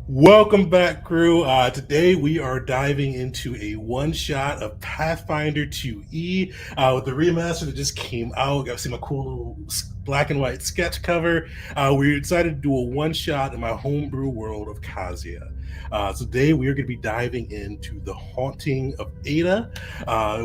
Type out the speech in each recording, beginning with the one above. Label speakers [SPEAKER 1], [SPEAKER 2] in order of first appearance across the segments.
[SPEAKER 1] Welcome back, crew. Today we are diving into a one-shot of Pathfinder 2E with the remaster that just came out. Got to see my cool little black and white sketch cover. We decided to do a one-shot in my homebrew world of Kazuya. Today we are going to be diving into the Haunting of Ada,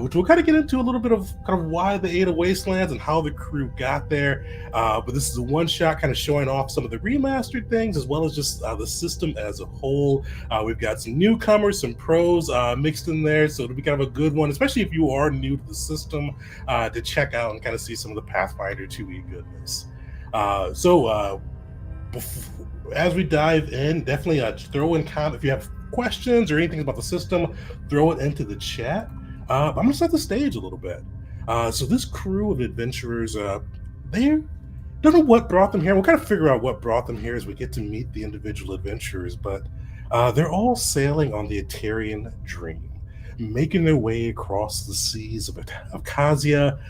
[SPEAKER 1] which we'll kind of get into a little bit of kind of why the Ada Wastelands and how the crew got there. But this is a one shot kind of showing off some of the remastered things as well as just the system as a whole. We've got some newcomers, some pros mixed in there. So it'll be kind of a good one, especially if you are new to the system, to check out and kind of see some of the Pathfinder 2E goodness. As we dive in, definitely throw in if you have questions or anything about the system, throw it into the chat. I'm going to set the stage a little bit. So this crew of adventurers, they're don't know what brought them here. We'll kind of figure out what brought them here as we get to meet the individual adventurers, but they're all sailing on the Etarian Dream, making their way across the seas of Kazuya,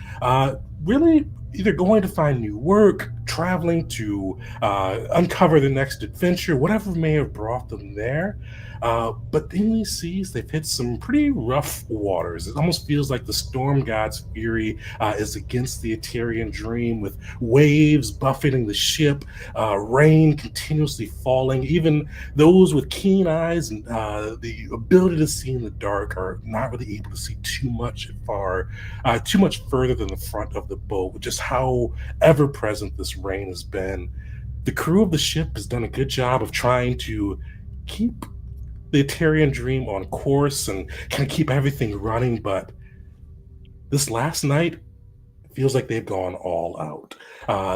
[SPEAKER 1] really either going to find new work, traveling to uncover the next adventure, whatever may have brought them there. But in these seas, they've hit some pretty rough waters. It almost feels like the storm god's fury is against the Etarian Dream, with waves buffeting the ship, rain continuously falling. Even those with keen eyes and the ability to see in the dark are not really able to see too much further than the front of the boat, with just how ever present this rain has been. The crew of the ship has done a good job of trying to keep the Etarian Dream on course and kind of keep everything running, but this last night feels like they've gone all out.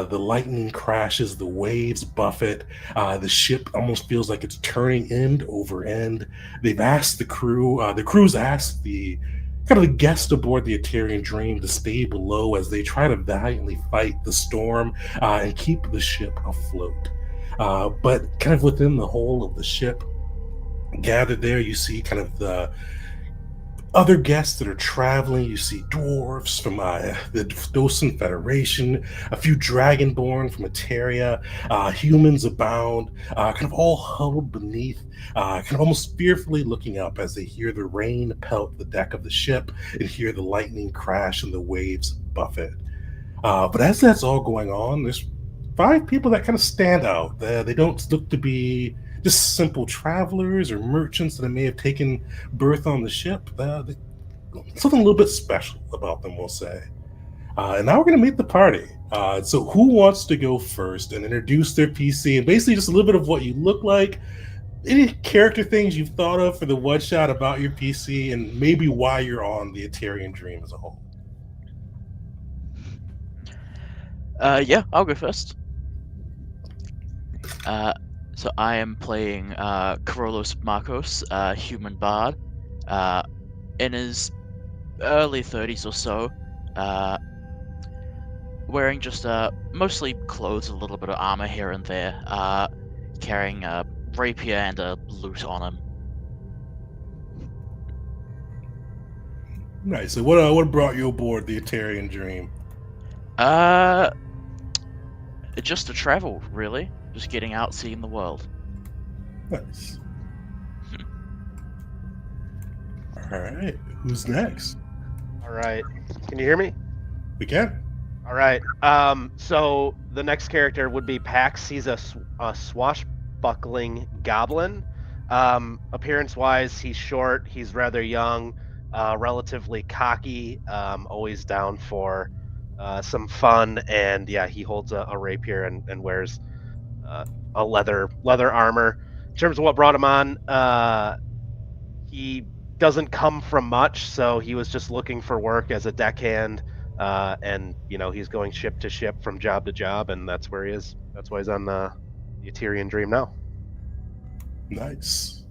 [SPEAKER 1] The lightning crashes, the waves buffet, the ship almost feels like it's turning end over end. They've asked the crew's asked the kind of the guests aboard the Etarian Dream to stay below as they try to valiantly fight the storm and keep the ship afloat. But kind of within the whole of the ship, gathered there, you see kind of the other guests that are traveling. You see dwarves from the Docent Federation, a few dragonborn from Eteria, humans abound, kind of all huddled beneath, kind of almost fearfully looking up as they hear the rain pelt the deck of the ship and hear the lightning crash and the waves buffet. But as that's all going on, there's five people that kind of stand out. They don't look to be just simple travelers or merchants that may have taken birth on the ship. Something a little bit special about them, we'll say. And now we're going to meet the party. So, who wants to go first and introduce their PC and basically just a little bit of what you look like? Any character things you've thought of for the one shot about your PC, and maybe why you're on the Etarian Dream as a whole?
[SPEAKER 2] Yeah, I'll go first. So I am playing Karolos Marcos, human bard, in his early 30s or so, wearing just mostly clothes, a little bit of armor here and there, carrying a rapier and a lute on him.
[SPEAKER 1] Nice. So what brought you aboard the Etarian Dream?
[SPEAKER 2] Just to travel, really. Just getting out, seeing the world.
[SPEAKER 1] Nice. All right. Who's next?
[SPEAKER 3] All right. Can you hear me?
[SPEAKER 1] We can.
[SPEAKER 3] All right. So the next character would be Pax. He's a swashbuckling goblin. Appearance-wise, he's short. He's rather young, relatively cocky, always down for some fun. And yeah, he holds a rapier and wears a leather armor. In terms of what brought him on, he doesn't come from much, so he was just looking for work as a deckhand, and he's going ship to ship from job to job, and that's where he is. That's why he's on the Etarian Dream now.
[SPEAKER 1] Nice.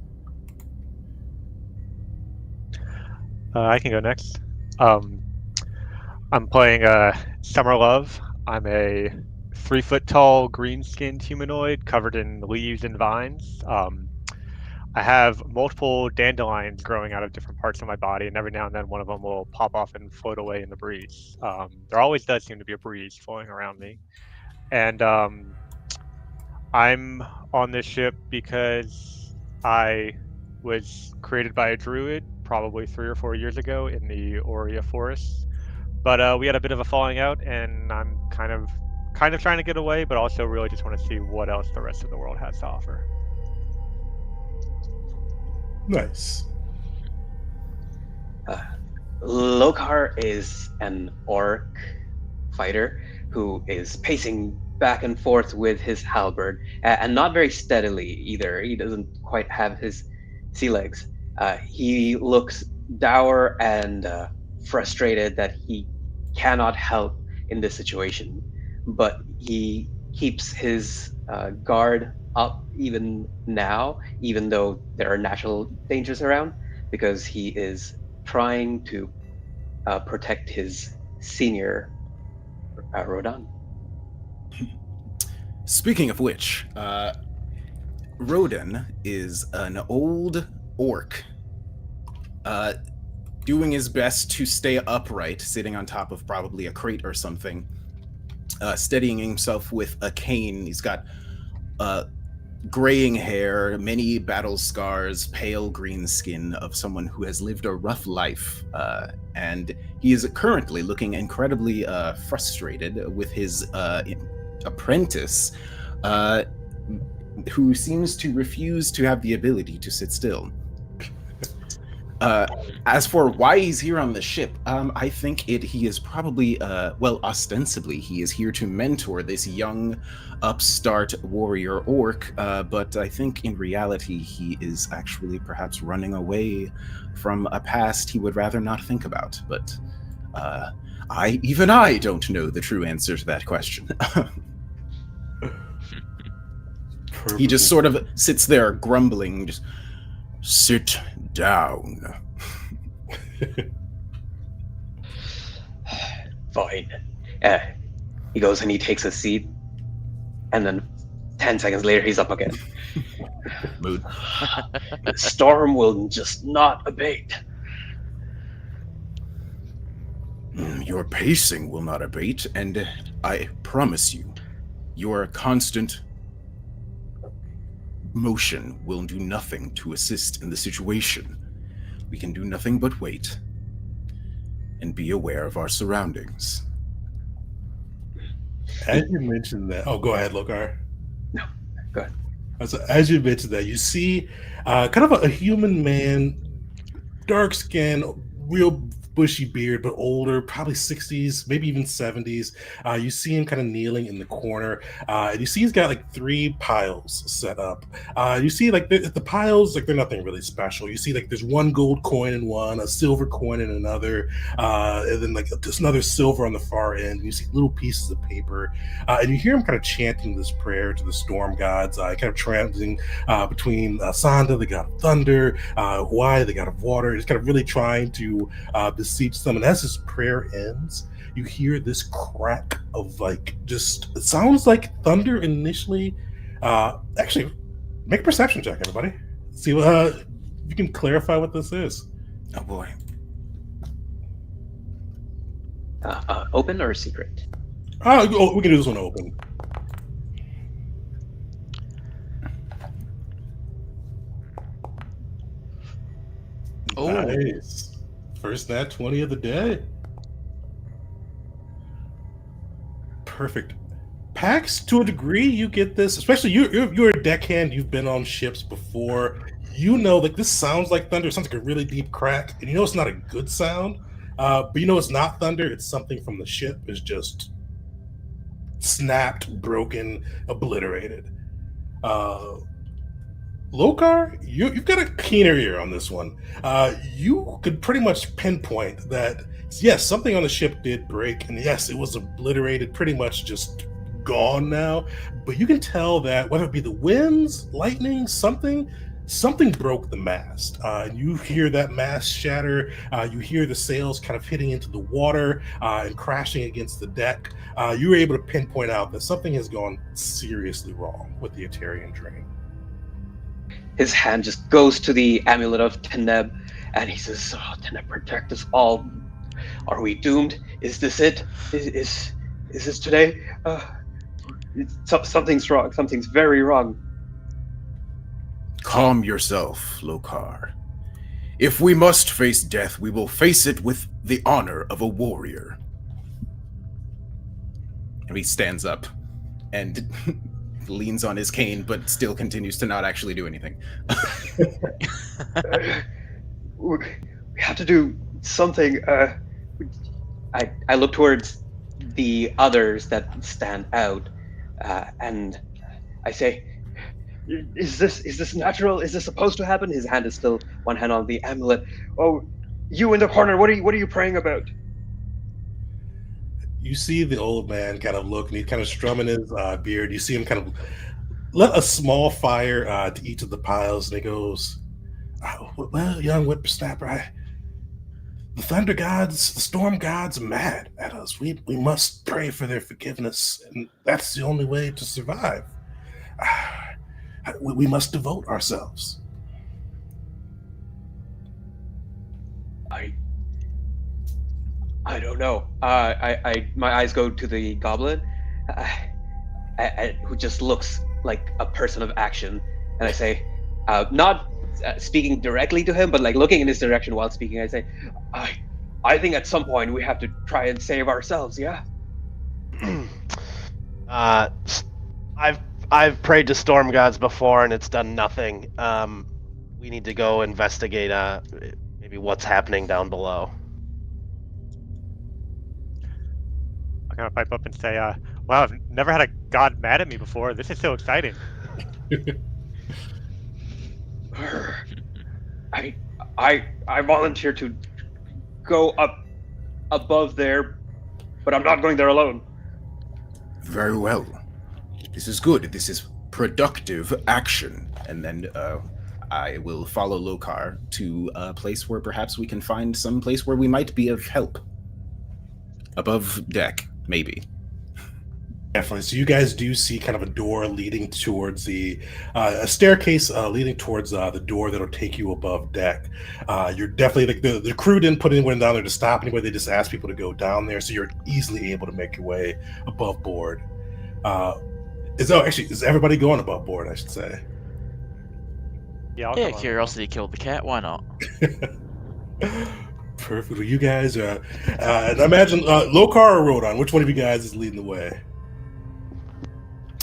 [SPEAKER 4] I can go next. I'm playing Summer Love. I'm a 3-foot tall, green-skinned humanoid covered in leaves and vines. I have multiple dandelions growing out of different parts of my body, and every now and then one of them will pop off and float away in the breeze. There always does seem to be a breeze flowing around me. And I'm on this ship because I was created by a druid probably 3 or 4 years ago in the Aurea Forest. But we had a bit of a falling out, and I'm kind of trying to get away, but also really just want to see what else the rest of the world has to offer.
[SPEAKER 1] Nice.
[SPEAKER 5] Lokar is an orc fighter who is pacing back and forth with his halberd, and not very steadily either. He doesn't quite have his sea legs. He looks dour and frustrated that he cannot help in this situation, but he keeps his guard up even now, even though there are natural dangers around, because he is trying to protect his senior Rodan.
[SPEAKER 6] Speaking of which, Rodan is an old orc, doing his best to stay upright, sitting on top of probably a crate or something, steadying himself with a cane. He's got graying hair, many battle scars, pale green skin of someone who has lived a rough life, and he is currently looking incredibly frustrated with his apprentice, who seems to refuse to have the ability to sit still. As for why he's here on the ship, I think he is probably, ostensibly, he is here to mentor this young, upstart warrior orc, but I think in reality he is actually perhaps running away from a past he would rather not think about. But even I don't know the true answer to that question. He just sort of sits there grumbling, just, sit down.
[SPEAKER 5] Fine. He goes and he takes a seat, and then 10 seconds later he's up again.
[SPEAKER 6] Mood.
[SPEAKER 5] The storm will just not abate.
[SPEAKER 6] Your pacing will not abate, and I promise you, your constant motion will do nothing to assist in the situation. We can do nothing but wait and be aware of our surroundings.
[SPEAKER 1] As you mentioned that, go ahead, Lokar.
[SPEAKER 5] No, go ahead.
[SPEAKER 1] As you mentioned that, you see kind of a human man, dark skin, real bushy beard, but older, probably 60s, maybe even 70s. You see him kind of kneeling in the corner, and you see he's got like 3 piles set up. You see like the piles, like they're nothing really special. You see like there's 1 gold coin in one, a silver coin in another, and then like just another silver on the far end. And you see little pieces of paper, and you hear him kind of chanting this prayer to the storm gods, kind of transiting between Sanda, the god of thunder, Hawaii, the god of water. He's kind of really trying to beseech them. And as his prayer ends, you hear this crack of like, just, it sounds like thunder initially. Actually, make a perception check, everybody. See if you can clarify what this is.
[SPEAKER 6] Oh boy.
[SPEAKER 5] Open or secret?
[SPEAKER 1] We can do this one open.
[SPEAKER 2] Oh.
[SPEAKER 1] Nice. First nat 20 of the day. Perfect. Pax, to a degree, you get this, especially you're a deckhand, you've been on ships before. You know, like, this sounds like thunder. It sounds like a really deep crack, and you know it's not a good sound, but you know it's not thunder. It's something from the ship is just snapped, broken, obliterated. Lokar, you've got a keener ear on this one. You could pretty much pinpoint that, yes, something on the ship did break, and yes, it was obliterated, pretty much just gone now. But you can tell that whether it be the winds, lightning, something broke the mast. You hear that mast shatter. You hear the sails kind of hitting into the water and crashing against the deck. You were able to pinpoint out that something has gone seriously wrong with the Etarian Dream.
[SPEAKER 5] His hand just goes to the amulet of Teneb, and he says, "Oh, Teneb, protect us all. Are we doomed? Is this it? Is this today? Something's wrong. Something's very wrong."
[SPEAKER 6] Calm yourself, Lokar. If we must face death, we will face it with the honor of a warrior. And he stands up and leans on his cane, but still continues to not actually do anything.
[SPEAKER 5] We have to do something. I look towards the others that stand out, and I say, "Is this natural? Is this supposed to happen?" His hand is still one hand on the amulet. Oh, you in the corner. What are you praying about?
[SPEAKER 1] You see the old man kind of look, and he's kind of strumming his beard. You see him kind of let a small fire to each of the piles, and he goes, "Well, young whippersnapper, the thunder gods, the storm gods are mad at us. We must pray for their forgiveness, and that's the only way to survive. We must devote ourselves."
[SPEAKER 5] I don't know. My eyes go to the goblin, who just looks like a person of action, and I say, not speaking directly to him, but like looking in his direction while speaking. I say, I think at some point we have to try and save ourselves. Yeah.
[SPEAKER 3] I've prayed to storm gods before and it's done nothing. We need to go investigate maybe what's happening down below.
[SPEAKER 4] I'm gonna pipe up and say, "Wow, I've never had a god mad at me before. This is so exciting."
[SPEAKER 5] I volunteer to go up above there, but I'm not going there alone.
[SPEAKER 6] Very well. This is good. This is productive action. And then I will follow Lokar to a place where perhaps we can find some place where we might be of help. Above deck, maybe.
[SPEAKER 1] Definitely. So you guys do see kind of a door leading towards a staircase leading towards the door that'll take you above deck. You're definitely the crew didn't put anyone down there to stop anybody. They just asked people to go down there, so you're easily able to make your way above board. Is everybody going above board? I should say.
[SPEAKER 4] Yeah, I'll
[SPEAKER 2] Yeah,
[SPEAKER 4] come on.
[SPEAKER 2] curiosity killed the cat. Why not?
[SPEAKER 1] Perfect. Well, you guys and I imagine Lokar or Rodon. Which one of you guys is leading the way?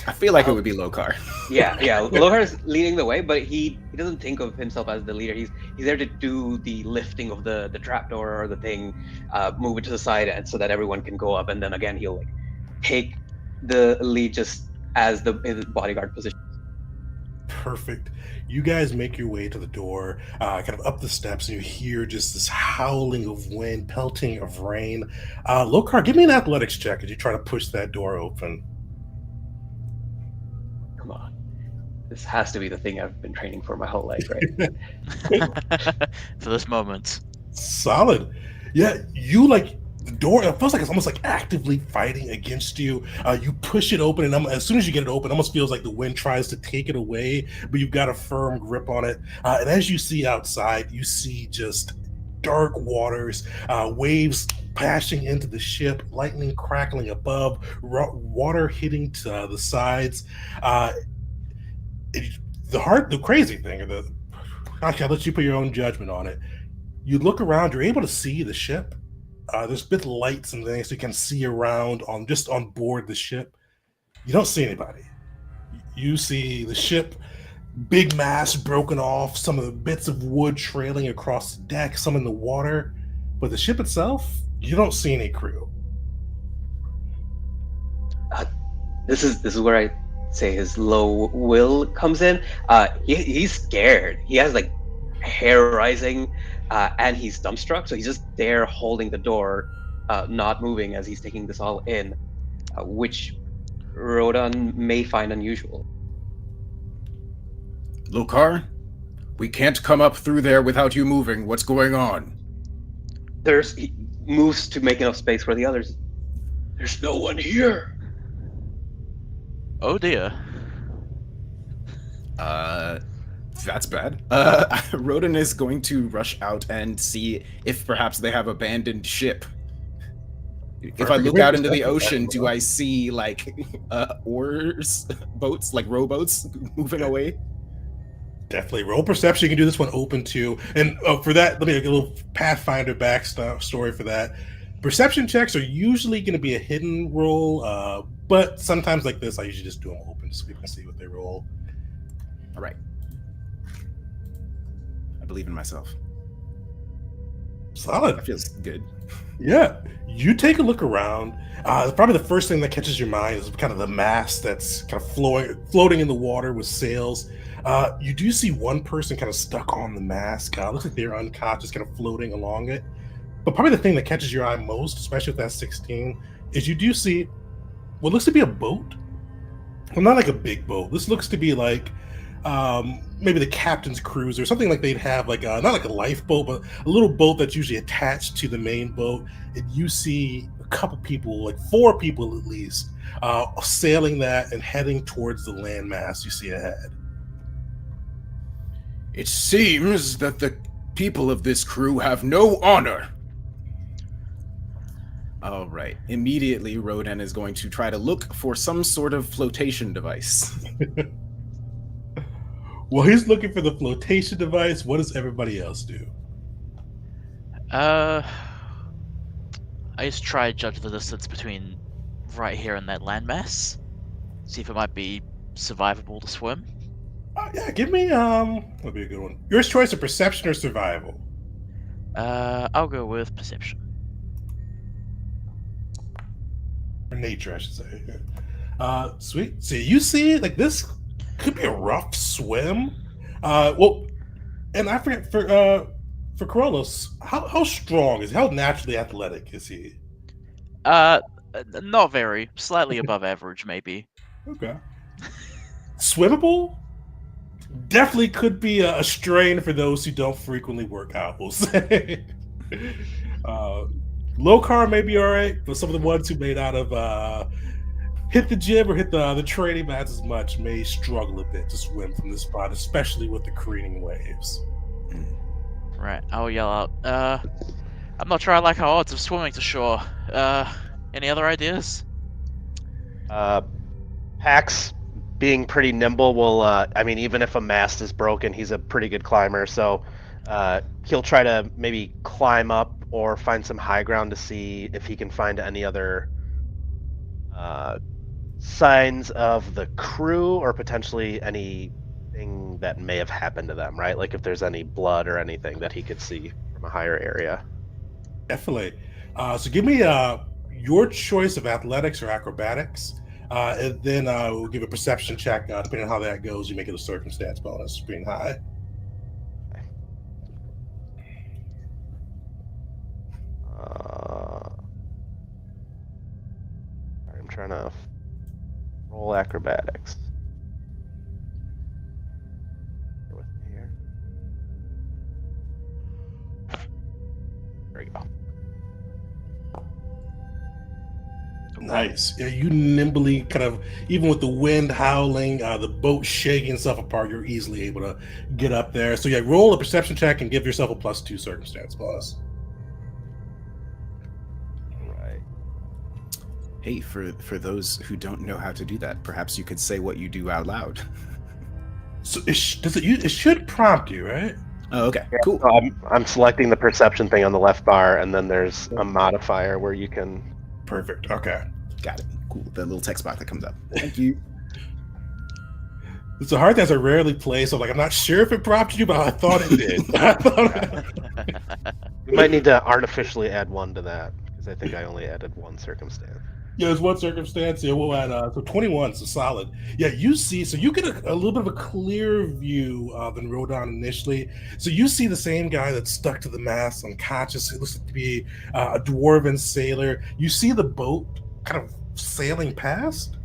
[SPEAKER 6] I feel like it would be Lokar.
[SPEAKER 5] Yeah. Lohar is leading the way, but he doesn't think of himself as the leader. He's there to do the lifting of the trapdoor or the thing, move it to the side, and so that everyone can go up. And then again, he'll like take the lead just as the bodyguard position.
[SPEAKER 1] Perfect. You guys make your way to the door, kind of up the steps, and you hear just this howling of wind, pelting of rain. Lokar, give me an athletics check as you try to push that door open.
[SPEAKER 5] Come on. This has to be the thing I've been training for my whole life, right?
[SPEAKER 2] For this moment.
[SPEAKER 1] Solid. Yeah, you like the door. It feels like it's almost like actively fighting against you. You push it open, and as soon as you get it open, it almost feels like the wind tries to take it away, but you've got a firm grip on it. And as you see outside, you see just dark waters, waves crashing into the ship, lightning crackling above, water hitting to the sides. The crazy thing, okay, I'll let you put your own judgment on it. You look around, you're able to see the ship. There's bit of lights and things so you can see around on board the ship. You don't see anybody. You see the ship, big mast broken off, some of the bits of wood trailing across the deck, some in the water. But the ship itself, you don't see any crew.
[SPEAKER 5] This is where I say his low will comes in. He's scared. He has like hair rising, and he's dumbstruck. So he's just there holding the door, not moving as he's taking this all in, which Rodon may find unusual.
[SPEAKER 6] Lokar, we can't come up through there without you moving. What's going on?
[SPEAKER 5] He moves to make enough space for the others. There's no one here.
[SPEAKER 2] Oh dear.
[SPEAKER 6] That's bad. Rodin is going to rush out and see if perhaps they have abandoned ship. If I look out into the ocean, do I see like oars, boats, like rowboats moving away?
[SPEAKER 1] Definitely roll perception. You can do this one open too. And for that, let me get a little Pathfinder backstory for that. Perception checks are usually going to be a hidden roll, but sometimes like this, I usually just do them open so people can see what they roll.
[SPEAKER 6] All right. I believe in myself.
[SPEAKER 1] Solid.
[SPEAKER 6] That feels good.
[SPEAKER 1] Yeah. You take a look around. Probably the first thing that catches your mind is kind of the mast that's kind of floating in the water with sails. You do see one person kind of stuck on the mast. Looks like they're unconscious, kind of floating along it. But probably the thing that catches your eye most, especially with that 16, is you do see what looks to be a boat. Well, not like a big boat. This looks to be like maybe the captain's cruiser, something like they'd have, like not like a lifeboat, but a little boat that's usually attached to the main boat. And you see a couple people, like 4 people at least, sailing that and heading towards the landmass you see ahead.
[SPEAKER 6] It seems that the people of this crew have no honor. All right. Immediately, Rodan is going to try to look for some sort of flotation device.
[SPEAKER 1] Well, he's looking for the flotation device. What does everybody else do?
[SPEAKER 2] I just try to judge the distance between right here and that landmass. See if it might be survivable to swim.
[SPEAKER 1] Yeah, give me that'll be a good one. Your choice of perception or survival.
[SPEAKER 2] I'll go with perception.
[SPEAKER 1] Or nature, I should say. Sweet. So you see, like, this could be a rough swim. Well, and I forget for Corollos, how strong is he? How naturally athletic is he?
[SPEAKER 2] Not very. Slightly above average, maybe.
[SPEAKER 1] Okay. Swimmable? Definitely could be a strain for those who don't frequently work out, we'll say. Low carb may be all right, but some of the ones who may not have hit the gym or hit the training mats as much may struggle a bit to swim from this spot, especially with the careening waves.
[SPEAKER 2] Right, I'll yell out, I'm not sure I like our odds of swimming to shore. Any other ideas?
[SPEAKER 3] Pax, being pretty nimble, will, I mean, even if a mast is broken, he's a pretty good climber, so he'll try to maybe climb up or find some high ground to see if he can find any other signs of the crew or potentially anything that may have happened to them, right? Like if there's any blood or anything that he could see from a higher area.
[SPEAKER 1] Definitely. So give me your choice of athletics or acrobatics, and then we'll give a perception check. Depending on how that goes, you make it a circumstance bonus, being high.
[SPEAKER 3] I'm trying to roll acrobatics. Bear with me here. There we go.
[SPEAKER 1] Nice. Yeah, you nimbly kind of, even with the wind howling, the boat shaking itself apart, you're easily able to get up there. So yeah, roll a perception check and give yourself a +2 circumstance bonus.
[SPEAKER 3] Right.
[SPEAKER 6] Hey, for those who don't know how to do that, perhaps you could say what you do out loud.
[SPEAKER 1] So it should prompt you, right?
[SPEAKER 6] Oh, okay,
[SPEAKER 3] Yeah,
[SPEAKER 6] cool.
[SPEAKER 3] so I'm selecting the perception thing on the left bar, and then there's a modifier where you can.
[SPEAKER 1] Perfect. Okay.
[SPEAKER 6] Got it. Cool. That little text box that comes up. Thank you.
[SPEAKER 1] It's a hard dance I rarely play, so like I'm not sure if it prompted you, but I thought it did.
[SPEAKER 3] We might need to artificially add 1 to that because I think I only added 1 circumstance.
[SPEAKER 1] Yeah, there's one circumstance. Yeah, we'll add so 21, so solid. Yeah, you see, so you get a little bit of a clearer view than Rodan initially. So you see the same guy that's stuck to the mast, unconscious. It looks to be a dwarven sailor. You see the boat kind of sailing past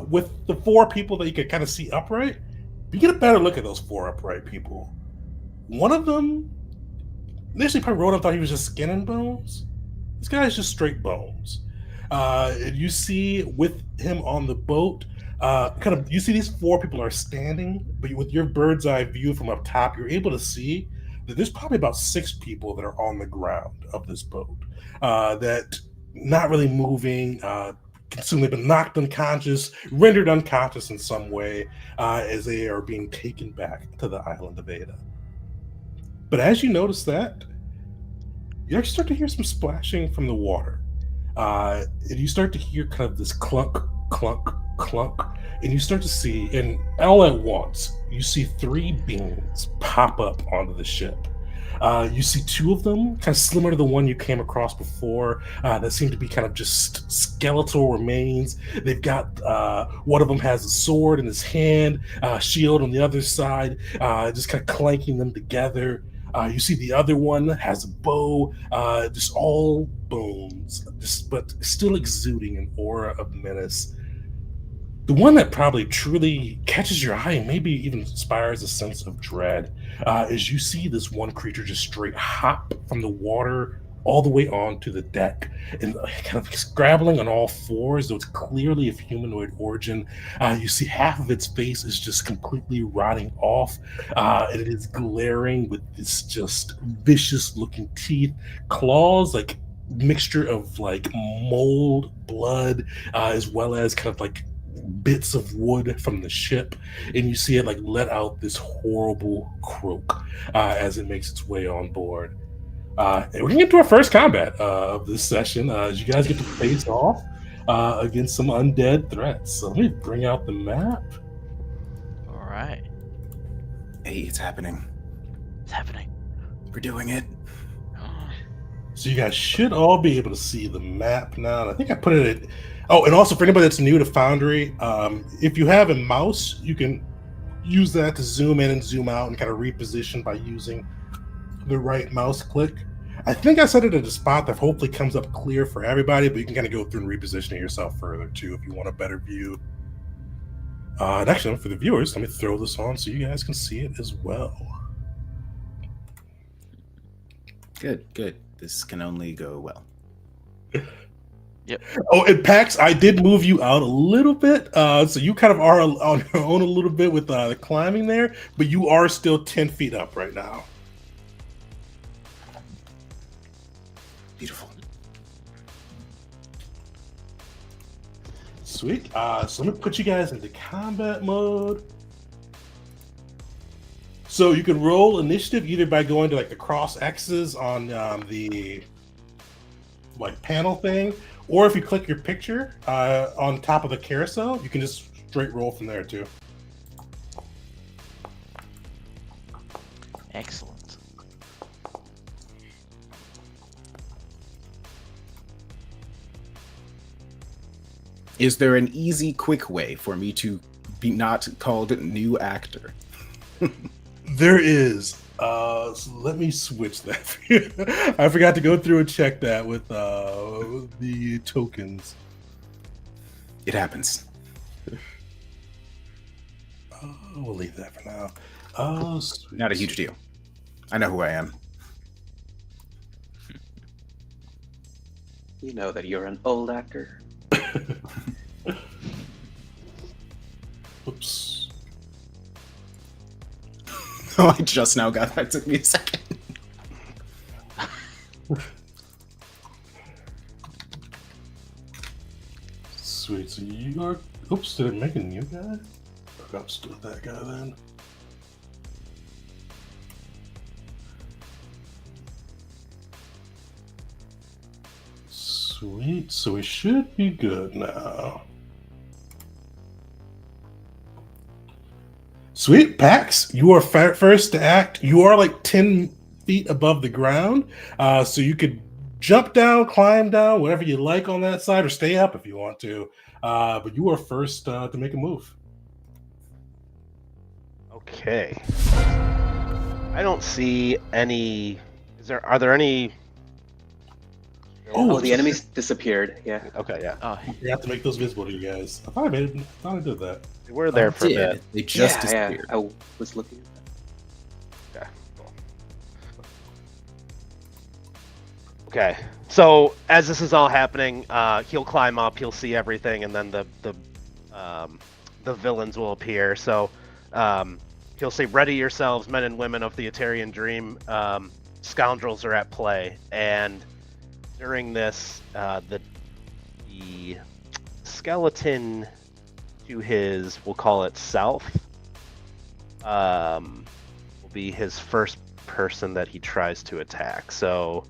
[SPEAKER 1] with the 4 people that you could kind of see upright. You get a better look at those 4 upright people. One of them, initially probably Rodan thought he was just skin and bones. This guy is just straight bones. And you see with him on the boat, you see these 4 people are standing, but with your bird's eye view from up top, you're able to see that there's probably about 6 people that are on the ground of this boat that not really moving, consumed. They've been knocked unconscious, rendered unconscious in some way, as they are being taken back to the island of Ada. But as you notice that, you actually start to hear some splashing from the water. And you start to hear kind of this clunk, clunk, clunk. And you start to see, and all at once, you see 3 beings pop up onto the ship. You see 2 of them, kind of similar to the one you came across before, that seem to be kind of just skeletal remains. They've got, one of them has a sword in his hand, shield on the other side, just kind of clanking them together. You see the other one has a bow, just all bones, but still exuding an aura of menace. The one that probably truly catches your eye and maybe even inspires a sense of dread is you see this one creature just straight hop from the water all the way onto the deck and kind of scrabbling on all 4s, though it's clearly of humanoid origin. You see half of its face is just completely rotting off, and it is glaring with this just vicious looking teeth, claws, like mixture of like mold, blood, as well as kind of like bits of wood from the ship, and you see it like let out this horrible croak as it makes its way on board. And we're gonna get to our first combat of this session as you guys get to face off against some undead threats. So let me bring out the map.
[SPEAKER 2] All right.
[SPEAKER 6] Hey, it's happening.
[SPEAKER 2] It's happening.
[SPEAKER 6] We're doing it.
[SPEAKER 1] So you guys should all be able to see the map now. And I think I put it at... Oh, and also for anybody that's new to Foundry, if you have a mouse, you can use that to zoom in and zoom out and kind of reposition by using the right mouse click. I think I set it at a spot that hopefully comes up clear for everybody, but you can kind of go through and reposition it yourself further too if you want a better view. And actually, for the viewers, let me throw this on so you guys can see it as well.
[SPEAKER 6] Good, good. This can only go well.
[SPEAKER 2] Yep.
[SPEAKER 1] Oh, and Pax, I did move you out a little bit, so you kind of are on your own a little bit with the climbing there, but you are still 10 feet up right now.
[SPEAKER 6] Beautiful.
[SPEAKER 1] Sweet. So let me put you guys into combat mode. So you can roll initiative either by going to like the cross X's on the like panel thing, or if you click your picture on top of the carousel, you can just straight roll from there too.
[SPEAKER 2] Excellent.
[SPEAKER 6] Is there an easy, quick way for me to be not called new actor?
[SPEAKER 1] There is. So let me switch that. I forgot to go through and check that with the tokens.
[SPEAKER 6] It happens.
[SPEAKER 1] We'll leave that for now. Sweet.
[SPEAKER 6] Not a huge deal. I know who I am.
[SPEAKER 5] You know that you're an old actor.
[SPEAKER 1] Oops.
[SPEAKER 6] Oh, I just now got that. It took me a second.
[SPEAKER 1] Sweet. So you are. Oops, did it make a new guy? I'll just do that guy then. Sweet. So we should be good now. Sweet. Pax, you are first to act. You are like 10 feet above the ground. So you could jump down, climb down, whatever you like on that side, or stay up if you want to. But you are first to make a move.
[SPEAKER 3] Okay. I don't see any. Are there any?
[SPEAKER 5] Oh, the enemies disappeared. Yeah.
[SPEAKER 3] Okay, yeah.
[SPEAKER 2] Oh,
[SPEAKER 1] You have to make those visible to you guys. I thought I did that.
[SPEAKER 3] They were there for a bit.
[SPEAKER 6] They just
[SPEAKER 5] yeah,
[SPEAKER 6] disappeared.
[SPEAKER 5] I was looking at
[SPEAKER 3] Okay. Cool. Okay. So as this is all happening, he'll climb up. He'll see everything, and then the villains will appear. So he'll say, "Ready yourselves, men and women of the Etarian Dream. Scoundrels are at play." And during this, the skeleton to his, we'll call it south, will be his first person that he tries to attack. So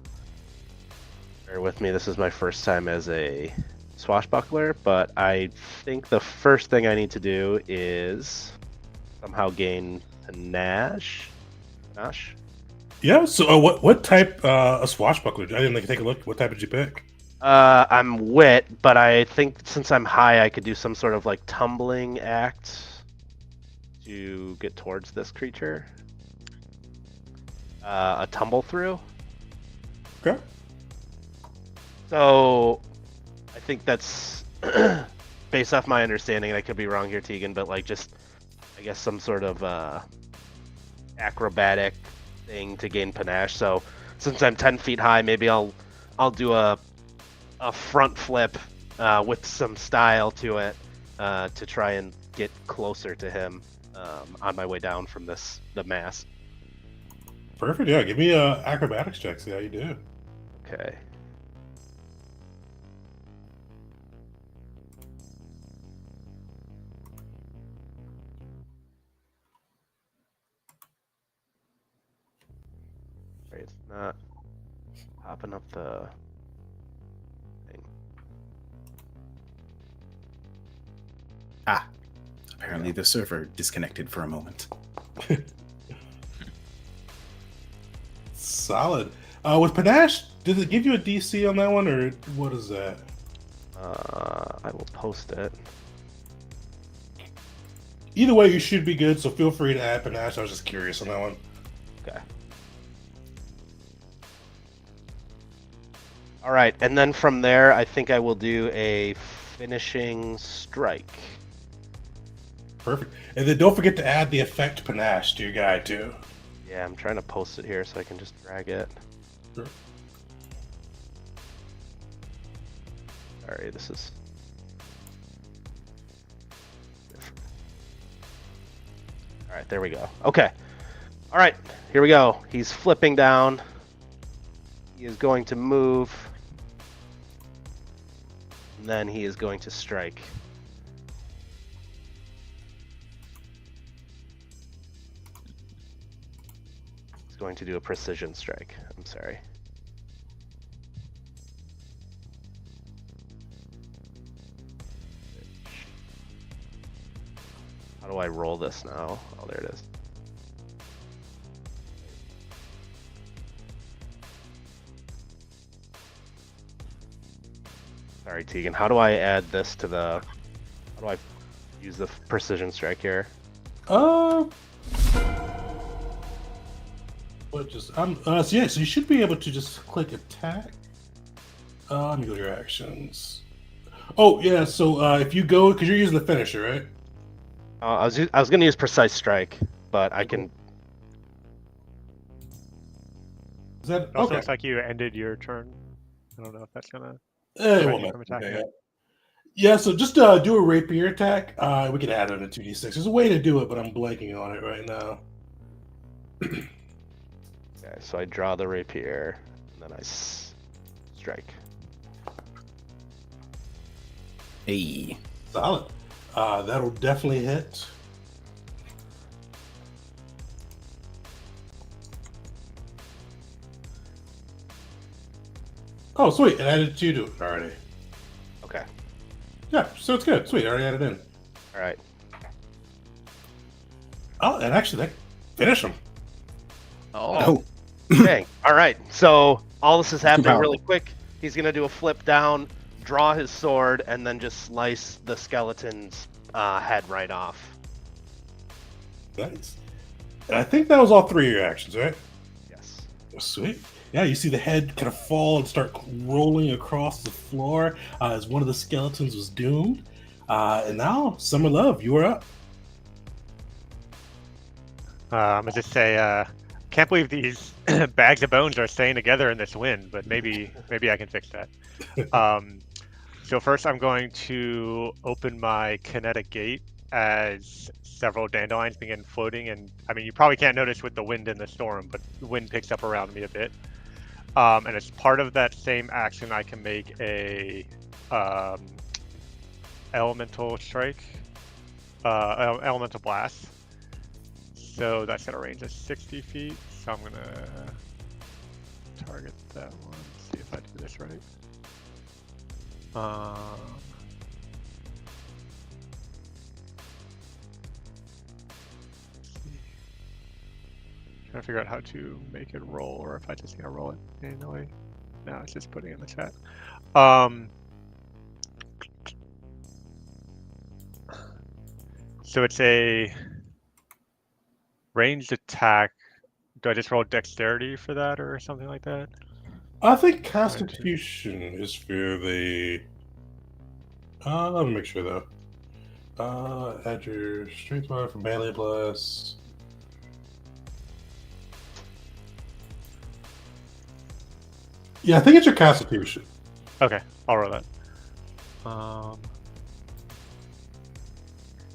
[SPEAKER 3] bear with me, this is my first time as a swashbuckler, but I think the first thing I need to do is somehow gain panache. Panache?
[SPEAKER 1] Yeah. So, what type of swashbuckler? I didn't take a look. What type did you pick?
[SPEAKER 3] I'm wit, but I think since I'm high, I could do some sort of like tumbling act to get towards this creature. A tumble through.
[SPEAKER 1] Okay.
[SPEAKER 3] So I think that's based off my understanding. I could be wrong here, Tegan, but like just I guess some sort of acrobatic thing to gain panache. So since I'm 10 feet high, maybe I'll do a front flip with some style to it to try and get closer to him on my way down from the mass.
[SPEAKER 1] Perfect. Yeah. Give me a acrobatics check. See how you do.
[SPEAKER 3] Okay. Right, it's not popping up the thing.
[SPEAKER 6] Apparently the server disconnected for a moment.
[SPEAKER 1] Solid. With panache, does it give you a DC on that one, or what is that?
[SPEAKER 3] I will post it.
[SPEAKER 1] Either way, you should be good. So feel free to add panache. I was just curious on that one.
[SPEAKER 3] Okay. All right, and then from there, I think I will do a finishing strike.
[SPEAKER 1] Perfect. And then don't forget to add the effect panache to your guy too.
[SPEAKER 3] Yeah, I'm trying to post it here so I can just drag it.
[SPEAKER 1] Sure.
[SPEAKER 3] Sorry, this is different. All right, there we go. Okay. All right, here we go. He's flipping down. He is going to move. And then he is going to strike. He's going to do a precision strike. I'm sorry. How do I roll this now? Oh, there it is. Sorry, Tegan. How do I add this to the... How do I use the precision strike here?
[SPEAKER 1] What just so yeah, so you should be able to just click attack. Let me go to your actions. Oh yeah, so if you go, because you're using the finisher, right?
[SPEAKER 3] I was going to use precise strike, but I can...
[SPEAKER 1] Is that
[SPEAKER 4] It also
[SPEAKER 1] okay?
[SPEAKER 4] looks like you ended your turn. I don't know if that's gonna
[SPEAKER 1] It
[SPEAKER 4] prevent
[SPEAKER 1] won't
[SPEAKER 4] you
[SPEAKER 1] matter.
[SPEAKER 4] from attacking
[SPEAKER 1] Okay,
[SPEAKER 4] it.
[SPEAKER 1] yeah, so just do a rapier attack. We can add it in a 2d6. There's a way to do it, but I'm blanking on it right now.
[SPEAKER 3] Okay, so I draw the rapier, and then I strike.
[SPEAKER 6] Hey.
[SPEAKER 1] Solid. That'll definitely hit. Oh, sweet. It added 2 to it already.
[SPEAKER 3] Okay.
[SPEAKER 1] Yeah, so it's good. Sweet. I already added in.
[SPEAKER 3] All right.
[SPEAKER 1] Oh, and actually, that finish him.
[SPEAKER 2] Oh,
[SPEAKER 3] Dang. All right. So all this is happening
[SPEAKER 6] Wow.
[SPEAKER 3] really quick. He's going to do a flip down, draw his sword, and then just slice the skeleton's head right off.
[SPEAKER 1] Nice. And I think that was all 3 of your actions, right?
[SPEAKER 3] Yes.
[SPEAKER 1] Sweet. Yeah, you see the head kind of fall and start rolling across the floor as one of the skeletons was doomed. And now, Summer Love, you are up.
[SPEAKER 4] I'm gonna just say, can't believe these bags of bones are staying together in this wind, but maybe I can fix that. So first, I'm going to open my kinetic gate as several dandelions begin floating, and I mean you probably can't notice with the wind and the storm, but the wind picks up around me a bit. And as part of that same action, I can make a elemental strike, elemental blast. So that's got a range of 60 feet. So I'm gonna target that one. See if I do this right. Trying to figure out how to make it roll, or if I just gonna roll it manually. No, it's just putting it in the chat. So it's a ranged attack. Do I just roll dexterity for that or something like that?
[SPEAKER 1] I think Constitution is for the. Let me make sure though. Add your strength mod for melee blast. Yeah, I think it's your Constitution.
[SPEAKER 4] Okay, I'll roll that.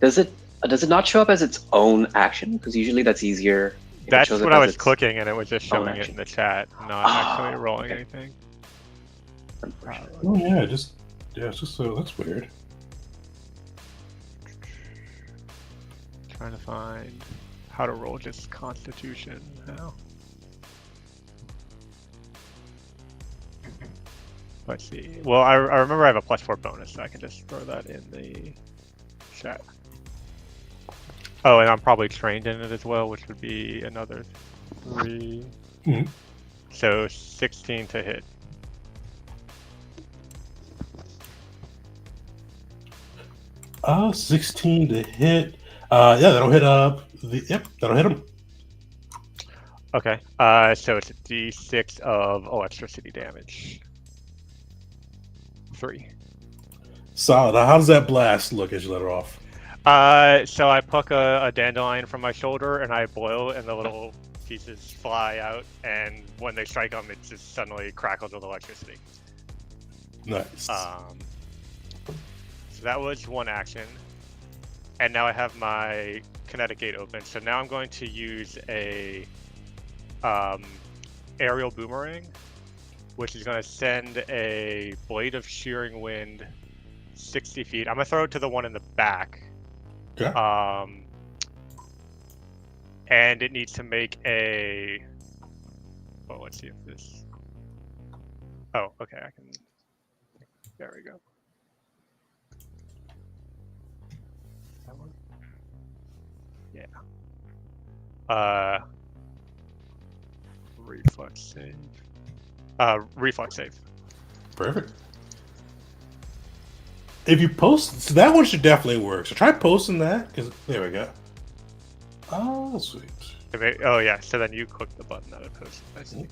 [SPEAKER 5] Does it not show up as its own action? Because usually that's easier. If it
[SPEAKER 4] That's
[SPEAKER 5] shows
[SPEAKER 4] when
[SPEAKER 5] up
[SPEAKER 4] I
[SPEAKER 5] as
[SPEAKER 4] was
[SPEAKER 5] its
[SPEAKER 4] clicking and it was just
[SPEAKER 5] own
[SPEAKER 4] showing it
[SPEAKER 5] action.
[SPEAKER 4] in the chat, not actually rolling
[SPEAKER 5] okay.
[SPEAKER 4] anything.
[SPEAKER 5] Unfortunate.
[SPEAKER 1] Oh yeah, it's just so that's weird.
[SPEAKER 4] Trying to find how to roll just Constitution now. Let's see. Well, I remember I have a +4 bonus, so I can just throw that in the chat. Oh, and I'm probably trained in it as well, which would be another 3.
[SPEAKER 1] Mhm.
[SPEAKER 4] So 16 to hit.
[SPEAKER 1] Uh, 16 to hit. Yeah, that'll hit. That'll hit him.
[SPEAKER 4] Okay. So it's a D6 of electricity damage. 3.
[SPEAKER 1] Solid. Now, how does that blast look as you let her off?
[SPEAKER 4] So I pluck a dandelion from my shoulder and I boil it, and the little pieces fly out. And when they strike them, it just suddenly crackles with electricity.
[SPEAKER 1] Nice.
[SPEAKER 4] So that was one action, and now I have my kinetic gate open. So now I'm going to use a aerial boomerang, which is going to send a blade of shearing wind 60 feet. I'm gonna throw it to the one in the back.
[SPEAKER 1] Okay.
[SPEAKER 4] And it needs to make a. Oh, let's see if this. Oh, okay. I can. There we go. That one? Yeah. Reflex save. Reflex save.
[SPEAKER 1] Perfect. If you post, so that one should definitely work. So try posting that, because there we go. Oh, sweet.
[SPEAKER 4] Oh yeah. So then you click the button that it posted. I see.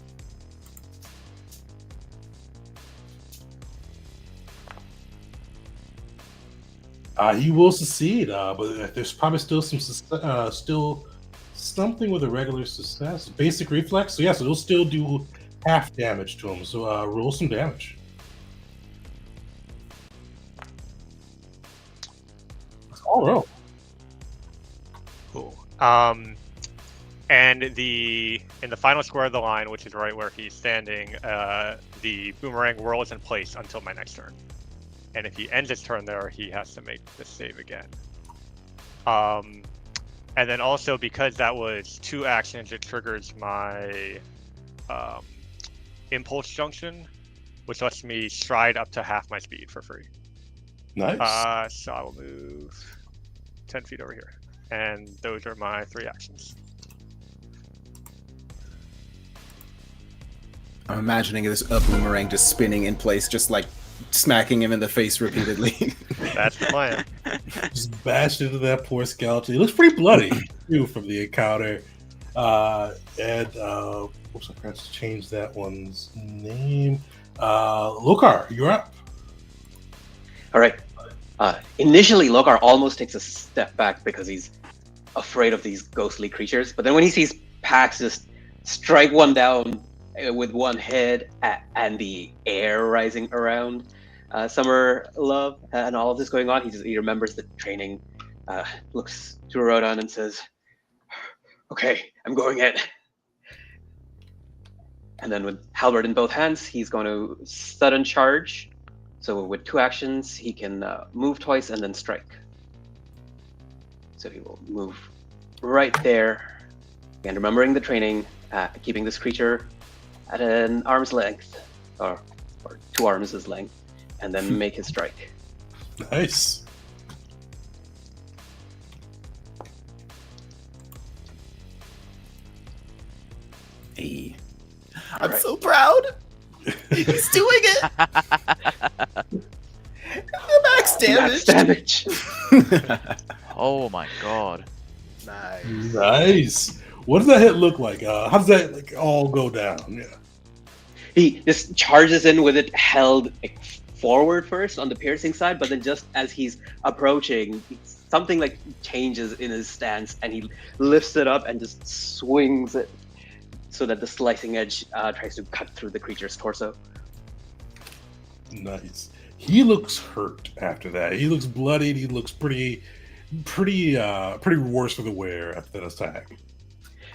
[SPEAKER 1] He will succeed, but there's probably still still something with a regular success. Basic reflex. So yeah, so it'll still do half damage to him. So roll some damage. All roll.
[SPEAKER 4] Cool. And in the final square of the line, which is right where he's standing, the boomerang whirls in place until my next turn. And if he ends his turn there, he has to make the save again. And then also, because that was 2 actions, it triggers my impulse junction, which lets me stride up to half my speed for free.
[SPEAKER 1] Nice.
[SPEAKER 4] So I will move 10 feet over here. And those are my 3 actions.
[SPEAKER 6] I'm imagining this boomerang just spinning in place, just like smacking him in the face repeatedly.
[SPEAKER 4] That's the plan.
[SPEAKER 1] Just bashed into that poor skeleton. He looks pretty bloody too from the encounter. Oops, I forgot to change that one's name. Lokar, you're up.
[SPEAKER 5] All right. Initially, Lokar almost takes a step back because he's afraid of these ghostly creatures. But then when he sees Pax just strike one down with one head and the air rising around Summer Love and all of this going on, he remembers the training, looks to Rodon and says, "Okay, I'm going in." And then with halberd in both hands, he's going to sudden charge So with 2 actions, he can move twice and then strike. So he will move right there. And remembering the training, keeping this creature at an arm's length, or 2 arms' length, and then make his strike.
[SPEAKER 1] Nice.
[SPEAKER 6] Hey.
[SPEAKER 5] All
[SPEAKER 6] I'm
[SPEAKER 5] right.
[SPEAKER 6] so proud. He's doing it. The max
[SPEAKER 5] Max
[SPEAKER 6] damage.
[SPEAKER 2] Oh my god.
[SPEAKER 3] Nice.
[SPEAKER 1] Nice. What does that hit look like? How does that like all go down? Yeah.
[SPEAKER 5] He just charges in with it held like, forward first on the piercing side, but then just as he's approaching, something like changes in his stance, and he lifts it up and just swings it so that the slicing edge tries to cut through the creature's torso.
[SPEAKER 1] Nice. He looks hurt after that. He looks bloodied. He looks pretty worse for the wear after that attack.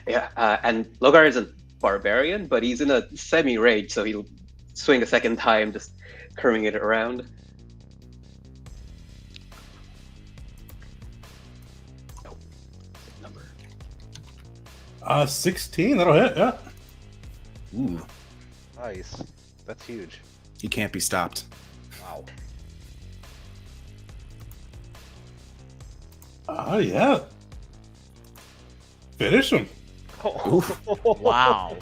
[SPEAKER 5] Yeah, and Logar is a barbarian, but he's in a semi-rage, so he'll swing a second time, just curving it around. Oh, number.
[SPEAKER 1] 16. That'll hit. Yeah.
[SPEAKER 6] Ooh,
[SPEAKER 3] Nice. That's huge.
[SPEAKER 6] he can't be stopped.
[SPEAKER 3] Wow.
[SPEAKER 1] Yeah. Finish him.
[SPEAKER 6] Oof.
[SPEAKER 2] Wow.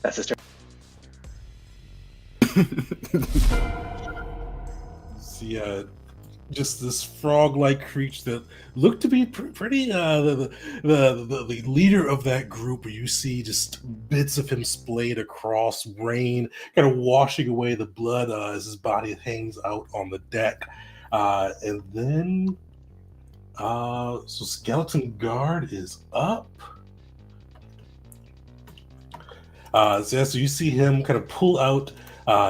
[SPEAKER 5] That's his turn.
[SPEAKER 1] See, just this frog-like creature that looked to be pretty. The leader of that group, where you see just bits of him splayed across, rain kind of washing away the blood as his body hangs out on the deck, and then so Skeleton Guard is up. So you see him kind of pull out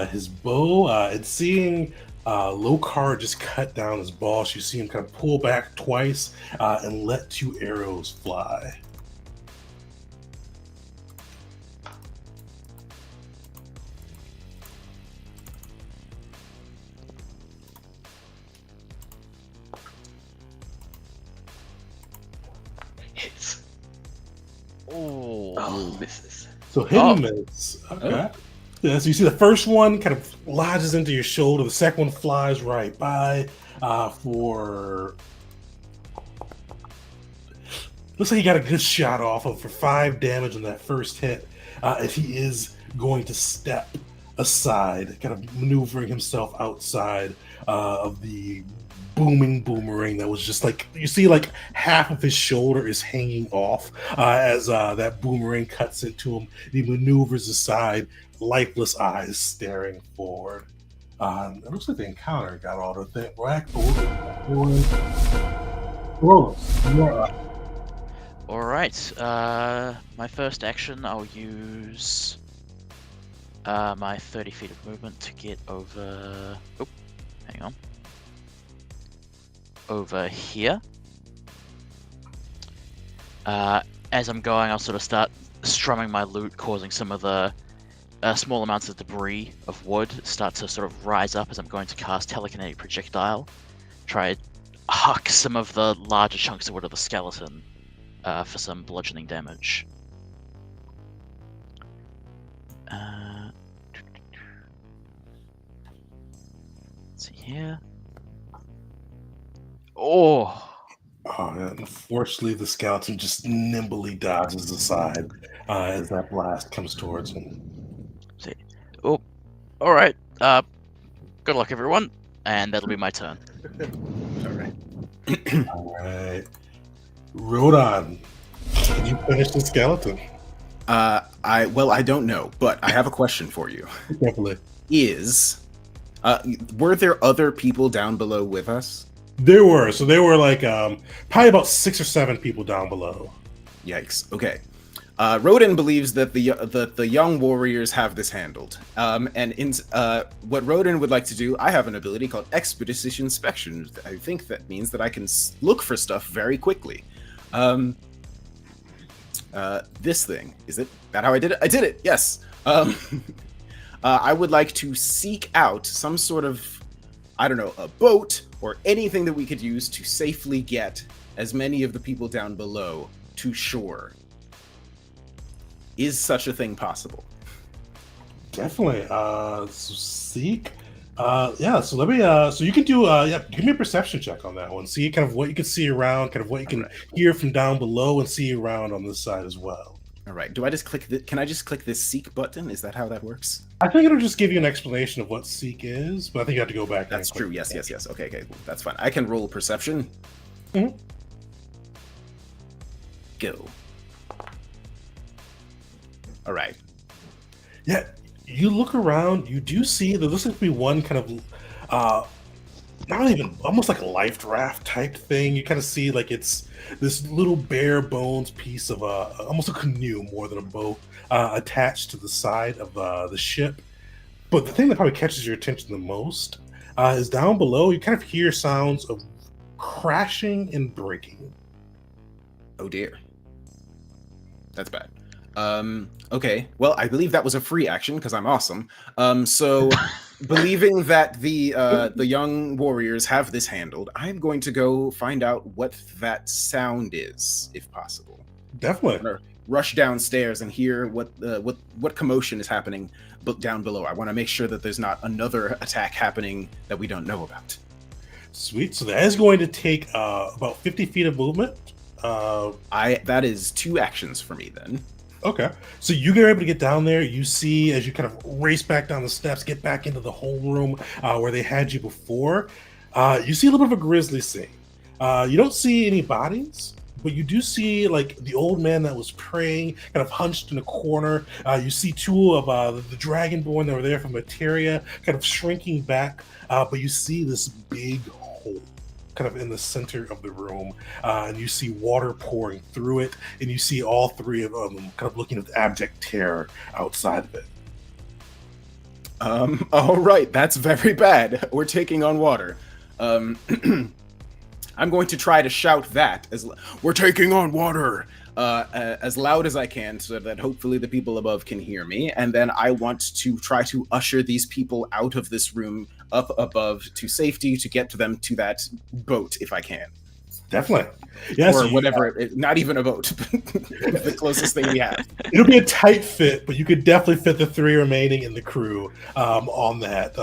[SPEAKER 1] his bow, and seeing Lokar just cut down his boss, you see him kind of pull back twice and let 2 arrows fly.
[SPEAKER 5] Hits.
[SPEAKER 2] Oh.
[SPEAKER 5] Oh, misses.
[SPEAKER 1] So hit and miss. Okay. Yeah, so you see the first one kind of lodges into your shoulder. The second one flies right by for... Looks like he got a good shot off of for 5 damage on that first hit. And he is going to step aside, kind of maneuvering himself outside of the booming boomerang that was just like, you see like half of his shoulder is hanging off as that boomerang cuts into him. He maneuvers aside, lifeless eyes staring forward. It looks like the encounter got all the thing.
[SPEAKER 2] All right. My first action, I'll use my 30 feet of movement to get over. Oh, hang on. Over here. As I'm going, I'll sort of start strumming my lute, causing some of the small amounts of debris of wood start to sort of rise up as I'm going to cast Telekinetic Projectile. Try to huck some of the larger chunks of wood of the skeleton for some bludgeoning damage. Let's see here. Oh!
[SPEAKER 1] Unfortunately, the skeleton just nimbly dodges aside as that blast comes towards him.
[SPEAKER 2] See. Oh, all right. Good luck, everyone, and that'll be my turn.
[SPEAKER 6] All right.
[SPEAKER 1] All right. Rodon, can you finish the skeleton?
[SPEAKER 6] I don't know, but I have a question for you.
[SPEAKER 1] Definitely.
[SPEAKER 6] Were there other people down below with us?
[SPEAKER 1] There were. So there were like probably about 6 or 7 people down below.
[SPEAKER 6] Yikes. Okay. Rodin believes that the young warriors have this handled. What Rodin would like to do, I have an ability called Expeditious Inspection. I think that means that I can look for stuff very quickly. This thing, is it that how I did it? I did it. Yes. I would like to seek out some sort of, I don't know, a boat or anything that we could use to safely get as many of the people down below to shore. Is such a thing possible?
[SPEAKER 1] Definitely. So seek. Yeah. So let me. So you can do. Yeah. Give me a perception check on that one. See kind of what you can see around, kind of what you can hear from down below, and see around on this side as well.
[SPEAKER 6] All right. Do I just click? Can I just click this seek button? Is that how that works?
[SPEAKER 1] I think it'll just give you an explanation of what seek is, but I think you have to go back.
[SPEAKER 6] That's true. Yes. Okay. Cool. That's fine. I can roll perception.
[SPEAKER 1] Mhm.
[SPEAKER 6] Go. All right.
[SPEAKER 1] Yeah, you look around, you do see there looks like to be one kind of not even almost like a life raft type thing. You kind of see like it's this little bare bones piece of almost a canoe more than a boat attached to the side of the ship. But the thing that probably catches your attention the most is down below. You kind of hear sounds of crashing and breaking.
[SPEAKER 6] Oh dear. That's bad. Okay. Well, I believe that was a free action because I'm awesome. So believing that the young warriors have this handled, I'm going to go find out what that sound is, if possible.
[SPEAKER 1] Definitely.
[SPEAKER 6] Rush downstairs and hear what commotion is happening down below. I want to make sure that there's not another attack happening that we don't know about.
[SPEAKER 1] Sweet. So that is going to take about 50 feet of movement.
[SPEAKER 6] That is 2 actions for me then.
[SPEAKER 1] Okay, so you get able to get down there. You see as you kind of race back down the steps, get back into the whole room where they had you before. You see a little bit of a grisly scene. You don't see any bodies, but you do see like the old man that was praying, kind of hunched in a corner. You see 2 of the dragonborn that were there from Materia, kind of shrinking back. But you see this big hole kind of in the center of the room, and you see water pouring through it, and you see all 3 of them kind of looking with abject terror outside of it.
[SPEAKER 6] All right, that's very bad. We're taking on water. I'm going to try to shout that as we're taking on water as loud as I can, so that hopefully the people above can hear me. And then I want to try to usher these people out of this room up above to safety to get to them to that boat if I can.
[SPEAKER 1] Definitely. Yes,
[SPEAKER 6] or whatever. Not even a boat. The closest thing we have.
[SPEAKER 1] It'll be a tight fit, but you could definitely fit the 3 remaining in the crew on that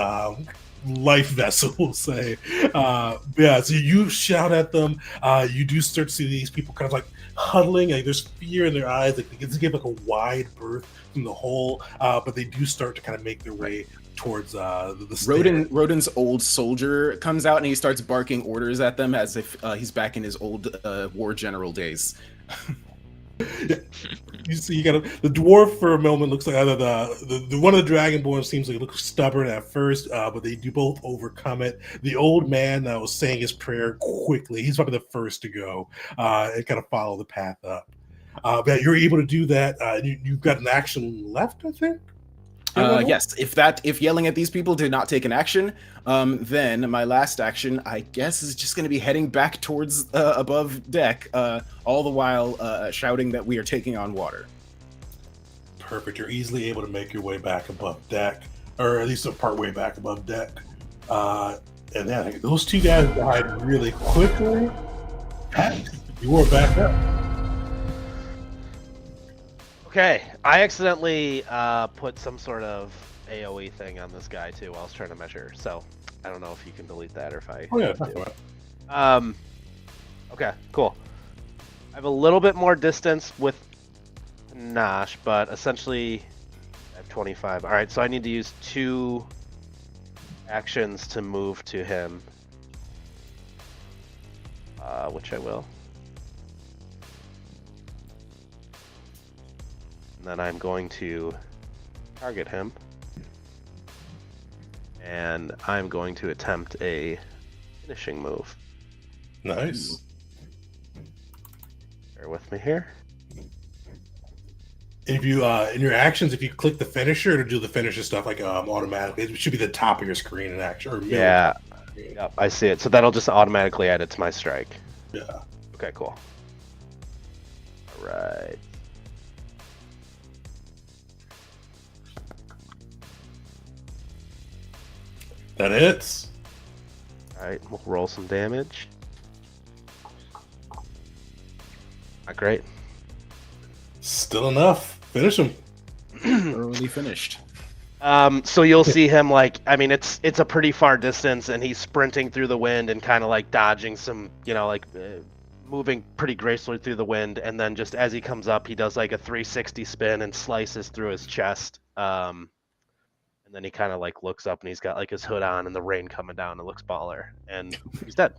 [SPEAKER 1] life vessel, we'll say. Yeah, so you shout at them. You do start to see these people kind of like huddling. Like there's fear in their eyes. Like they get to give like a wide berth from the hole, but they do start to kind of make their way towards the stair.
[SPEAKER 6] Rodin's old soldier comes out and he starts barking orders at them as if he's back in his old war general days.
[SPEAKER 1] Yeah. You see, you got the dwarf for a moment looks like the one of the dragonborn seems like it looks stubborn at first, but they do both overcome it. The old man that was saying his prayer quickly, he's probably the first to go and kind of follow the path up. But you're able to do that. You've got an action left, I think.
[SPEAKER 6] Yes, if yelling at these people did not take an action, then my last action, I guess, is just going to be heading back towards above deck, all the while shouting that we are taking on water.
[SPEAKER 1] Perfect. You're easily able to make your way back above deck, or at least a part way back above deck. And then those 2 guys died really quickly. You were back up.
[SPEAKER 3] Okay, I accidentally put some sort of AoE thing on this guy too while I was trying to measure. So I don't know if you can delete that or if I.
[SPEAKER 1] Oh yeah,
[SPEAKER 3] do. Okay, cool. I have a little bit more distance with Nosh, but essentially at 25. All right, so I need to use 2 actions to move to him, which I will. And then I'm going to target him. And I'm going to attempt a finishing move.
[SPEAKER 1] Nice.
[SPEAKER 3] Bear with me here.
[SPEAKER 1] If you in your actions, if you click the finisher to do the finisher stuff like automatically, it should be the top of your screen in action. Or
[SPEAKER 3] yeah. Yep, I see it. So that'll just automatically add it to my strike.
[SPEAKER 1] Yeah.
[SPEAKER 3] Okay, cool. All right.
[SPEAKER 1] That hits.
[SPEAKER 3] All right, we'll roll some damage. Not great.
[SPEAKER 1] Still enough. Finish him.
[SPEAKER 6] Early finished.
[SPEAKER 3] So you'll see him it's a pretty far distance, and he's sprinting through the wind and kind of like dodging some, moving pretty gracefully through the wind, and then just as he comes up, he does like a 360 spin and slices through his chest. And then he kind of like looks up, and he's got like his hood on and the rain coming down. It looks baller, and he's dead.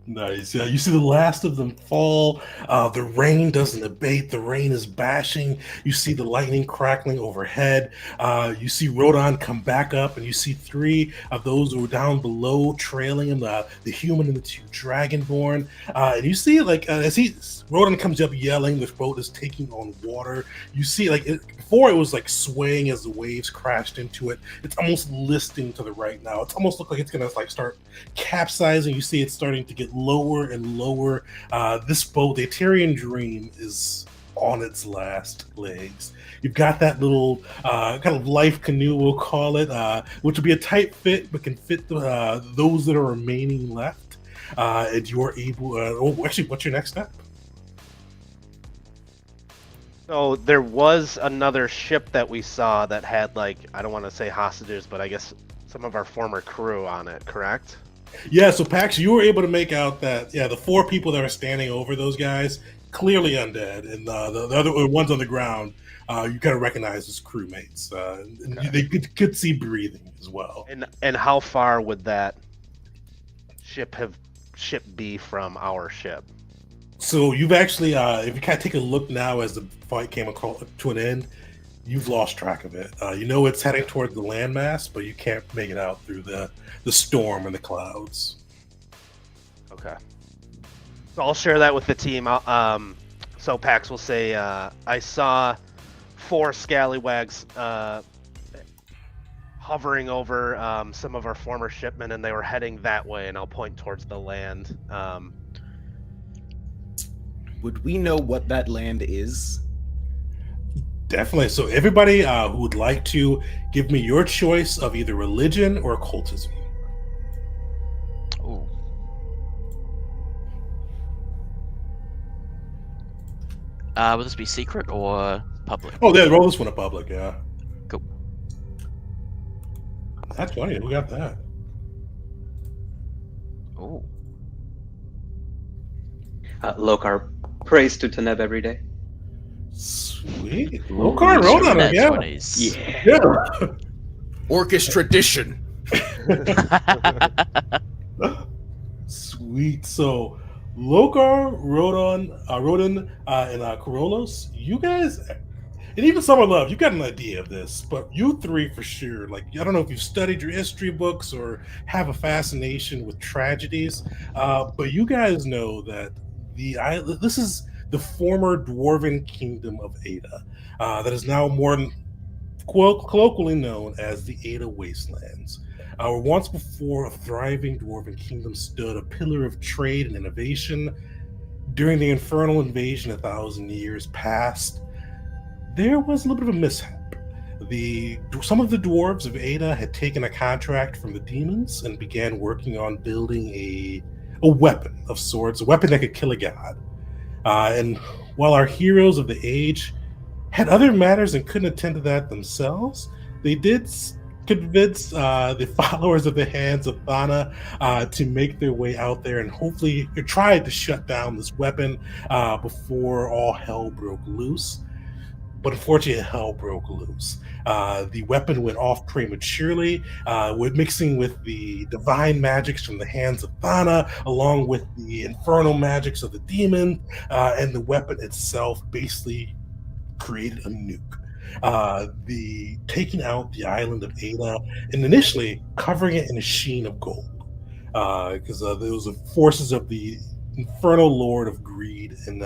[SPEAKER 1] Nice. Yeah, you see the last of them fall. The rain doesn't abate. The rain is bashing. You see the lightning crackling overhead. You see Rodon come back up, and you see three of those who were down below trailing him, the human and the two dragonborn. And you see, as Rodon comes up yelling, the boat is taking on water. You see, before it was like swaying as the waves crashed into it. It's almost listing to the right now. It's almost look like it's going to start capsizing. You see it's starting to get lower and lower. This boat, the Eterian Dream, is on its last legs. You've got that little kind of life canoe, we'll call it, which will be a tight fit, but can fit those that are remaining left. And you're able. Actually, what's your next step?
[SPEAKER 3] So there was another ship that we saw that had I don't want to say hostages, but I guess some of our former crew on it, correct?
[SPEAKER 1] Yeah, so Pax, you were able to make out that, the four people that are standing over those guys, clearly undead, and the other ones on the ground, you kind of recognize as crewmates. And they could see breathing as well.
[SPEAKER 3] And how far would that ship be from our ship?
[SPEAKER 1] So you've actually, if you kind of take a look now as the fight came to an end, you've lost track of it. It's heading toward the landmass, but you can't make it out through the storm and the clouds.
[SPEAKER 3] Okay. So I'll share that with the team. So Pax will say, I saw 4 scallywags hovering over some of our former shipmen, and they were heading that way, and I'll point towards the land.
[SPEAKER 6] Would we know what that land is?
[SPEAKER 1] Definitely. So everybody who would like to give me your choice of either religion or occultism.
[SPEAKER 2] Ooh. Will this be secret or public?
[SPEAKER 1] Oh, yeah, roll this one a public, yeah.
[SPEAKER 2] Cool.
[SPEAKER 1] That's 20. Who got that?
[SPEAKER 2] Ooh.
[SPEAKER 5] Lokar prays to Taneb every day.
[SPEAKER 1] Sweet. Lokar wrote on it, yeah. Yeah.
[SPEAKER 6] Orcish tradition.
[SPEAKER 1] Sweet. So Lokar, Rodon, and Korolos, you guys, and even Summer Love, you got an idea of this, but you three for sure. I don't know if you've studied your history books or have a fascination with tragedies, but you guys know that this is the former dwarven kingdom of Ada, that is now more colloquially known as the Ada Wastelands. Where once before a thriving dwarven kingdom stood, a pillar of trade and innovation. During the infernal invasion 1,000 years past, there was a little bit of a mishap. Some of the dwarves of Ada had taken a contract from the demons and began working on building a weapon of sorts, a weapon that could kill a god. And while our heroes of the age had other matters and couldn't attend to that themselves, they did convince the followers of the Hands of Thana to make their way out there and hopefully try to shut down this weapon before all hell broke loose. But unfortunately, hell broke loose. The weapon went off prematurely, mixing with the divine magics from the Hands of Thana, along with the infernal magics of the demon, and the weapon itself basically created a nuke. Taking out the island of Ada, and initially covering it in a sheen of gold, because those are forces of the infernal lord of greed and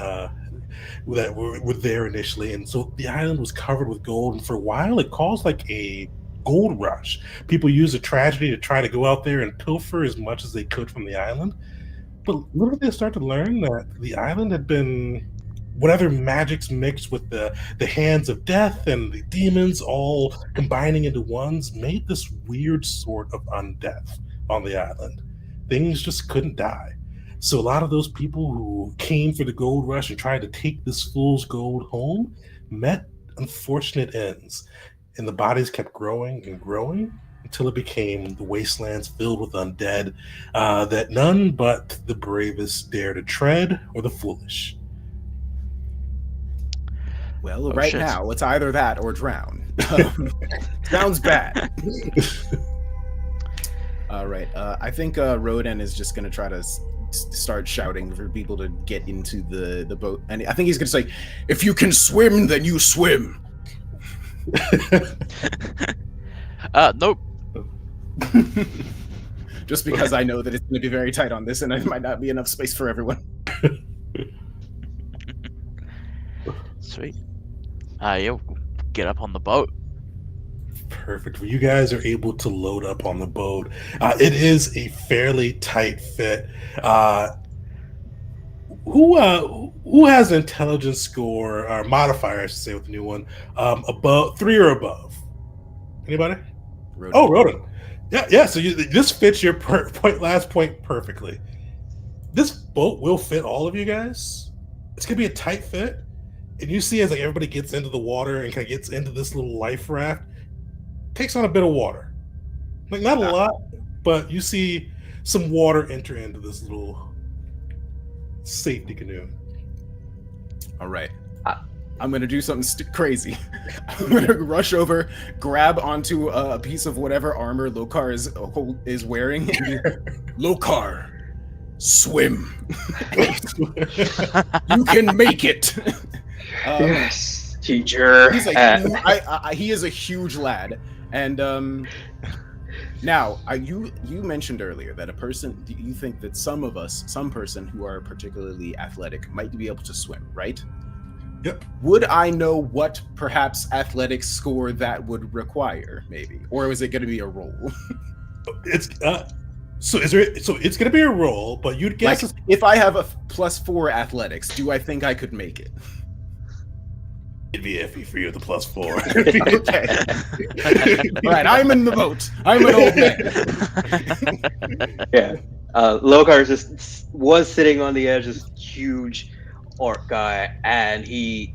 [SPEAKER 1] that were there initially, and so the island was covered with gold, and for a while it caused a gold rush. People used a tragedy to try to go out there and pilfer as much as they could from the island, but little did they start to learn that the island had been whatever magics mixed with the hands of death and the demons all combining into ones made this weird sort of undeath on the island. Things just couldn't die. So a lot of those people who came for the gold rush and tried to take this fool's gold home met unfortunate ends, and the bodies kept growing and growing until it became the wastelands filled with undead that none but the bravest dare to tread or the foolish.
[SPEAKER 6] Well,
[SPEAKER 2] Oh,
[SPEAKER 6] right
[SPEAKER 2] shit.
[SPEAKER 6] now, it's either that or drown. Sounds bad. All right. I think Rodan is just going to try to start shouting for people to get into the boat. And I think he's going to say, if you can swim, then you swim.
[SPEAKER 2] Nope.
[SPEAKER 6] Just because I know that it's going to be very tight on this and there might not be enough space for everyone.
[SPEAKER 2] Sweet. Yeah, get up on the boat.
[SPEAKER 1] Perfect. Well, you guys are able to load up on the boat. It is a fairly tight fit. Who has an intelligence score or modifier, I should say, with the new one, above 3 or above? Anybody?
[SPEAKER 6] Rodan.
[SPEAKER 1] Oh, Rodan. Yeah. So this fits your last point perfectly. This boat will fit all of you guys. It's gonna be a tight fit, and you see as like everybody gets into the water and kind of gets into this little life raft, takes on a bit of water. Like not a lot, but you see some water enter into this little safety canoe.
[SPEAKER 6] All right. I'm going to do something crazy. I'm going to rush over, grab onto a piece of whatever armor Lokar is wearing. Lokar, swim. You can make it.
[SPEAKER 5] Yes, teacher.
[SPEAKER 6] He's like, he is a huge lad. And now, you mentioned earlier that you think that some person who are particularly athletic might be able to swim, right?
[SPEAKER 1] Yep.
[SPEAKER 6] Would I know what perhaps athletics score that would require, maybe, or is it going to be a roll?
[SPEAKER 1] It's so it's going to be a roll, but you'd guess
[SPEAKER 6] like, if I have a +4 athletics, do I think I could make it?
[SPEAKER 1] it'd be iffy for you at the +4.
[SPEAKER 6] Okay. All right, I'm in the boat. I'm an old man.
[SPEAKER 5] Yeah. Lokar just was sitting on the edge, this huge orc guy, and he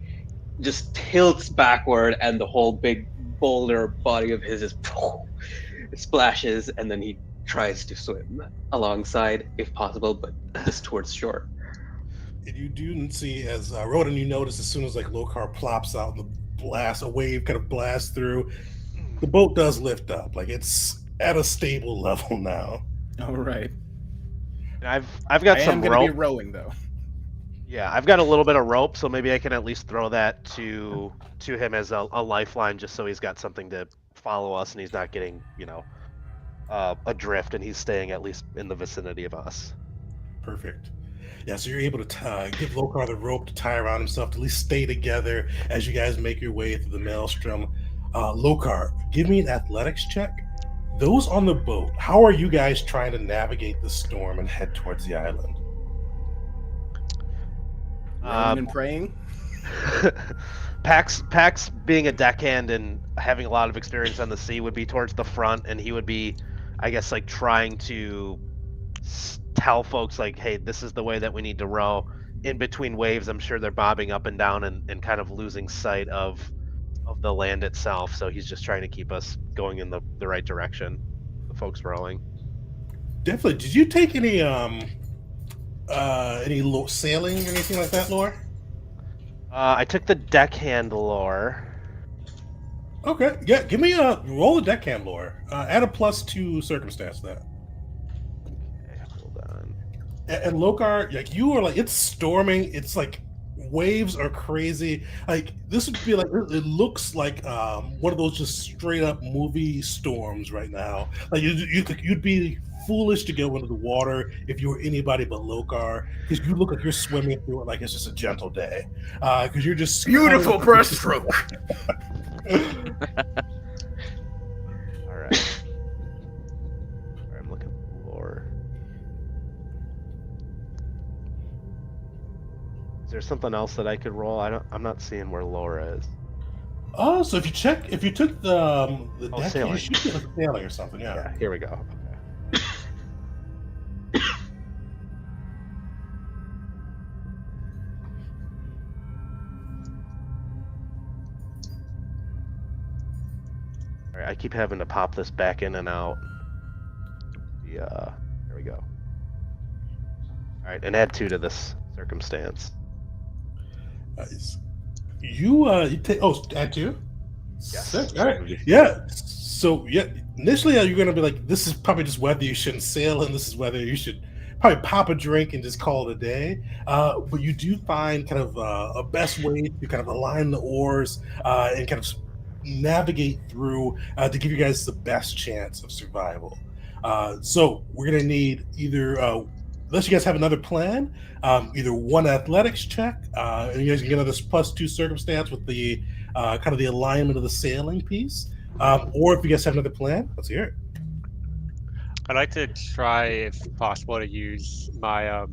[SPEAKER 5] just tilts backward, and the whole big boulder body of his just splashes, and then he tries to swim alongside, if possible, but just towards shore.
[SPEAKER 1] And you do see, as Rodan, you notice as soon as like Lokar plops out and a wave kind of blasts through, the boat does lift up. Like it's at a stable level now.
[SPEAKER 6] All right.
[SPEAKER 3] I've got some
[SPEAKER 6] I am going to be
[SPEAKER 3] rope.
[SPEAKER 6] rowing though.
[SPEAKER 3] Yeah, I've got a little bit of rope, so maybe I can at least throw that to him as a lifeline, just so he's got something to follow us, and he's not getting, adrift, and he's staying at least in the vicinity of us.
[SPEAKER 1] Perfect. Yeah, so you're able to give Lokar the rope to tie around himself to at least stay together as you guys make your way through the maelstrom. Lokar, give me an athletics check. Those on the boat, how are you guys trying to navigate the storm and head towards the island?
[SPEAKER 6] Rowing and praying.
[SPEAKER 3] Pax being a deckhand and having a lot of experience on the sea would be towards the front, and he would be, I guess, like trying to tell folks like, hey, this is the way that we need to row. In between waves, I'm sure they're bobbing up and down and kind of losing sight of the land itself. So he's just trying to keep us going in the right direction. The folks rowing.
[SPEAKER 1] Definitely. Did you take any sailing or anything like that, Laura?
[SPEAKER 3] I took the deckhand lore.
[SPEAKER 1] Okay, yeah. Give me a roll of deckhand lore. Add a +2 circumstance to that.
[SPEAKER 3] Okay, hold on.
[SPEAKER 1] And Lokar, like you are like it's storming. It's like waves are crazy. Like this would be like it looks like one of those just straight up movie storms right now. Like you'd be foolish to go into the water if you were anybody but Lokar, because you look like you're swimming through it like it's just a gentle day. Because you're just
[SPEAKER 6] Beautiful breaststroke.
[SPEAKER 3] All right. I'm looking for. Is there something else that I could roll? I'm not seeing where Laura is.
[SPEAKER 1] Oh, so if you took the deck,
[SPEAKER 3] sailing.
[SPEAKER 1] you should be like sailing or something. Yeah.
[SPEAKER 3] Yeah, here we go. Okay. All right, I keep having to pop this back in and out. Yeah, there we go. All right, and add 2 to this circumstance.
[SPEAKER 1] Nice. You take add 2.
[SPEAKER 3] Yes.
[SPEAKER 1] Sick. All right. Yeah. So initially you're gonna be like, this is probably just whether you shouldn't sail, and this is whether you should probably pop a drink and just call it a day. But you do find kind of a best way to kind of align the oars and kind of navigate through to give you guys the best chance of survival. So we're gonna need either unless you guys have another plan, either one athletics check, and you guys can get another +2 circumstance with the kind of the alignment of the sailing piece, or if you guys have another plan, let's hear it.
[SPEAKER 4] I'd like to try, if possible, to use my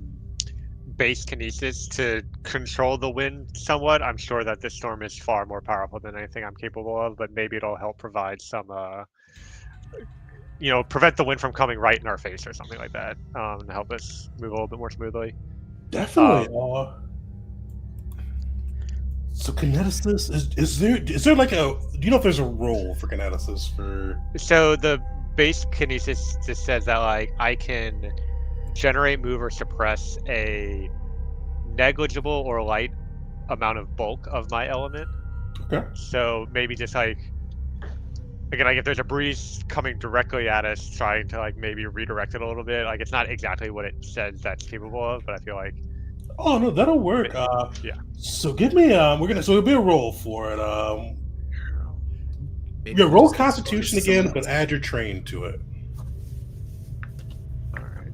[SPEAKER 4] base kinesis to control the wind somewhat. I'm sure that this storm is far more powerful than anything I'm capable of, but maybe it'll help provide some, prevent the wind from coming right in our face or something like that, and help us move a little bit more smoothly.
[SPEAKER 1] Definitely. So kineticist is there like do you know if there's a role for kineticist for?
[SPEAKER 4] So the base kinesis just says that like I can generate, move, or suppress a negligible or light amount of bulk of my element.
[SPEAKER 1] Okay.
[SPEAKER 4] So maybe just like, again, like if there's a breeze coming directly at us, trying to like maybe redirect it a little bit. Like it's not exactly what it says that's capable of, but I feel like.
[SPEAKER 1] Oh no, that'll work.
[SPEAKER 4] Yeah.
[SPEAKER 1] So give me it'll be a roll for it. Roll Constitution again, but add your train to it.
[SPEAKER 4] All right.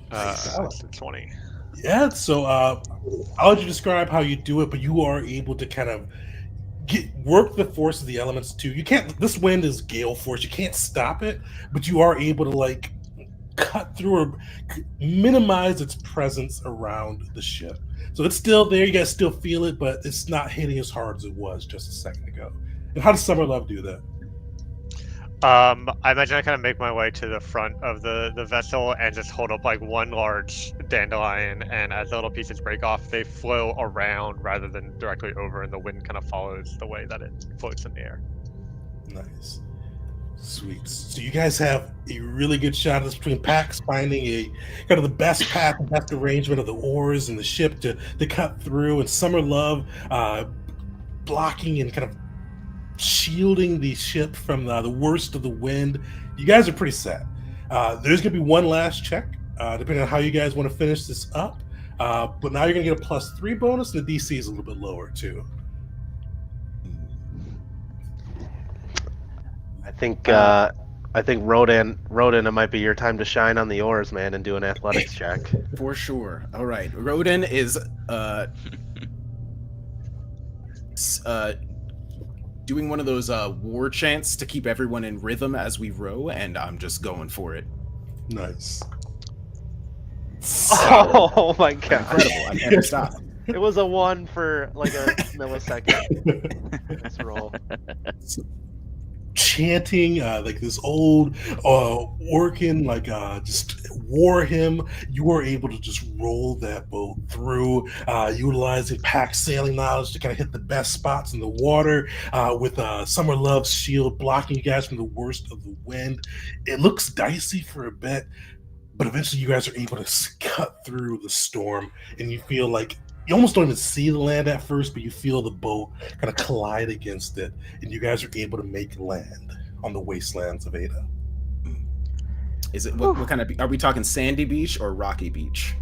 [SPEAKER 4] That's 20.
[SPEAKER 1] Yeah, so I'll let you describe how you do it, but you are able to kind of work the force of the elements too. You can't. This wind is gale force. You can't stop it, but you are able to like cut through or minimize its presence around the ship. So it's still there. You guys still feel it, but it's not hitting as hard as it was just a second ago. And how does Summer Love do that?
[SPEAKER 4] I imagine I kind of make my way to the front of the vessel and just hold up like one large dandelion, and as the little pieces break off, they flow around rather than directly over, and the wind kind of follows the way that it floats in the air.
[SPEAKER 1] Nice. Sweet. So you guys have a really good shot of this between Pax finding a kind of the best path and best arrangement of the oars and the ship to cut through, and Summer Love blocking and kind of shielding the ship from the worst of the wind. You guys are pretty set. There's going to be one last check, depending on how you guys want to finish this up. But now you're going to get a +3 bonus, and the DC is a little bit lower too.
[SPEAKER 3] I think Rodan, it might be your time to shine on the oars, man, and do an athletics check.
[SPEAKER 6] For sure. All right, Rodan is doing one of those war chants to keep everyone in rhythm as we row, and I'm just going for it.
[SPEAKER 1] Nice.
[SPEAKER 3] Oh my god!
[SPEAKER 6] Incredible! I can't stop.
[SPEAKER 3] It was a 1 for like a millisecond. Let's roll.
[SPEAKER 1] Chanting like this old Orcan, like just war hymn. You were able to just roll that boat through, utilizing pack sailing knowledge to kind of hit the best spots in the water, with Summer Love's shield blocking you guys from the worst of the wind. It looks dicey for a bit, but eventually you guys are able to cut through the storm, and you feel like you almost don't even see the land at first, but you feel the boat kind of collide against it, and you guys are able to make land on the wastelands of Ada.
[SPEAKER 6] Is it what kind of? Are we talking sandy beach or rocky beach?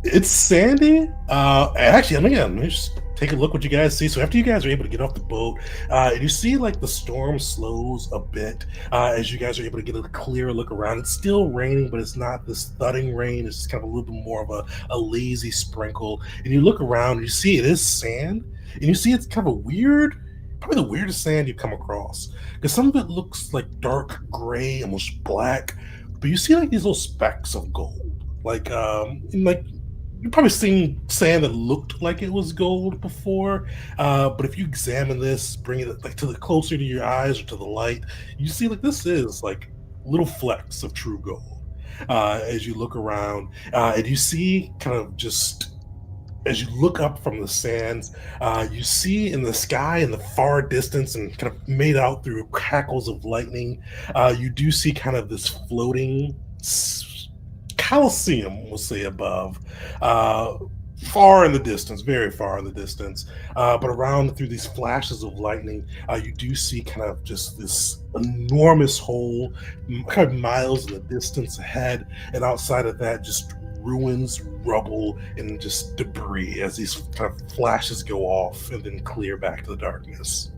[SPEAKER 1] It's sandy. Actually, let me just take a look what you guys see. So after you guys are able to get off the boat, and you see like the storm slows a bit as you guys are able to get a clearer look around. It's still raining, but it's not this thudding rain. It's just kind of a little bit more of a lazy sprinkle. And you look around, and you see it is sand, and you see it's kind of a weird, probably the weirdest sand you've come across. Because some of it looks like dark gray, almost black, but you see like these little specks of gold. Like you've probably seen sand that looked like it was gold before, but if you examine this, bring it like to the closer to your eyes or to the light, you see like this is like little flecks of true gold. As you look around, and you see kind of just as you look up from the sands, you see in the sky in the far distance and kind of made out through crackles of lightning, you do see kind of this floating Coliseum, we'll say above, far in the distance, very far in the distance. But around through these flashes of lightning, you do see kind of just this enormous hole, kind of miles in the distance ahead. And outside of that, just ruins, rubble, and just debris as these kind of flashes go off and then clear back to the darkness.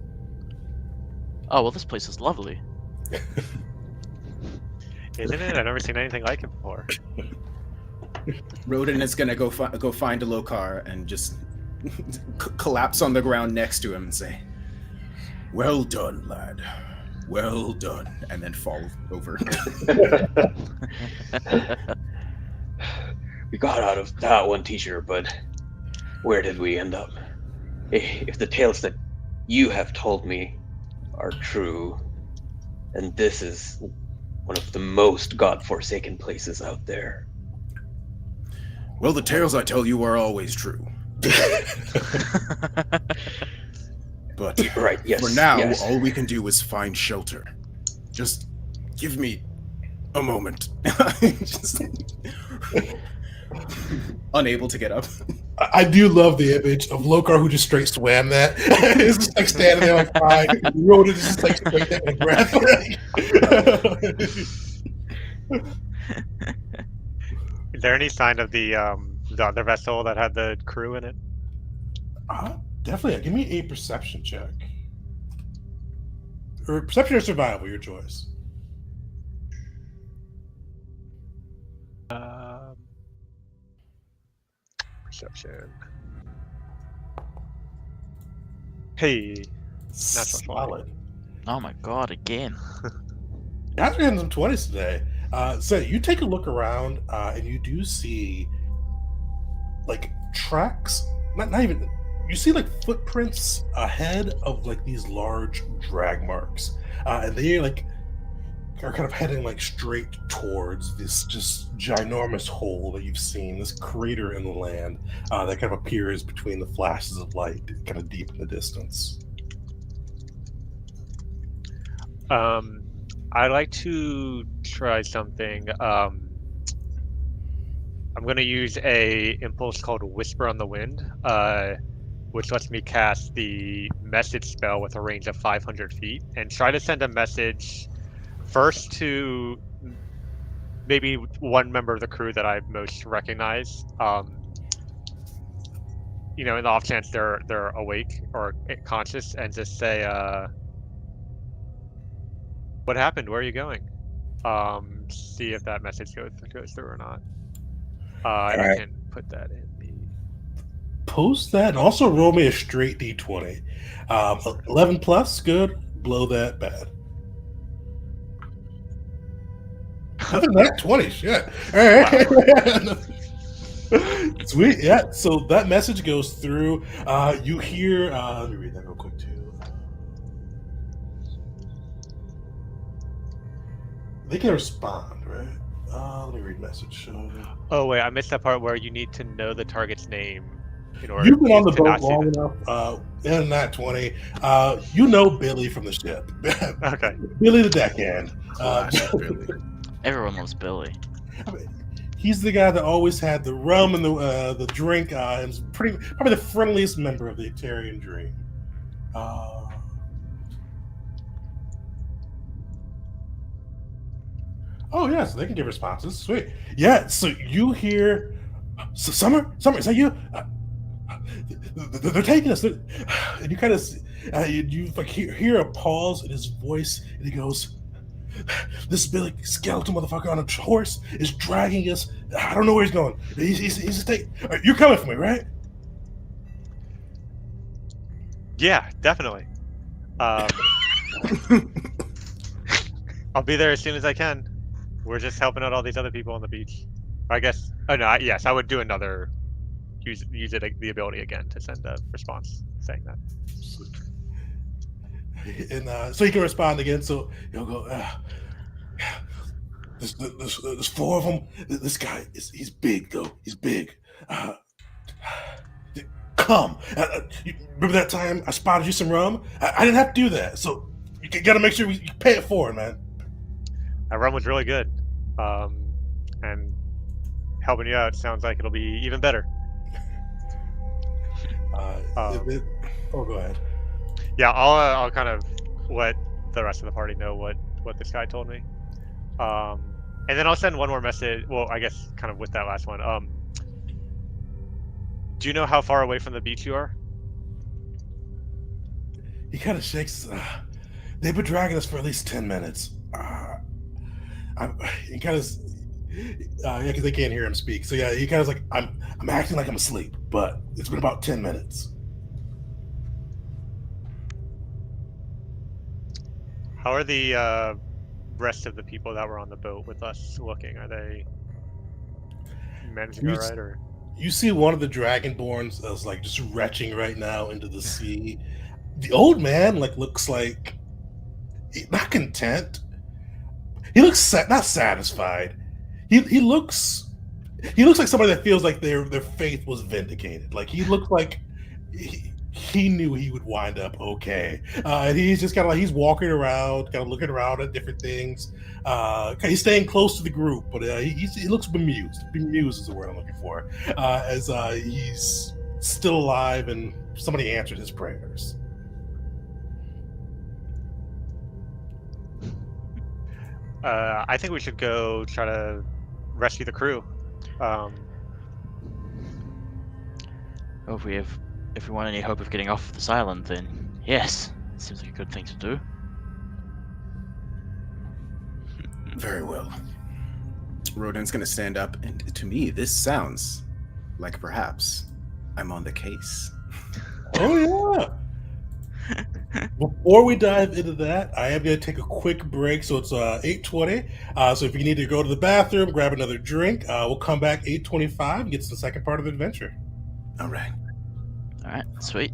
[SPEAKER 2] Oh, well, this place is lovely.
[SPEAKER 4] Isn't it? I've never seen anything like it before.
[SPEAKER 6] Rodin is gonna go find a Lokar and just collapse on the ground next to him and say, "Well done, lad. Well done," and then fall over.
[SPEAKER 5] We got out of that one, teacher, but where did we end up? If the tales that you have told me are true, and this is one of the most godforsaken places out there.
[SPEAKER 6] Well, the tales I tell you are always true. But
[SPEAKER 5] Right, yes.
[SPEAKER 6] for now,
[SPEAKER 5] yes.
[SPEAKER 6] all we can do is find shelter. Just give me a moment. Just unable to get up.
[SPEAKER 1] I do love the image of Lokar who just straight swam that. It's just like standing there like crying. Rhoda just like straight taking a breath.
[SPEAKER 4] Is there any sign of the other vessel that had the crew in it?
[SPEAKER 1] Definitely. Give me a perception check. Or perception or survival, your choice.
[SPEAKER 4] Perception. Hey, natural 20.
[SPEAKER 1] Solid.
[SPEAKER 2] Oh my god, again.
[SPEAKER 1] After getting some 20s today, so you take a look around and you do see like tracks, not even, you see like footprints ahead of like these large drag marks. And they like are kind of heading like straight towards this just ginormous hole that you've seen, this crater in the land that kind of appears between the flashes of light, kind of deep in the distance.
[SPEAKER 4] I'd like to try something. I'm going to use a impulse called Whisper on the Wind, which lets me cast the message spell with a range of 500 feet and try to send a message first to maybe one member of the crew that I most recognize. In the off chance they're awake or conscious, and just say, "What happened? Where are you going?" See if that message goes through or not. And I can put that in the
[SPEAKER 1] Post that and also roll me a straight d20. 11 plus, good. Below that, bad. Other than that, 20, shit. All right. Sweet, yeah. So that message goes through. You hear, let me read that real quick too. They can respond, right? Let me read message.
[SPEAKER 4] Oh wait, I missed that part where you need to know the target's name in order.
[SPEAKER 1] You've been on the
[SPEAKER 4] to not
[SPEAKER 1] boat
[SPEAKER 4] see
[SPEAKER 1] long
[SPEAKER 4] them.
[SPEAKER 1] enough. In that 20, you know Billy from the ship.
[SPEAKER 4] Okay.
[SPEAKER 1] Billy the deckhand.
[SPEAKER 6] Billy.
[SPEAKER 2] Everyone loves Billy.
[SPEAKER 1] He's the guy that always had the rum and the drink, and was probably the friendliest member of the Etarian Dream. Oh yeah, so they can give responses. Sweet. Yeah, so you hear, Summer, is that you? They're taking us. And you kind of, you like hear a pause in his voice, and he goes, "This Billy skeleton motherfucker on a horse is dragging us. I don't know where he's going. He's taking. You're coming for me, right?"
[SPEAKER 4] Yeah, definitely. Um, I'll be there as soon as I can. We're just helping out all these other people on the beach. I guess. Oh no. Yes, I would do another. Use the ability again to send a response saying that.
[SPEAKER 1] And so he can respond again. So he'll go, there's four of them. This guy he's big though. He's big. Uh, come. Remember that time I spotted you some rum? I didn't have to do that. So you got to make sure you pay it forward, man.
[SPEAKER 4] That rum was really good. And helping you out sounds like it'll be even better.
[SPEAKER 1] Oh, go ahead.
[SPEAKER 4] Yeah, I'll kind of let the rest of the party know what this guy told me. And then I'll send one more message. Well, I guess kind of with that last one. Do you know how far away from the beach you are?
[SPEAKER 1] He kind of shakes. They've been dragging us for at least 10 minutes. He kind of, yeah, because they can't hear him speak. So yeah, he kind of like, I'm acting like I'm asleep, but it's been about 10 minutes.
[SPEAKER 4] How are the rest of the people that were on the boat with us looking? Are they managing all right, or?
[SPEAKER 1] You see one of the Dragonborns is like just retching right now into the sea. The old man looks like not content. He looks not satisfied. He looks like somebody that feels like their faith was vindicated. Like he looks like he knew he would wind up okay. And he's just kind of like he's walking around, kind of looking around at different things. He's staying close to the group, but he looks bemused. Bemused is the word I'm looking for. As he's still alive and somebody answered his prayers.
[SPEAKER 4] I think we should go try to rescue the crew.
[SPEAKER 2] Well, if we want any hope of getting off this island, then yes, it seems like a good thing to do.
[SPEAKER 6] Very well. Rodin's gonna stand up, and to me, this sounds like perhaps I'm on the case.
[SPEAKER 1] Oh yeah. Before we dive into that, I am going to take a quick break. So it's 8:20. So if you need to go to the bathroom, grab another drink, we'll come back 8:25 and get to the second part of the adventure.
[SPEAKER 6] All right.
[SPEAKER 2] All right, sweet.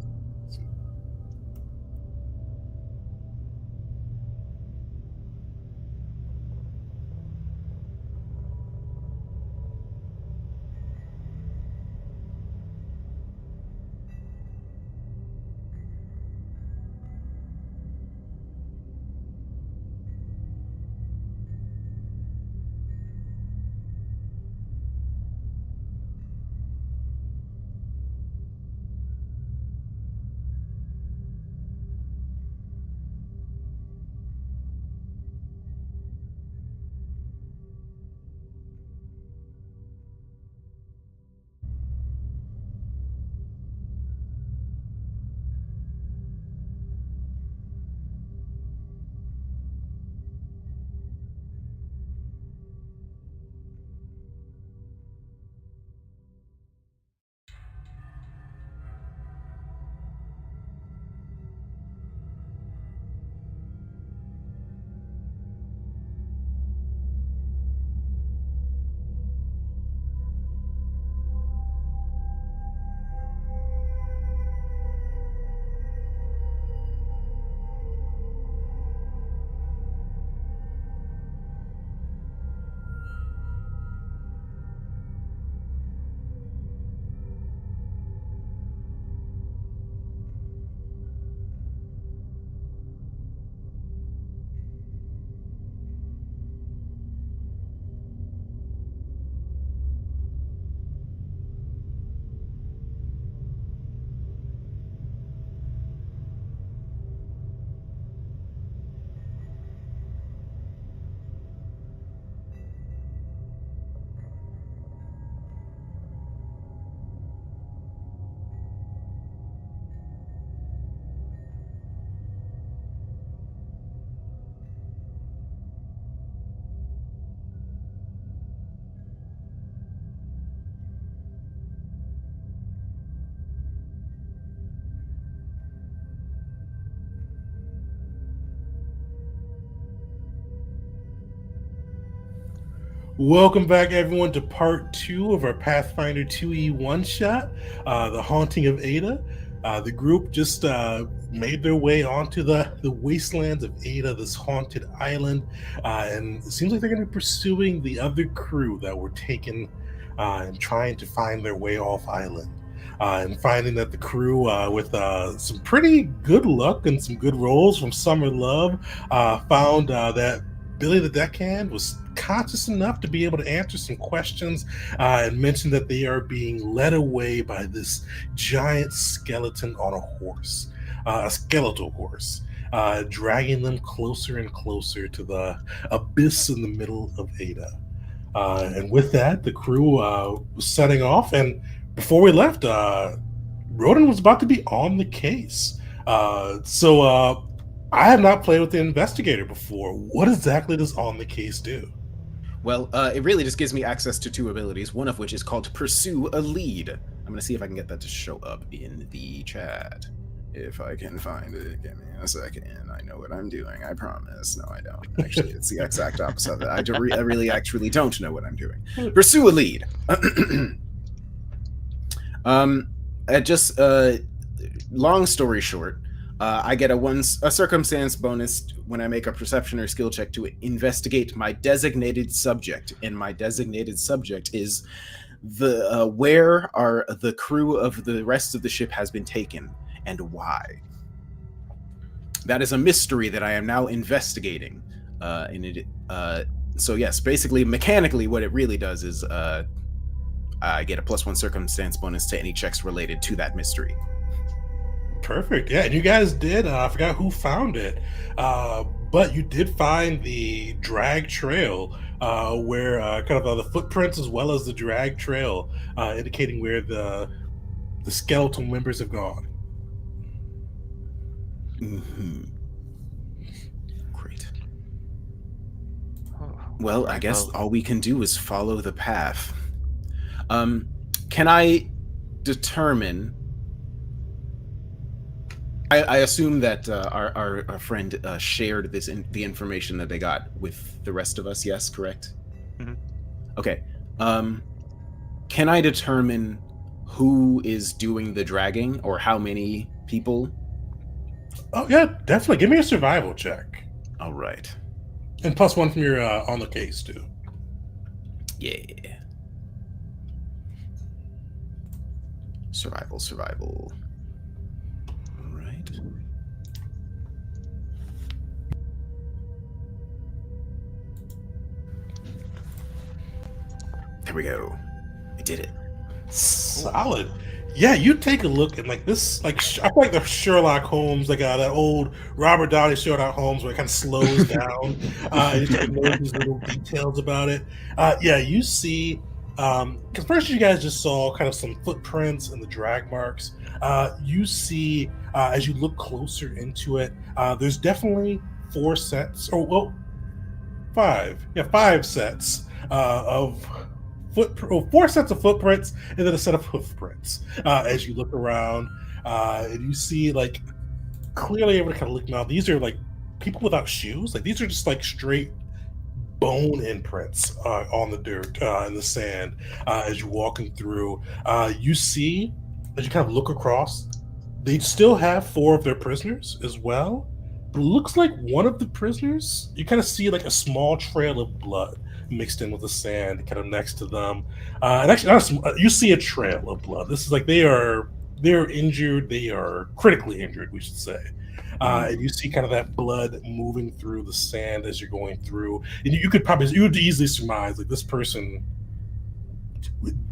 [SPEAKER 1] Welcome back, everyone, to part 2 of our Pathfinder 2E one-shot, The Haunting of Ada. The group just made their way onto the wastelands of Ada, this haunted island, and it seems like they're going to be pursuing the other crew that were taken and trying to find their way off island. And finding that the crew, with some pretty good luck and some good rolls from Summer Love, found that Billy the Deckhand was conscious enough to be able to answer some questions and mentioned that they are being led away by this giant skeleton on a horse, a skeletal horse, dragging them closer and closer to the abyss in the middle of Ada. And with that, the crew was setting off. And before we left, Roden was about to be on the case. So I have not played with the investigator before. What exactly does on the case do?
[SPEAKER 6] Well, it really just gives me access to 2 abilities, one of which is called Pursue a Lead. I'm going to see if I can get that to show up in the chat. If I can find it, give me a second. I know what I'm doing, I promise. No, I don't. Actually, it's the exact opposite of it. I really actually don't know what I'm doing. Pursue a Lead. Long story short, I get a circumstance bonus when I make a perception or skill check to investigate my designated subject, and my designated subject is the where are the crew of the rest of the ship has been taken and why. That is a mystery that I am now investigating. So yes, basically mechanically, what it really does is I get a +1 circumstance bonus to any checks related to that mystery.
[SPEAKER 1] Perfect. Yeah, and you guys did. I forgot who found it, but you did find the drag trail, where kind of the footprints as well as the drag trail, indicating where the skeletal members have gone.
[SPEAKER 6] Mm-hmm. Great. Well, I guess all we can do is follow the path. Can I determine? I assume that our friend shared the information that they got with the rest of us. Yes, correct.
[SPEAKER 4] Mm-hmm.
[SPEAKER 6] Okay. Can I determine who is doing the dragging or how many people?
[SPEAKER 1] Oh yeah, definitely. Give me a survival check.
[SPEAKER 6] All right.
[SPEAKER 1] And +1 from your on the case too.
[SPEAKER 6] Yeah. Survival. All right. There we go. I did it.
[SPEAKER 1] Solid. Yeah, you take a look at like this, like I feel like the Sherlock Holmes, like that old Robert Downey Sherlock Holmes, where it kind of slows down. You take note of these little details about it. Yeah, you see, because first you guys just saw kind of some footprints and the drag marks. You see, as you look closer into it, there's definitely 4 sets, or well, 5. Yeah, 5 sets of 4 sets of footprints and then a set of hoofprints. As you look around, and you see like clearly able to kind of look now. These are like people without shoes. Like these are just like straight bone imprints on the dirt and the sand. As you're walking through, you see as you kind of look across, they still have 4 of their prisoners as well. But it looks like one of the prisoners, you kind of see like a small trail of blood mixed in with the sand kind of next to them, and actually you see a trail of blood. This is like they're injured, they are critically injured, we should say. And you see kind of that blood moving through the sand as you're going through, and you would easily surmise like this person,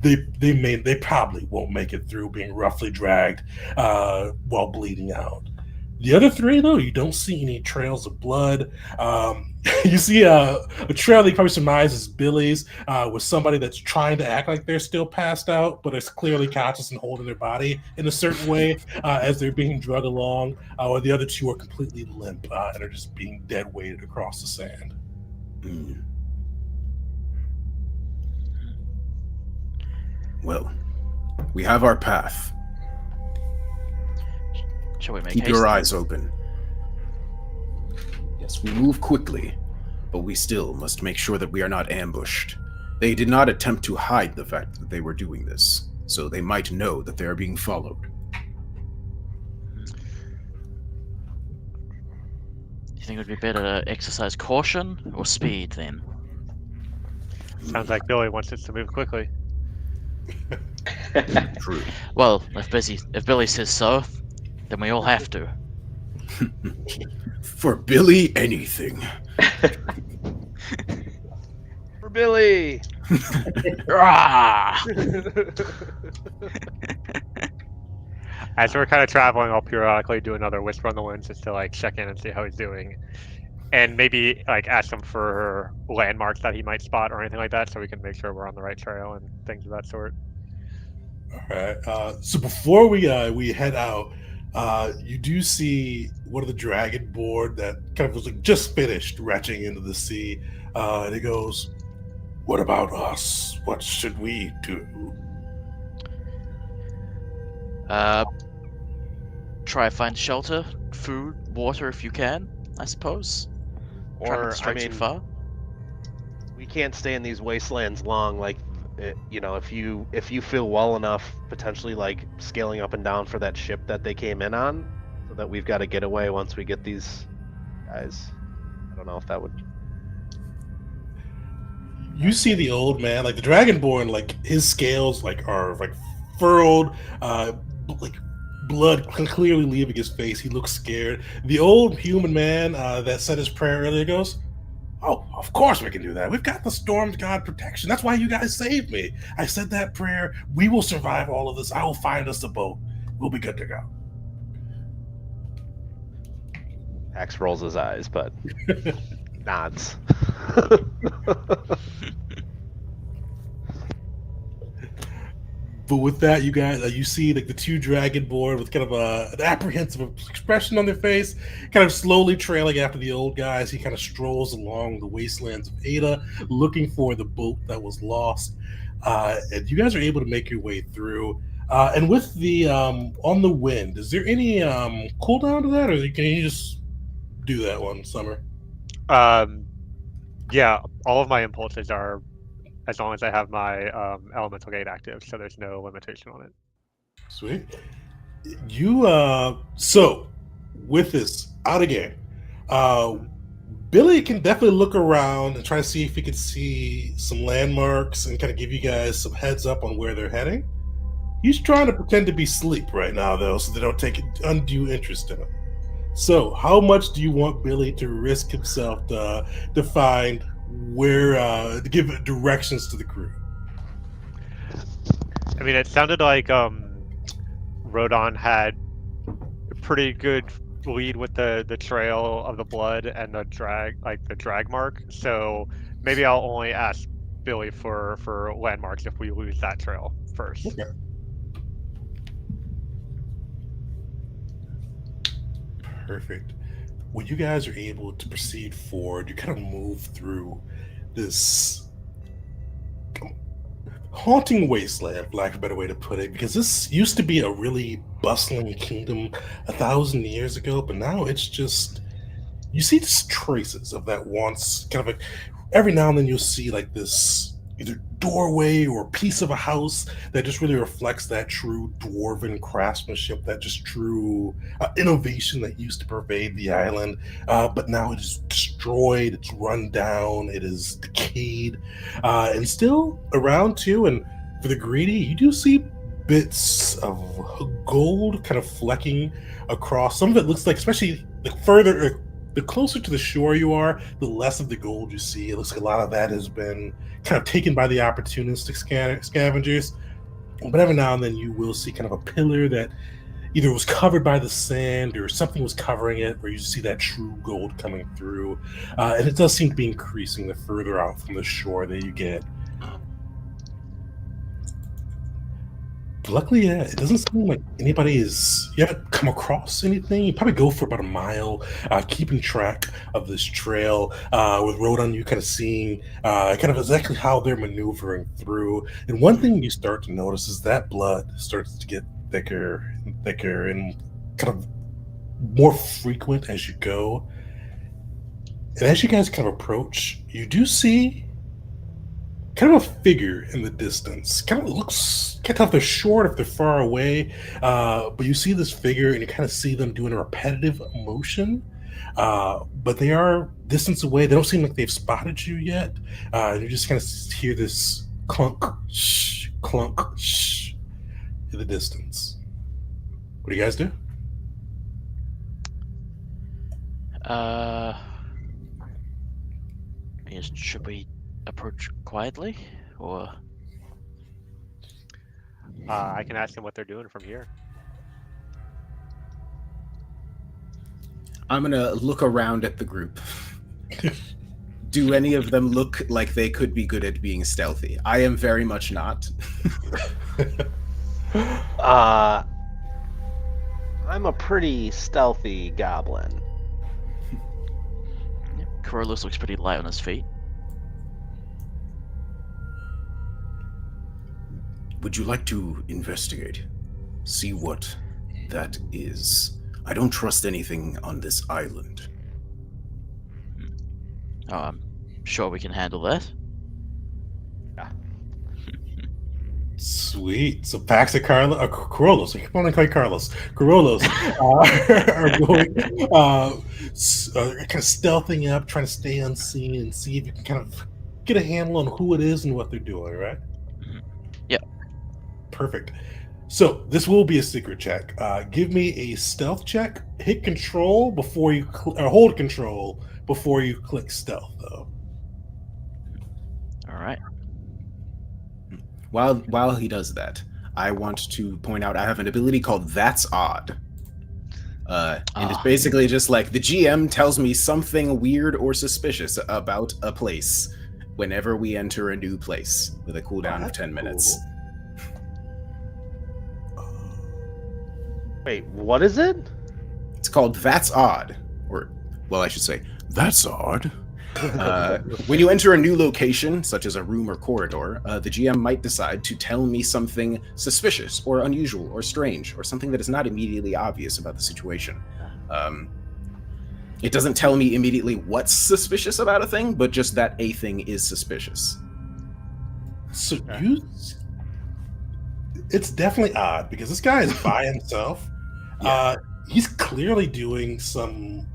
[SPEAKER 1] they probably won't make it through being roughly dragged while bleeding out. The other 3, though, you don't see any trails of blood. You see a trail that you probably surmise is Billy's, with somebody that's trying to act like they're still passed out, but is clearly conscious and holding their body in a certain way as they're being drugged along. Or the other 2 are completely limp and are just being dead weighted across the sand.
[SPEAKER 6] Mm. Well, we have our path.
[SPEAKER 2] Shall we make
[SPEAKER 6] Keep
[SPEAKER 2] haste
[SPEAKER 6] your
[SPEAKER 2] then?
[SPEAKER 6] eyes open. Yes, we move quickly, but we still must make sure that we are not ambushed. They did not attempt to hide the fact that they were doing this, so they might know that they are being followed.
[SPEAKER 2] Do you think it would be better to exercise caution or speed then?
[SPEAKER 4] Sounds like Billy wants us to move quickly.
[SPEAKER 6] True.
[SPEAKER 2] Well, if Billy says so, then we all have to.
[SPEAKER 6] For Billy, anything.
[SPEAKER 3] For Billy.
[SPEAKER 2] Ah!
[SPEAKER 4] As we're kind of traveling, I'll periodically do another whisper on the wind just to like check in and see how he's doing, and maybe like ask him for landmarks that he might spot or anything like that, so we can make sure we're on the right trail and things of that sort.
[SPEAKER 1] All right. So before we head out, you do see one of the dragonborn that kind of was like just finished retching into the sea, and he goes, "What about us? What should we do?"
[SPEAKER 2] Try to find shelter, food, water if you can, I suppose. Try not
[SPEAKER 3] Or
[SPEAKER 2] to stray too far.
[SPEAKER 3] we can't stay in these wastelands long. Like, if you feel well enough, potentially like scaling up and down for that ship that they came in on, so that we've got to get away once we get these guys. I don't know if that would.
[SPEAKER 1] You see the old man, like the dragonborn, like his scales like are like furrowed, like blood clearly leaving his face. He looks scared. The old human man that said his prayer earlier goes, "Oh, of course we can do that. We've got the storm god protection. That's why you guys saved me. I said that prayer. We will survive all of this. I will find us a boat. We'll be good to go."
[SPEAKER 3] Axe rolls his eyes, but nods.
[SPEAKER 1] But with that, you guys, you see like the two dragonborn with kind of an apprehensive expression on their face, kind of slowly trailing after the old guys. He kind of strolls along the wastelands of Ada, looking for the boat that was lost. And you guys are able to make your way through. And with the on the wind, is there any cooldown to that, or can you just do that one, Summer?
[SPEAKER 4] Yeah, all of my impulses are as long as I have my elemental gate active, so there's no limitation on it.
[SPEAKER 1] Sweet. You so with this out of game, Billy can definitely look around and try to see if he can see some landmarks and kind of give you guys some heads up on where they're heading. He's trying to pretend to be asleep right now, though, so they don't take undue interest in him. So, how much do you want Billy to risk himself to find where to give directions to the crew?
[SPEAKER 4] I mean, it sounded like Rodon had a pretty good lead with the trail of the blood and the drag mark. So maybe I'll only ask Billy for landmarks if we lose that trail first.
[SPEAKER 1] Okay. Perfect. When you guys are able to proceed forward, you kind of move through this haunting wasteland, for lack of a better way to put it, because this used to be a really bustling kingdom 1,000 years ago, but now it's just, you see just traces of that once, kind of like, every now and then you'll see like this either doorway or piece of a house that just really reflects that true dwarven craftsmanship, that just true innovation that used to pervade the island, but now it is destroyed, it's run down, it is decayed, and still around too. And for the greedy, you do see bits of gold kind of flecking across. Some of it looks like, especially the further, the closer to the shore you are, the less of the gold you see. It looks like a lot of that has been kind of taken by the opportunistic scavengers. But every now and then you will see kind of a pillar that either was covered by the sand or something was covering it, where you see that true gold coming through. And it does seem to be increasing the further out from the shore that you get. But luckily, yeah, it doesn't seem like anybody you haven't come across anything. You probably go for about a mile, keeping track of this trail, with Rodon, you kind of seeing kind of exactly how they're maneuvering through. And one thing you start to notice is that blood starts to get thicker and thicker and kind of more frequent as you go. And as you guys kind of approach, you do see kind of a figure in the distance. Kind of looks, can't tell if they're short, if they're far away, but you see this figure and you kind of see them doing a repetitive motion. But they are distance away. They don't seem like they've spotted you yet. You just kind of hear this clunk, shh in the distance. What do you guys do?
[SPEAKER 2] Should we approach quietly, or?
[SPEAKER 4] I can ask them what they're doing from here.
[SPEAKER 6] I'm gonna look around at the group. Do any of them look like they could be good at being stealthy? I am very much not.
[SPEAKER 3] I'm a pretty stealthy goblin.
[SPEAKER 2] Carolus looks pretty light on his feet.
[SPEAKER 6] Would you like to investigate? See what that is? I don't trust anything on this island.
[SPEAKER 2] Oh, I'm sure we can handle that.
[SPEAKER 1] Sweet. So Pax and Carlos, I keep on calling Carlos. Carlos are going kind of stealthing up, trying to stay unseen and see if you can kind of get a handle on who it is and what they're doing, right?
[SPEAKER 2] Yeah.
[SPEAKER 1] Perfect. So this will be a secret check. Give me a stealth check. Hit control before you or hold control before you click stealth, though.
[SPEAKER 2] All right.
[SPEAKER 6] While he does that, I want to point out I have an ability called That's Odd. And it's basically just like the GM tells me something weird or suspicious about a place whenever we enter a new place with a cooldown of 10 minutes.
[SPEAKER 3] Wait, what is it?
[SPEAKER 6] It's called That's Odd. Or, well, I should say, That's Odd. When you enter a new location, such as a room or corridor, the GM might decide to tell me something suspicious or unusual or strange or something that is not immediately obvious about the situation. It doesn't tell me immediately what's suspicious about a thing, but just that a thing is suspicious.
[SPEAKER 1] So it's definitely odd because this guy is by himself.
[SPEAKER 6] Yeah.
[SPEAKER 1] He's clearly doing some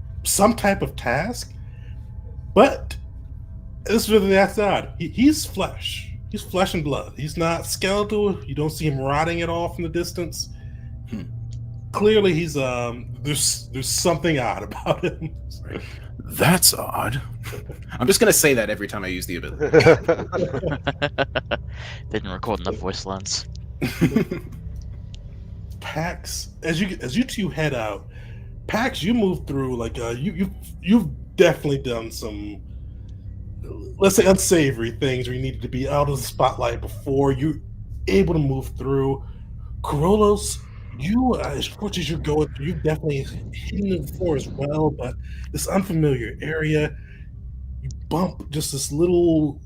[SPEAKER 1] type of task. But this is really that's odd. He's flesh. He's flesh and blood. He's not skeletal. You don't see him rotting at all from the distance. Clearly, he's there's something odd about him.
[SPEAKER 6] That's odd. I'm just gonna say that every time I use the ability.
[SPEAKER 2] Didn't record enough voice lines.
[SPEAKER 1] Pax, as you two head out, Pax, you move through like you've definitely done some, let's say, unsavory things where you needed to be out of the spotlight before you're able to move through. Corolos, you, as much as you're going through, you've definitely hidden it before as well, but this unfamiliar area, you bump just this little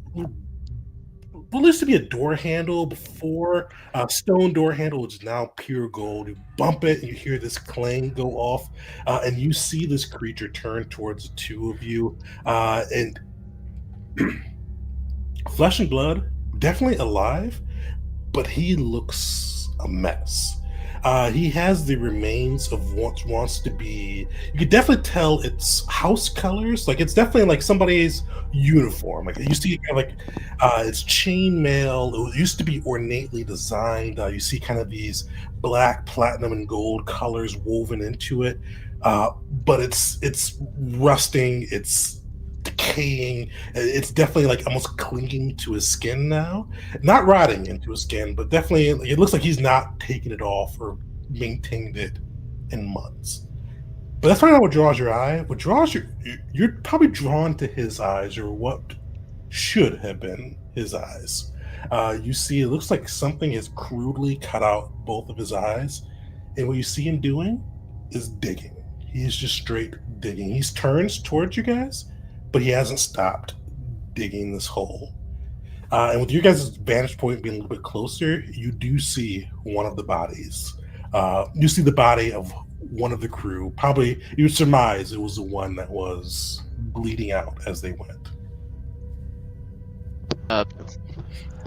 [SPEAKER 1] what used to be a door handle before, a stone door handle, which is now pure gold. You bump it and you hear this clang go off, and you see this creature turn towards the two of you, and flesh and blood, definitely alive, but he looks a mess. He has the remains of what wants to be. You could definitely tell it's house colors. Like it's definitely like somebody's uniform. Like you see, kind of like it's chainmail. It used to be ornately designed. You see kind of these black, platinum, and gold colors woven into it. But it's rusting. It's decaying. It's definitely like almost clinging to his skin now, not rotting into his skin, but definitely it looks like he's not taken it off or maintained it in months. But that's probably not what draws your eye. What draws you're probably drawn to his eyes, or what should have been his eyes. You see, it looks like something has crudely cut out both of his eyes, and what you see him doing is digging. He's just straight digging. He turns towards you guys, but he hasn't stopped digging this hole. And with your guys' vantage point being a little bit closer, you do see one of the bodies. You see the body of one of the crew. Probably, you would surmise it was the one that was bleeding out as they went.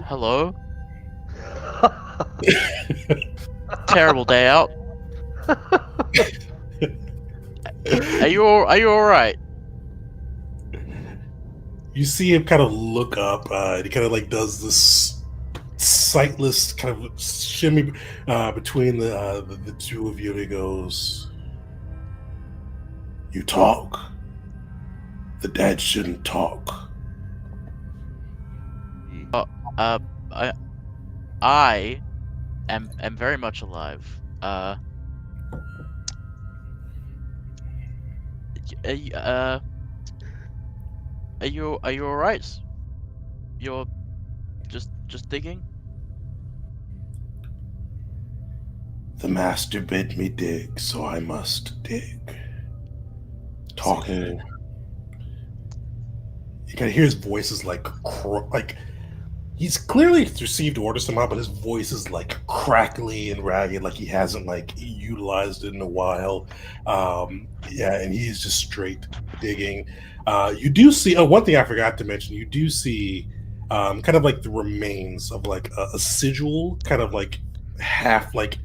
[SPEAKER 2] Hello? Terrible day out. Are you all right?
[SPEAKER 1] You see him kind of look up, and he kind of like does this sightless kind of shimmy between the two of you, and he goes, "You talk. The dead shouldn't talk."
[SPEAKER 2] Uh, I am very much alive. Y- uh, are you all right? You're just digging?
[SPEAKER 1] The master bid me dig, so I must dig. Talking. You can hear his voice is like he's clearly received orders somehow, but his voice is like crackly and ragged, like he hasn't like utilized it in a while. Yeah, and he's just straight digging. You do see. Oh, one thing I forgot to mention. You do see kind of like the remains of like a sigil, kind of like half like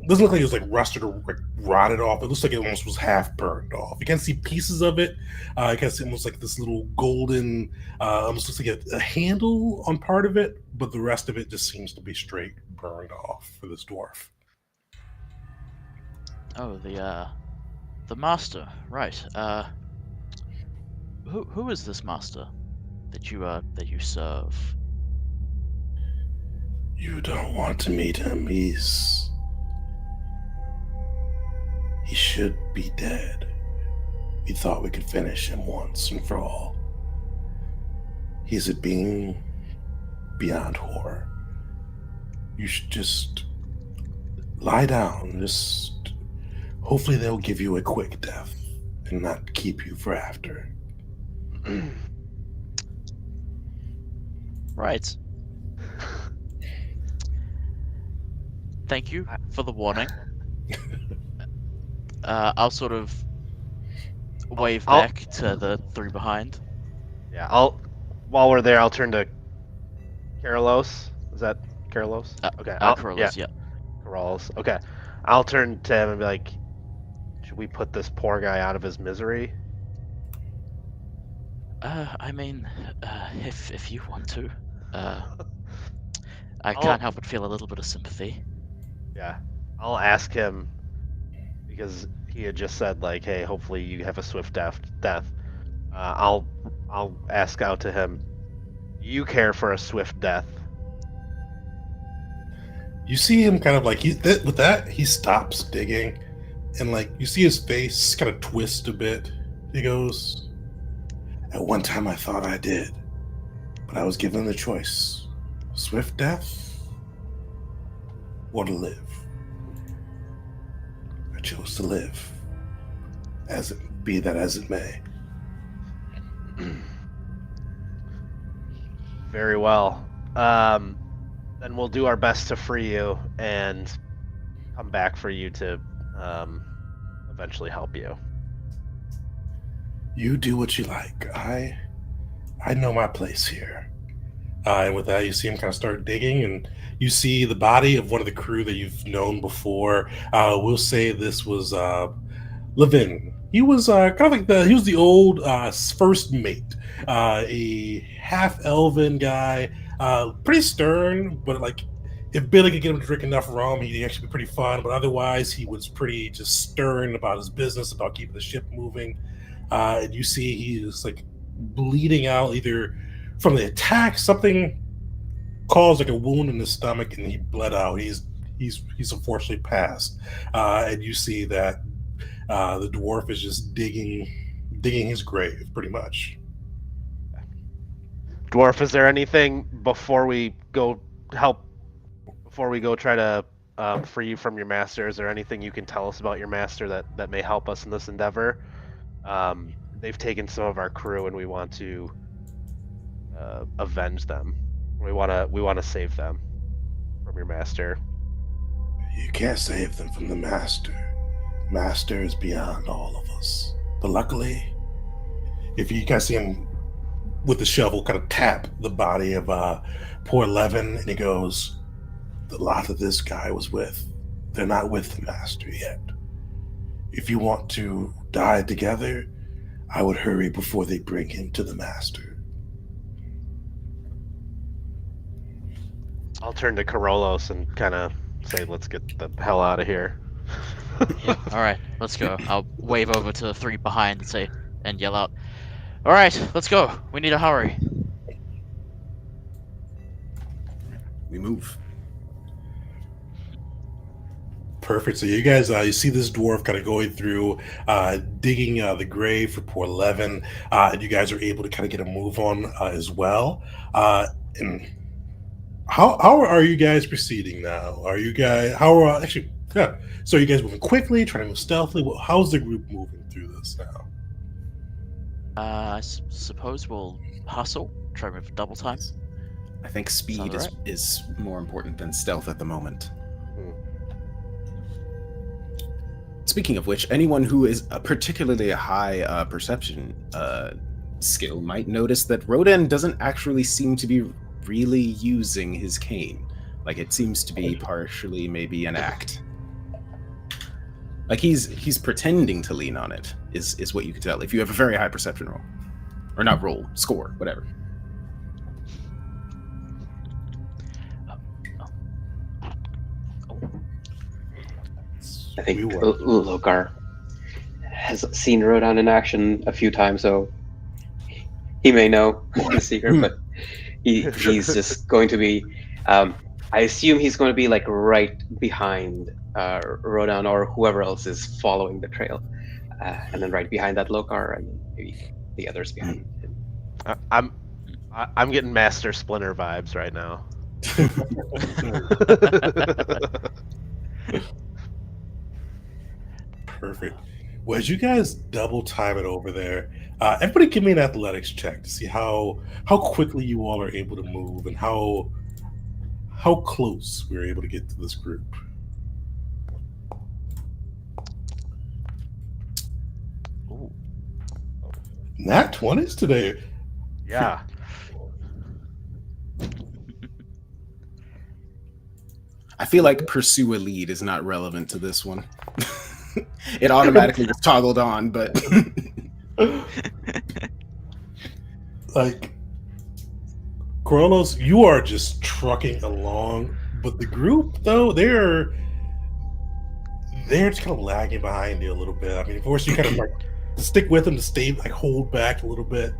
[SPEAKER 1] doesn't look like it was like rusted or like rotted off. It looks like it almost was half burned off. You can see pieces of it. You can see almost like this little golden, almost looks like a handle on part of it, but the rest of it just seems to be straight burned off for this dwarf.
[SPEAKER 2] Oh, the master, right? Who is this master that you serve?
[SPEAKER 1] You don't want to meet him. He should be dead. We thought we could finish him once and for all. He's a being beyond horror. You should just lie down. Just hopefully they'll give you a quick death and not keep you for after.
[SPEAKER 2] Right. Thank you for the warning. I'll sort of wave back to the three behind.
[SPEAKER 3] Yeah, while we're there, I'll turn to Carlos. Is that Carlos? Okay.
[SPEAKER 2] Carlos, yeah.
[SPEAKER 3] Carlos. Okay. I'll turn to him and be like, should we put this poor guy out of his misery?
[SPEAKER 2] I mean, if you want to, I can't help but feel a little bit of sympathy.
[SPEAKER 3] Yeah, I'll ask him because he had just said like, "Hey, hopefully you have a swift death." I'll ask out to him. You care for a swift death?
[SPEAKER 1] You see him kind of like with that he stops digging, and like you see his face kind of twist a bit. He goes, "At one time I thought I did, but I was given the choice: swift death or to live. I chose to live, as it be that as it may."
[SPEAKER 3] Very well. Then we'll do our best to free you and come back for you to eventually help you.
[SPEAKER 1] You do what you like. I know my place here. And with that, you see him kind of start digging, and you see the body of one of the crew that you've known before. We'll say this was Levin. He was kind of like he was the old first mate, a half elven guy, pretty stern, but like if Billy could get him to drink enough rum, he'd actually be pretty fun. But otherwise, he was pretty just stern about his business, about keeping the ship moving. And you see he's like bleeding out either from the attack, something caused like a wound in his stomach, and he bled out. He's unfortunately passed. And you see that the dwarf is just digging his grave, pretty much.
[SPEAKER 3] Dwarf, is there anything before we go try to free you from your master? Is there anything you can tell us about your master that may help us in this endeavor? They've taken some of our crew, and we want to avenge them. We want to save them from your master.
[SPEAKER 1] You can't save them from the master. Master is beyond all of us. But luckily, if you guys see him with the shovel, kind of tap the body of poor Levin, and he goes, "The lot that this guy was with, they're not with the master yet. If you want to die together, I would hurry before they bring him to the master."
[SPEAKER 3] I'll turn to Corolos and kind of say, "Let's get the hell out of here."
[SPEAKER 2] Yeah. All right, let's go. I'll wave over to the three behind and say, and yell out, "All right, let's go. We need to hurry."
[SPEAKER 6] We move.
[SPEAKER 1] Perfect. So you guys, you see this dwarf kind of going through, digging the grave for poor Levin, and you guys are able to kind of get a move on as well. And how are you guys proceeding now? Are you guys actually? Yeah. So are you guys moving quickly, trying to move stealthily? How's the group moving through this now?
[SPEAKER 2] I suppose we'll hustle, try to move double time.
[SPEAKER 6] I think speed
[SPEAKER 2] Sounds
[SPEAKER 6] is more important than stealth at the moment. Speaking of which, anyone who is a particularly high perception skill might notice that Rodan doesn't actually seem to be really using his cane. Like, it seems to be partially maybe an act. Like, he's pretending to lean on it, is what you can tell if you have a very high perception roll. Or not roll, score, whatever.
[SPEAKER 5] I think Lokar has seen Rodan in action a few times, so he may know the secret, but he's just going to be... I assume he's going to be like right behind Rodan or whoever else is following the trail, and then right behind that Lokar, and maybe the others behind him.
[SPEAKER 3] I'm getting Master Splinter vibes right now.
[SPEAKER 1] Perfect. Well, as you guys double time it over there, everybody give me an athletics check to see how quickly you all are able to move and how close we're able to get to this group.
[SPEAKER 2] Ooh.
[SPEAKER 1] Nat 20s today.
[SPEAKER 3] Yeah.
[SPEAKER 6] I feel like pursue a lead is not relevant to this one. It automatically was toggled on, but
[SPEAKER 1] like, Kronos, you are just trucking along, but the group though, they're just kind of lagging behind you a little bit. I mean, of course, you kind of like stick with them to stay, like, hold back a little bit.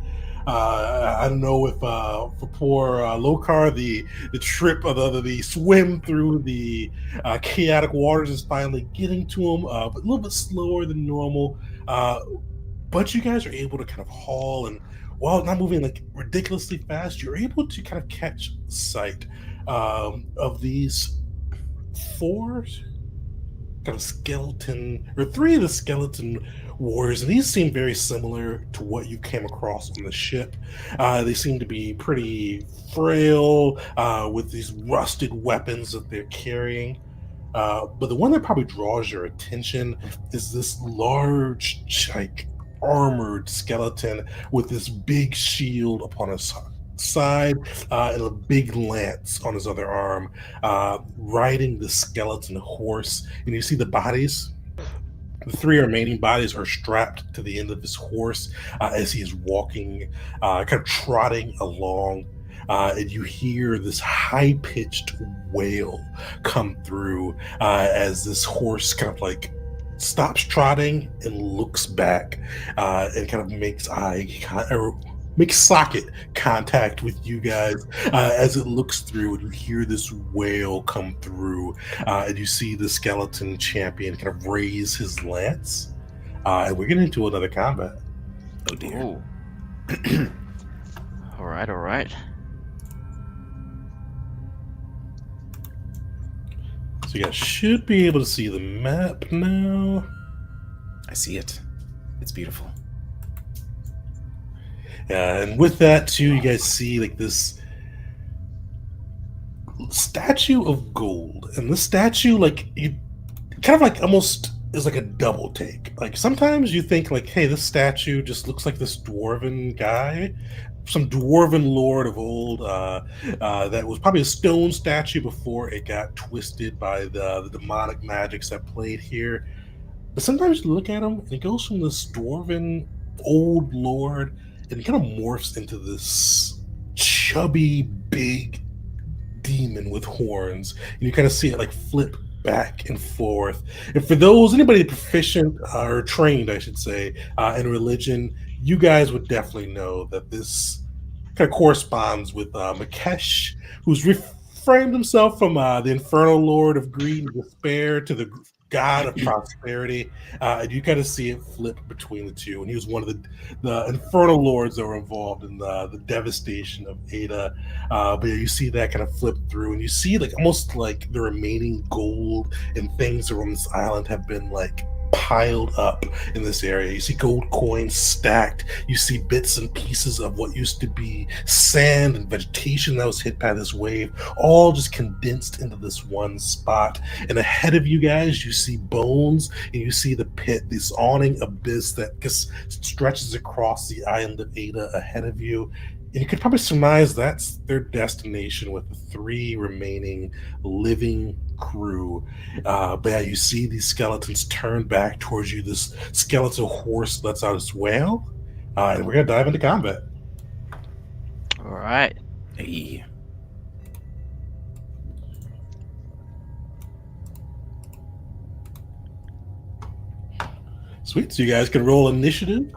[SPEAKER 1] I don't know if for poor Lokar, the trip of the swim through the chaotic waters is finally getting to him, but a little bit slower than normal. But you guys are able to kind of haul, and while not moving like ridiculously fast, you're able to kind of catch sight of these four kind of skeleton, or three of the skeleton warriors, and these seem very similar to what you came across on the ship. They seem to be pretty frail, with these rusted weapons that they're carrying. But the one that probably draws your attention is this large, like, armored skeleton with this big shield upon his side, and a big lance on his other arm, riding the skeleton horse. And you see the bodies. The three remaining bodies are strapped to the end of his horse as he is walking, kind of trotting along. And you hear this high-pitched wail come through as this horse kind of like stops trotting and looks back, and kind of makes socket contact with you guys as it looks through, and you hear this wail come through, and you see the skeleton champion kind of raise his lance, and we're getting into another combat.
[SPEAKER 6] oh dear.
[SPEAKER 2] Ooh. All right.
[SPEAKER 1] So you guys should be able to see the map now.
[SPEAKER 6] I see it. It's beautiful.
[SPEAKER 1] And with that too, you guys see like this statue of gold, and the statue, like, you kind of like almost is like a double take. Like, sometimes you think like, hey, this statue just looks like this dwarven guy, some dwarven lord of old that was probably a stone statue before it got twisted by the demonic magics that played here. But sometimes you look at him and he goes from this dwarven old lord and he kind of morphs into this chubby, big demon with horns. And you kind of see it like flip back and forth. And for those, anybody proficient or trained, I should say, in religion, you guys would definitely know that this kind of corresponds with Makesh, who's reframed himself from the infernal lord of greed and despair to the god of prosperity. And you kind of see it flip between the two. And he was one of the infernal lords that were involved in the devastation of Ada. But yeah, you see that kind of flip through, and you see like almost like the remaining gold and things around this island have been like piled up in this area. You see gold coins stacked. You see bits and pieces of what used to be sand and vegetation that was hit by this wave, all just condensed into this one spot. And ahead of you guys, you see bones, and you see the pit, this awning abyss that just stretches across the island of Ada ahead of you. And you could probably surmise that's their destination with the 3 remaining living crew. But yeah, you see these skeletons turn back towards you. This skeletal horse lets out its wail. And we're going to dive into combat.
[SPEAKER 2] All right.
[SPEAKER 6] Hey.
[SPEAKER 1] Sweet. So you guys can roll initiative.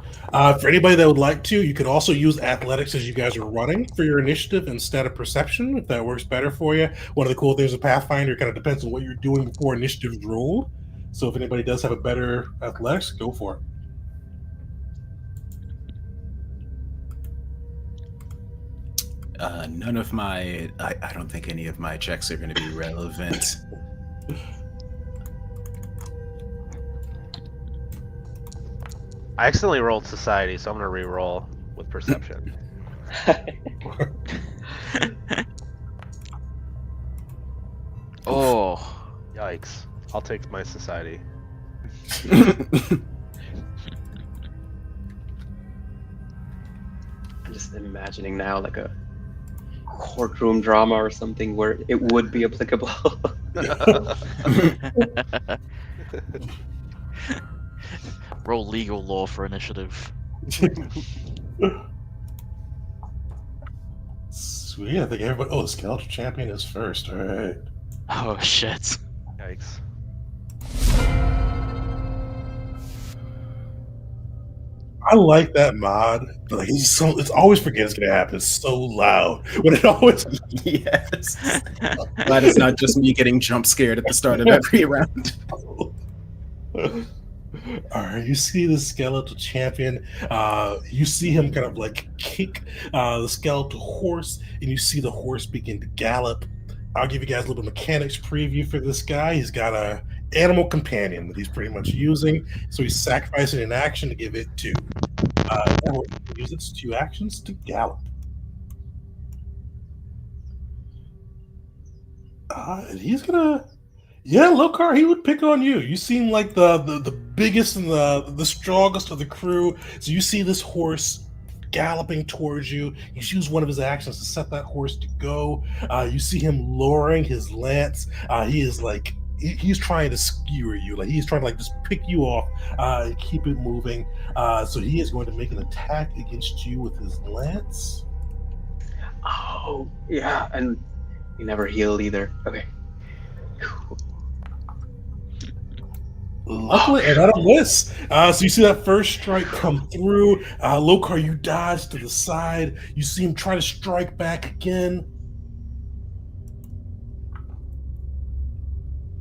[SPEAKER 1] For anybody that would like to, you could also use athletics as you guys are running for your initiative instead of perception, if that works better for you. One of the cool things with Pathfinder, it kind of depends on what you're doing before initiative is rolled. So if anybody does have a better athletics, go for it.
[SPEAKER 6] None of my... I don't think any of my checks are going to be relevant.
[SPEAKER 3] I accidentally rolled society, so I'm gonna re-roll with perception.
[SPEAKER 2] Oh.
[SPEAKER 3] Yikes! I'll take my society.
[SPEAKER 5] I'm just imagining now like a courtroom drama or something where it would be applicable.
[SPEAKER 2] Roll legal law for initiative.
[SPEAKER 1] Sweet. I think everybody. Oh, the skeletal champion is first. All right.
[SPEAKER 2] Oh shit.
[SPEAKER 3] Yikes!
[SPEAKER 1] I like that mod, but like it's always forget it's gonna happen. It's so loud when it always.
[SPEAKER 6] Yes. Glad it's not just me getting jump scared at the start of every round.
[SPEAKER 1] All right, you see the skeletal champion. You see him kind of like kick the skeletal horse, and you see the horse begin to gallop. I'll give you guys a little bit of mechanics preview for this guy. He's got a animal companion that he's pretty much using, so he's sacrificing an action to give it 2. And he uses 2 actions to gallop. And he's gonna. Yeah, Lokar, he would pick on you. You seem like the biggest and the strongest of the crew. So you see this horse galloping towards you. He's used one of his actions to set that horse to go. You see him lowering his lance. He is like he's trying to skewer you. Like he's trying to like just pick you off and keep it moving. So he is going to make an attack against you with his lance.
[SPEAKER 5] Oh, yeah, and he never healed either. Okay. Cool.
[SPEAKER 1] Luckily, and that'll miss. So you see that first strike come through. Lokar, you dodge to the side. You see him try to strike back again.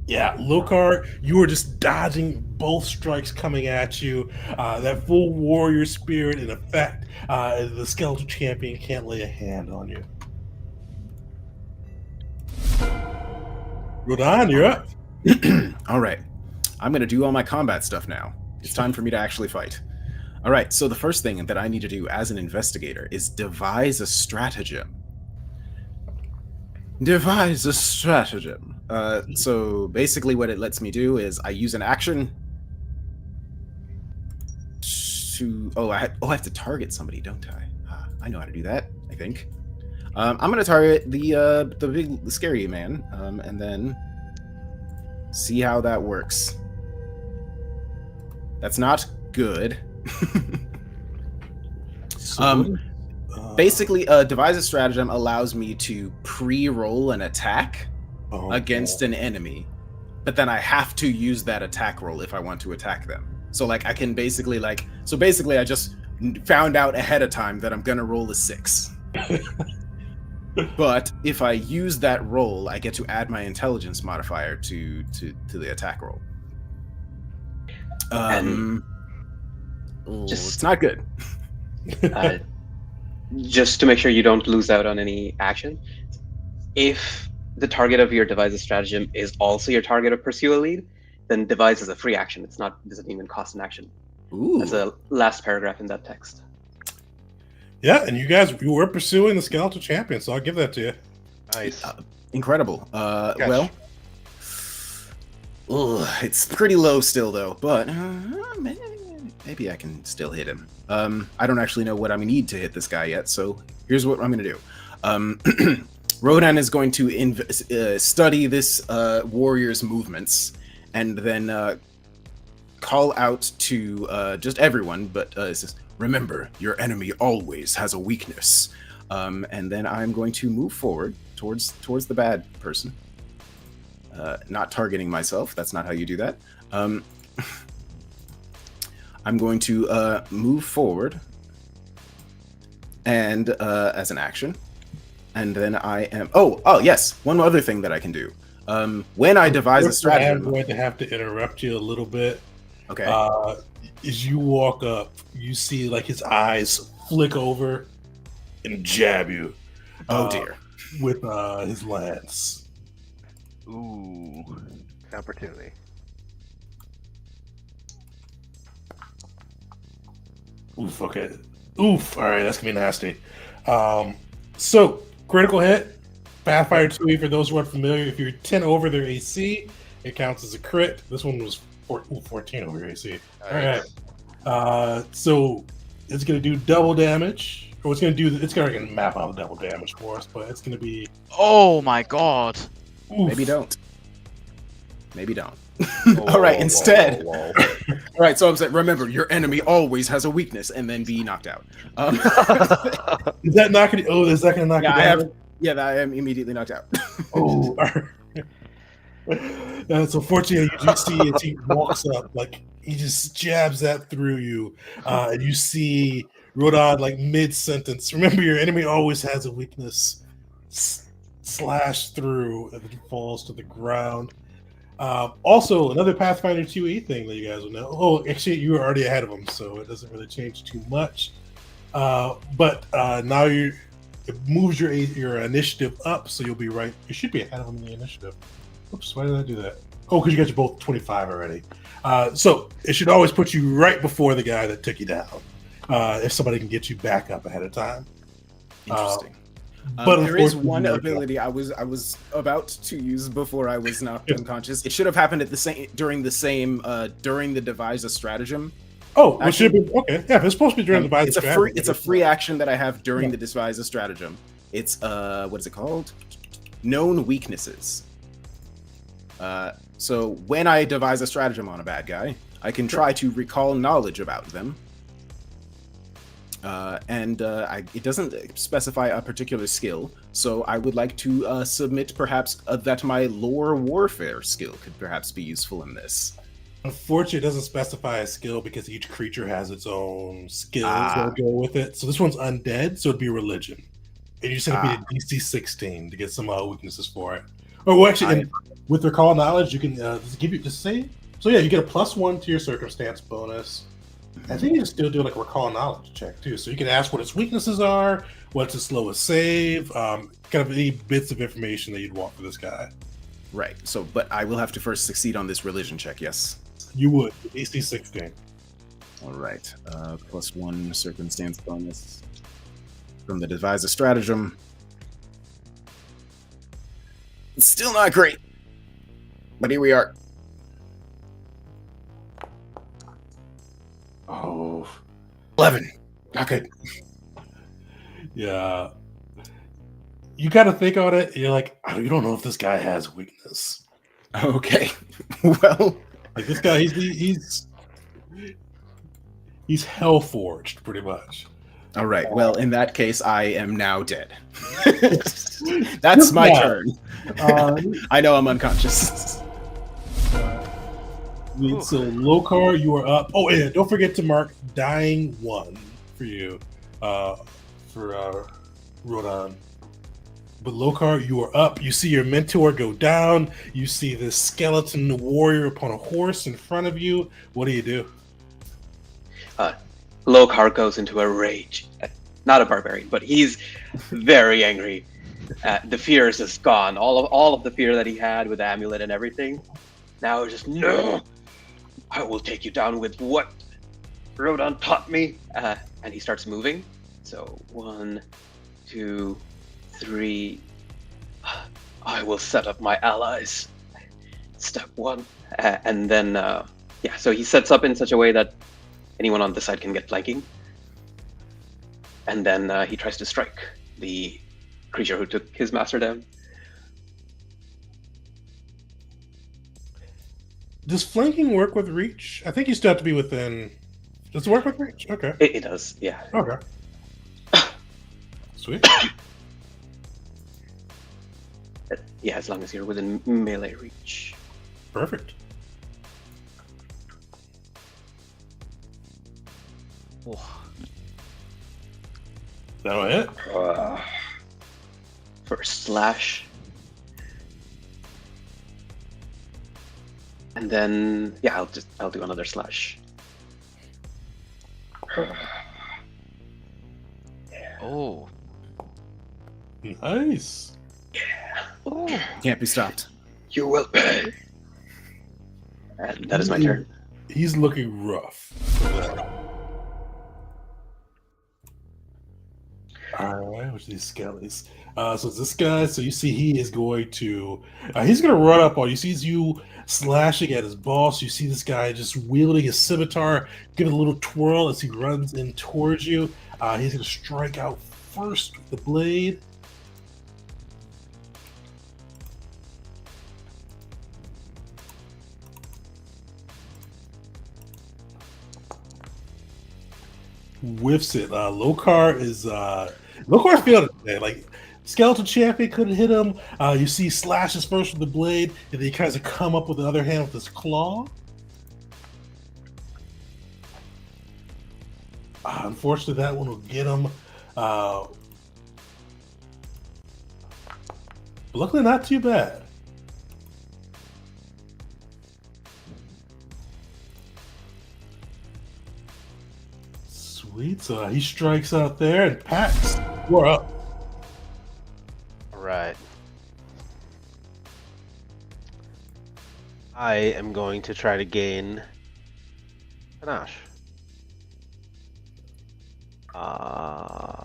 [SPEAKER 1] Yeah, Lokar, you are just dodging both strikes coming at you. That full warrior spirit in effect. The skeletal champion can't lay a hand on you. Rodan, you're up.
[SPEAKER 6] All right. I'm going to do all my combat stuff now. It's time for me to actually fight. All right, so the first thing that I need to do as an investigator is devise a stratagem. Devise a stratagem. So basically what it lets me do is I use an action to... I have to target somebody, don't I? I know how to do that, I think. I'm going to target the big scary man, and then see how that works. That's not good.
[SPEAKER 1] So,
[SPEAKER 6] Basically, devise a stratagem allows me to pre-roll an attack against an enemy, but then I have to use that attack roll if I want to attack them. So like I can basically I just found out ahead of time that I'm gonna roll a 6. But if I use that roll, I get to add my intelligence modifier to the attack roll. It's not good.
[SPEAKER 5] Just to make sure you don't lose out on any action, if the target of your devise stratagem is also your target of pursue a lead, then devise is a free action. It doesn't even cost an action.
[SPEAKER 6] Ooh.
[SPEAKER 5] That's the last paragraph in that text.
[SPEAKER 1] Yeah, and you were pursuing the skeletal champion, so I'll give that to you.
[SPEAKER 3] Nice.
[SPEAKER 6] Incredible. Well, it's pretty low still though, but maybe I can still hit him. I don't actually know what I'm gonna need to hit this guy yet, so here's what I'm gonna do. Rodan is going to study this warrior's movements and then call out to just everyone, but it says, remember, your enemy always has a weakness. And then I'm going to move forward towards the bad person. Not targeting myself. That's not how you do that. I'm going to move forward and as an action. And then I am... Oh, yes. One other thing that I can do. When I devise a stratagem...
[SPEAKER 1] I'm going to have to interrupt you a little bit.
[SPEAKER 6] Okay.
[SPEAKER 1] As you walk up, you see like his eyes flick over and jab you.
[SPEAKER 6] Oh, dear.
[SPEAKER 1] With his lance.
[SPEAKER 3] Ooh. Opportunity.
[SPEAKER 1] Oof, okay. Oof, alright, that's gonna be nasty. So, critical hit. Pathfinder 2E, for those who aren't familiar, if you're 10 over their AC, it counts as a crit. This one was 14 over your AC. Alright. So, it's gonna do double damage. Or it's gonna map out the double damage for us, but it's gonna be...
[SPEAKER 2] Oh my god.
[SPEAKER 1] Oof.
[SPEAKER 6] Maybe don't. All right, instead. All right, so I'm saying, remember, your enemy always has a weakness, and then be knocked out.
[SPEAKER 1] Is that not gonna? Oh, is that gonna knock you down?
[SPEAKER 6] I am immediately knocked out.
[SPEAKER 1] Oh, so fortunately, you do see as he walks up, like he just jabs that through you, and you see Rodon like mid-sentence. Remember, your enemy always has a weakness. Slash through, and it falls to the ground. Also, another Pathfinder 2E thing that you guys will know. Oh, actually, you were already ahead of them, so it doesn't really change too much. But now it moves your initiative up, so you'll be right. You should be ahead of them in the initiative. Oops, why did I do that? Oh, because you guys are both 25 already. So it should always put you right before the guy that took you down. If somebody can get you back up ahead of time.
[SPEAKER 6] Interesting. But there is one ability I was about to use before I was knocked unconscious. It should have happened during the devise a stratagem.
[SPEAKER 1] Oh, it should be okay. Yeah, it's supposed to be during the devise a stratagem.
[SPEAKER 6] It's a free action that I have during the devise a stratagem. It's what is it called? Known weaknesses. So when I devise a stratagem on a bad guy, I can try to recall knowledge about them. It doesn't specify a particular skill, so I would like to submit perhaps that my lore warfare skill could perhaps be useful in this.
[SPEAKER 1] Unfortunately, it doesn't specify a skill because each creature has its own skills that go with it. So this one's undead, so it'd be religion. And you just have to be a DC 16 to get some weaknesses for it. Or well, actually, with recall knowledge, you can you get a +1 to your circumstance bonus. I think you can still do like a recall knowledge check too. So you can ask what its weaknesses are, what's its slowest save, kind of any bits of information that you'd want for this guy.
[SPEAKER 6] Right. So, but I will have to first succeed on this religion check, yes?
[SPEAKER 1] You would. AC 16.
[SPEAKER 6] All right. +1 circumstance bonus from the devise a stratagem. It's still not great, but here we are.
[SPEAKER 1] Oh, 11. Not good. Yeah. You got to think on it. You're like, oh, you don't know if this guy has weakness.
[SPEAKER 6] Okay. Well,
[SPEAKER 1] Like this guy, he's hell forged, pretty much.
[SPEAKER 6] all right. Well, in that case, I am now dead. That's my turn. I know I'm unconscious.
[SPEAKER 1] So Lokar, you are up. Oh, and don't forget to mark dying 1 for you, for Rodan. But Lokar, you are up. You see your mentor go down. You see this skeleton warrior upon a horse in front of you. What do you do?
[SPEAKER 5] Lokar goes into a rage. Not a barbarian, but he's very angry. The fear is just gone. All of the fear that he had with the amulet and everything. Now it's just, no! I will take you down with what Rodan taught me. And he starts moving. So 1, 2, 3. I will set up my allies. Step 1. And then, so he sets up in such a way that anyone on this side can get flanking. And then he tries to strike the creature who took his master down.
[SPEAKER 1] Does flanking work with reach? I think you still have to be within. Does it work with reach? Okay.
[SPEAKER 5] It does, yeah.
[SPEAKER 1] Okay. Sweet.
[SPEAKER 5] Yeah, as long as you're within melee reach.
[SPEAKER 1] Perfect. That'll hit.
[SPEAKER 5] First slash. And then, I'll do another slash.
[SPEAKER 2] Oh.
[SPEAKER 1] Nice.
[SPEAKER 6] Can't be stopped.
[SPEAKER 5] You will pay. And that is my turn.
[SPEAKER 1] He's looking rough. Alright, which these skellies. So it's this guy. So you see he is going to he's gonna run up on you. Sees you slashing at his boss. You see this guy just wielding his scimitar, give it a little twirl as he runs in towards you. He's gonna strike out first with the blade. Whiffs it. Lokar failed it today. Like Skeleton Champion couldn't hit him. You see slashes first with the blade, and then he kind of come up with the other hand with his claw. Unfortunately, that one will get him. But luckily, not too bad. Sweet. So he strikes out there, and Pax, you're up.
[SPEAKER 3] All right. I am going to try to gain panache. My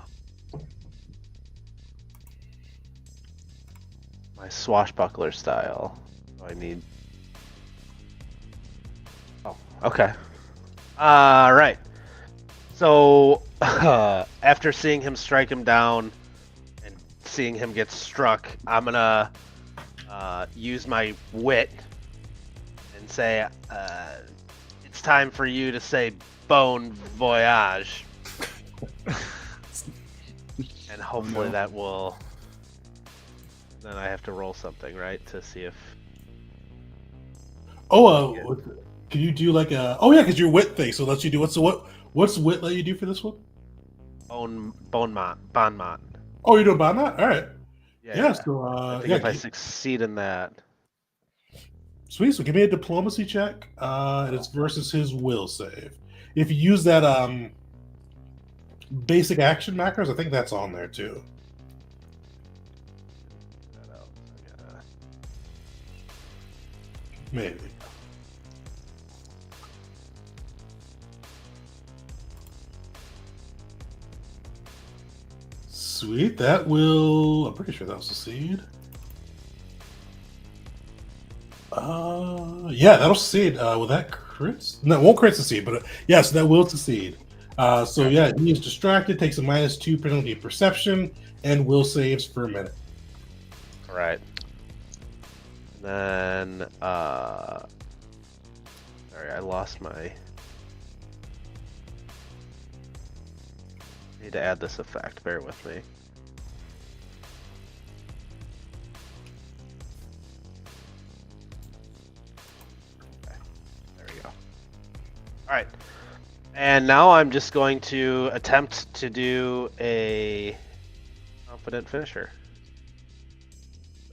[SPEAKER 3] swashbuckler style. I need. Oh, okay. All right. So after seeing him strike him down and seeing him get struck, I'm gonna use my wit and say, "It's time for you to say bon voyage," and hopefully that will. Then I have to roll something, right, to see if.
[SPEAKER 1] Can you do like a? Oh yeah, because your wit thing. So lets you do what's wit let you do for this one?
[SPEAKER 3] Bonmot.
[SPEAKER 1] Oh, you're doing Bonmot? All right.
[SPEAKER 3] Yeah.
[SPEAKER 1] So
[SPEAKER 3] I think if I succeed in that.
[SPEAKER 1] Sweet. So give me a diplomacy check. And it's versus his will save. If you use that basic action macros, I think that's on there too. Maybe. Sweet. That will. I'm pretty sure that will succeed. Yeah, that'll succeed. Will that crit? No, it won't crit succeed, but yes, that will succeed. So yeah, he is distracted, takes a -2 penalty of perception, and will saves for a minute.
[SPEAKER 3] All right. Then, sorry, I lost my. Need to add this effect. Bear with me. Okay, there we go. All right. And now I'm just going to attempt to do a confident finisher.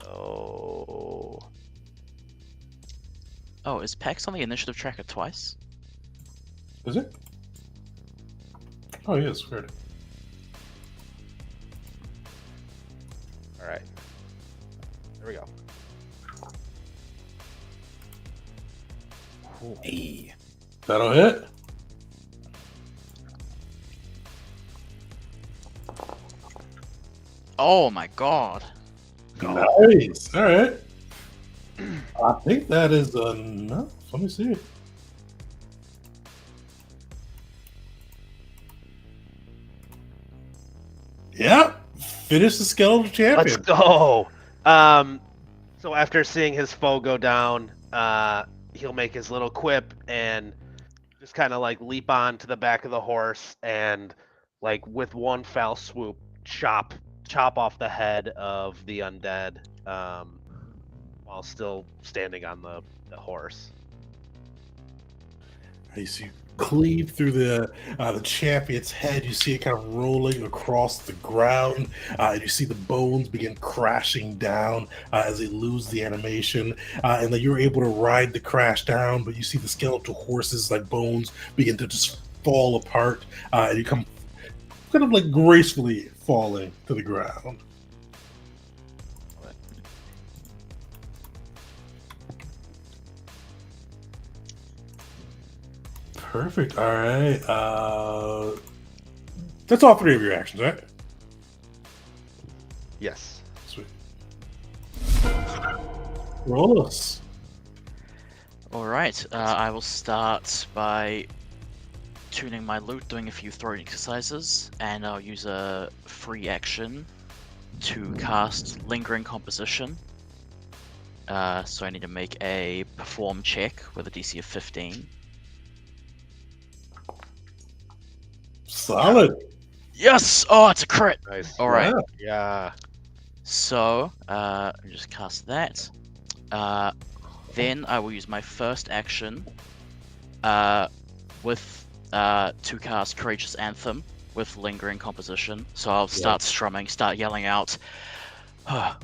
[SPEAKER 3] So,
[SPEAKER 2] Oh, is Pax on the initiative tracker twice?
[SPEAKER 1] Is it? Oh, yes, weird.
[SPEAKER 3] all right. There we go.
[SPEAKER 6] Hey.
[SPEAKER 1] That'll hit.
[SPEAKER 2] Oh my god.
[SPEAKER 1] Nice. All right. I think that is enough. Let me see. Yep. Finish the skeletal
[SPEAKER 3] Let's
[SPEAKER 1] champion.
[SPEAKER 3] go. So after seeing his foe go down, he'll make his little quip and just kind of like leap on to the back of the horse and like with one foul swoop chop off the head of the undead while still standing on the horse.
[SPEAKER 1] You see, cleave through the champion's head. You see it kind of rolling across the ground. You see the bones begin crashing down as they lose the animation, and then you're able to ride the crash down. But you see the skeletal horses, like bones, begin to just fall apart, and you come kind of like gracefully falling to the ground. Perfect. All right. That's all 3 of your actions, right?
[SPEAKER 3] Yes.
[SPEAKER 1] Sweet. Roll us.
[SPEAKER 2] Alright, I will start by tuning my loot, doing a few throwing exercises, and I'll use a free action to cast Lingering Composition. So I need to make a perform check with a DC of 15.
[SPEAKER 1] Solid.
[SPEAKER 2] Yes! Oh, it's a crit!
[SPEAKER 3] Nice.
[SPEAKER 2] Alright,
[SPEAKER 3] Yeah.
[SPEAKER 2] so I'll just cast that. Then I will use my first action with to cast Courageous Anthem with Lingering Composition. So I'll start strumming, start yelling out,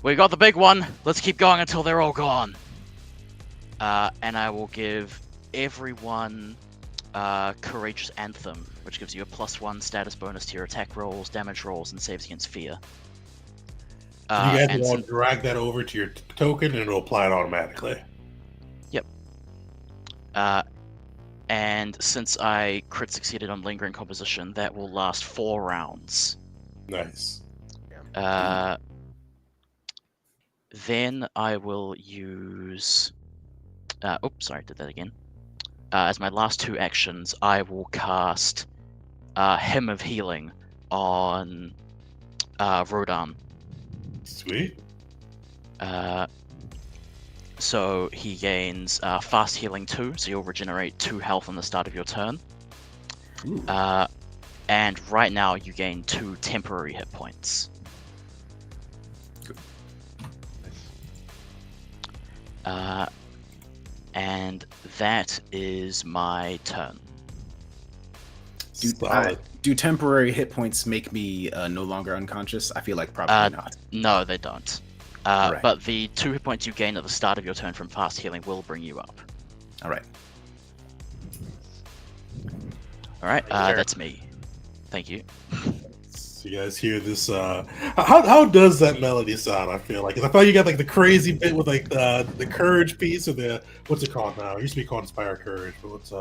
[SPEAKER 2] "We got the big one! Let's keep going until they're all gone!" And I will give everyone Courageous Anthem, which gives you a +1 status bonus to your attack rolls, damage rolls, and saves against fear.
[SPEAKER 1] You guys
[SPEAKER 2] and
[SPEAKER 1] will all
[SPEAKER 2] since-
[SPEAKER 1] drag that over to your token and it'll apply it automatically.
[SPEAKER 2] And since I crit succeeded on Lingering Composition, that will last 4 rounds.
[SPEAKER 1] Nice.
[SPEAKER 2] Then I will use... oops, sorry, I did that again. As my last 2 actions, I will cast Hymn of Healing on Rodan.
[SPEAKER 1] Sweet.
[SPEAKER 2] So he gains Fast Healing 2, so you'll regenerate 2 health on the start of your turn.
[SPEAKER 6] Ooh.
[SPEAKER 2] And right now you gain 2 temporary hit points. And that is my turn.
[SPEAKER 1] Solid.
[SPEAKER 6] Do temporary hit points make me no longer unconscious? I feel like probably not.
[SPEAKER 2] No, they don't.
[SPEAKER 6] Right.
[SPEAKER 2] But the 2 hit points you gain at the start of your turn from Fast Healing will bring you up.
[SPEAKER 6] All right.
[SPEAKER 2] Alright,
[SPEAKER 3] Sure.
[SPEAKER 2] that's me. Thank you.
[SPEAKER 1] So you guys hear this? How does that melody sound? I feel like, 'cause I thought you got like the crazy bit with like the courage piece, or the what's it called now? It used to be called Inspire Courage, but what's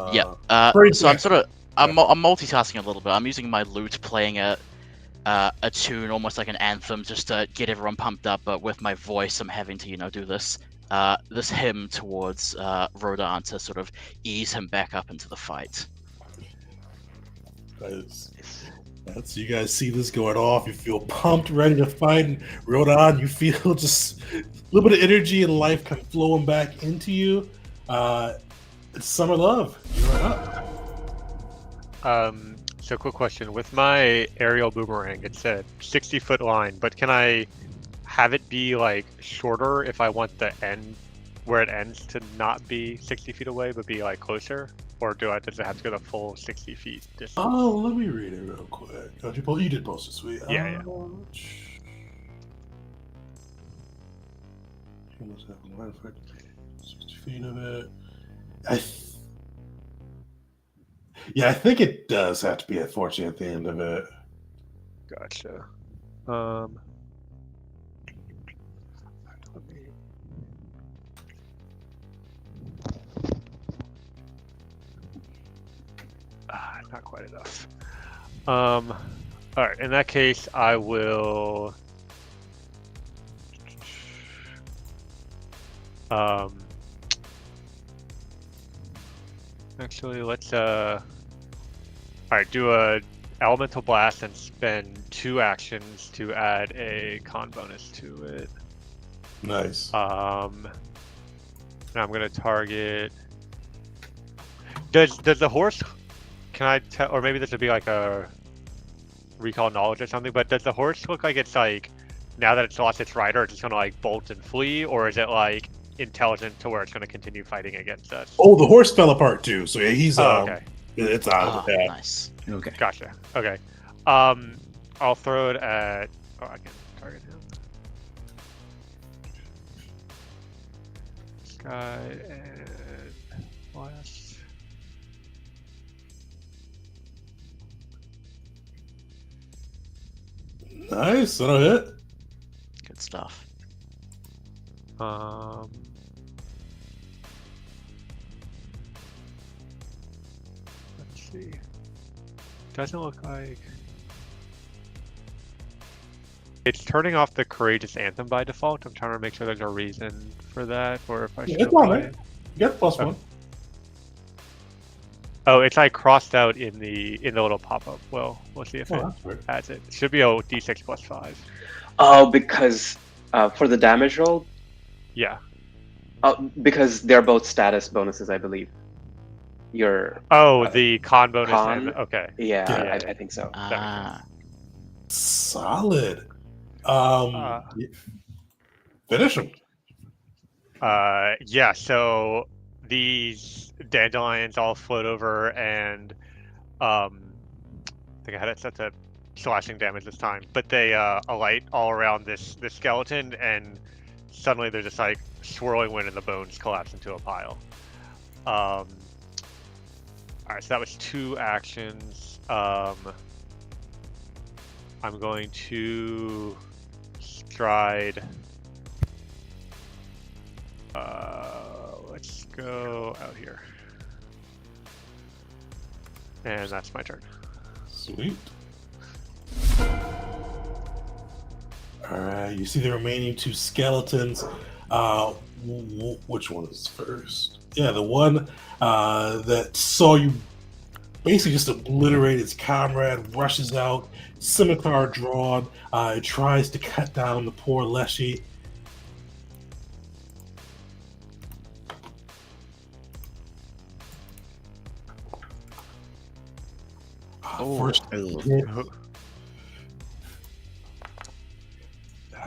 [SPEAKER 1] Pretty
[SPEAKER 2] So I'm
[SPEAKER 1] quick.
[SPEAKER 2] sort of I'm multitasking a little bit. I'm using my lute, playing a tune, almost like an anthem, just to get everyone pumped up. But with my voice, I'm having to do this hymn towards Rodan to sort of ease him back up into the fight.
[SPEAKER 1] That's you guys see this going off. You feel pumped, ready to fight. And Rodon, you feel just a little bit of energy and life kind of flowing back into you. It's Summer Love. You're up.
[SPEAKER 4] So quick question. With my aerial boomerang, it said 60-foot line, but can I have it be like shorter if I want the end where it ends to not be 60 feet away, but be like closer? Or does it have to go the full 60 feet distance?
[SPEAKER 1] Oh, let me read it real quick. You did post it, sweet.
[SPEAKER 4] Yeah.
[SPEAKER 1] 60 feet of it. I think it does have to be unfortunate at the end of it.
[SPEAKER 4] Gotcha. Not quite enough. All right. In that case, I will. Actually, let's all right, do a elemental blast and spend 2 actions to add a con bonus to it.
[SPEAKER 1] Nice.
[SPEAKER 4] And I'm gonna target. Does the horse? Can I tell? Or maybe this would be like a recall knowledge or something. But does the horse look like it's like now that it's lost its rider, it's just gonna like bolt and flee, or is it like intelligent to where it's gonna continue fighting against us?
[SPEAKER 1] Oh, the horse fell apart too. So yeah, he's
[SPEAKER 4] okay.
[SPEAKER 1] It's out. Yeah.
[SPEAKER 2] Nice.
[SPEAKER 6] Okay.
[SPEAKER 4] Gotcha. Okay. I'll throw it at. Oh, I can target him. Sky and blast.
[SPEAKER 1] Nice. That'll hit.
[SPEAKER 2] Good stuff.
[SPEAKER 4] Let's see. Doesn't look like it's turning off the Courageous Anthem by default. I'm trying to make sure there's a reason for that, or if I should
[SPEAKER 1] It's on
[SPEAKER 4] apply
[SPEAKER 1] there.
[SPEAKER 4] it.
[SPEAKER 1] You got the +1.
[SPEAKER 4] Oh, it's like crossed out in the little pop-up. Well, we'll see if it
[SPEAKER 1] That's weird.
[SPEAKER 4] adds it. It should be a d6 + 5.
[SPEAKER 5] Oh, because for the damage roll,
[SPEAKER 4] Yeah.
[SPEAKER 5] because they're both status bonuses, I believe.
[SPEAKER 4] The con bonus.
[SPEAKER 5] con?
[SPEAKER 4] Okay.
[SPEAKER 5] Yeah, I think so.
[SPEAKER 1] Solid. Finish him.
[SPEAKER 4] Yeah. So these dandelions all float over, and I think I had it set to slashing damage this time, but they alight all around this skeleton, and suddenly there's just like swirling wind, and the bones collapse into a pile. All right, so that was 2 actions. I'm going to stride. Let's go out here. And that's my turn.
[SPEAKER 1] Sweet. Alright, you see the remaining 2 skeletons. Which one is first? Yeah, the one that saw you basically just obliterate its comrade, rushes out, scimitar drawn, it tries to cut down the poor Leshy. First hit.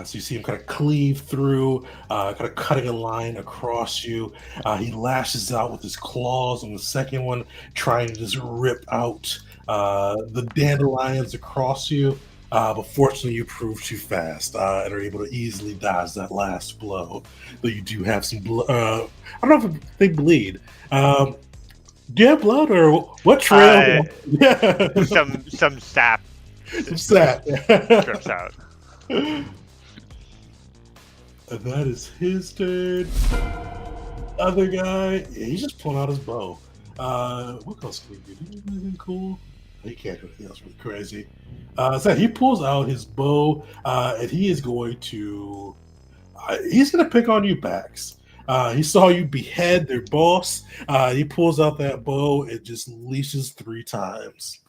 [SPEAKER 1] So you see him kind of cleave through, kind of cutting a line across you. He lashes out with his claws on the second one, trying to just rip out the dandelions across you. But fortunately, you prove too fast and are able to easily dodge that last blow. Though you do have some blood. I don't know if they bleed. Do you have blood or what trail? Yeah.
[SPEAKER 4] Some sap.
[SPEAKER 1] Some sap.
[SPEAKER 4] Drips out.
[SPEAKER 1] And that is his turn. Other guy, yeah, he's just pulling out his bow. What else can he do? Anything cool? He can't do anything else really crazy. So he pulls out his bow, and he is going to. He's going to pick on you, Bax. He saw you behead their boss. He pulls out that bow and just leashes 3 times.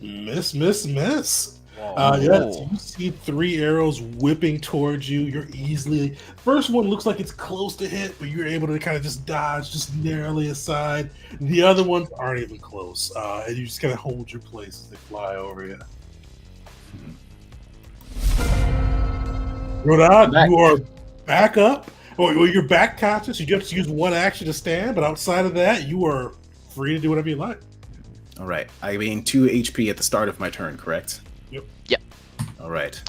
[SPEAKER 1] Miss.
[SPEAKER 3] Whoa.
[SPEAKER 1] Yes, you see 3 arrows whipping towards you. You're easily. First one looks like it's close to hit, but you're able to kind of just dodge, just narrowly aside. The other ones aren't even close, and you just kind of hold your place as they fly over you. Rodad, you are back up. Well, you're back conscious. You just use one action to stand, but outside of that, you are free to do whatever you like.
[SPEAKER 6] All right. I gain 2 HP at the start of my turn, correct?
[SPEAKER 1] Yep.
[SPEAKER 2] Yep.
[SPEAKER 6] All right.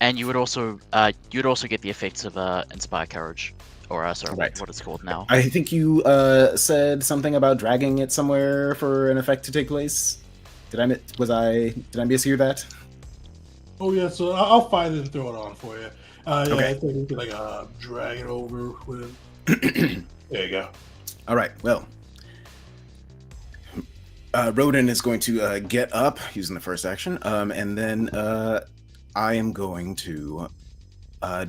[SPEAKER 2] And you would also get the effects of Inspire Courage, or sorry,
[SPEAKER 6] Right.
[SPEAKER 2] what it's called now.
[SPEAKER 6] I think you said something about dragging it somewhere for an effect to take place. Did I mishear that?
[SPEAKER 1] Oh yeah, so I'll find it and throw it on for you. Yeah,
[SPEAKER 6] Okay.
[SPEAKER 1] I think we can drag it over with. There you go.
[SPEAKER 6] All right. Well, Rodin is going to get up using the first action, and then I am going to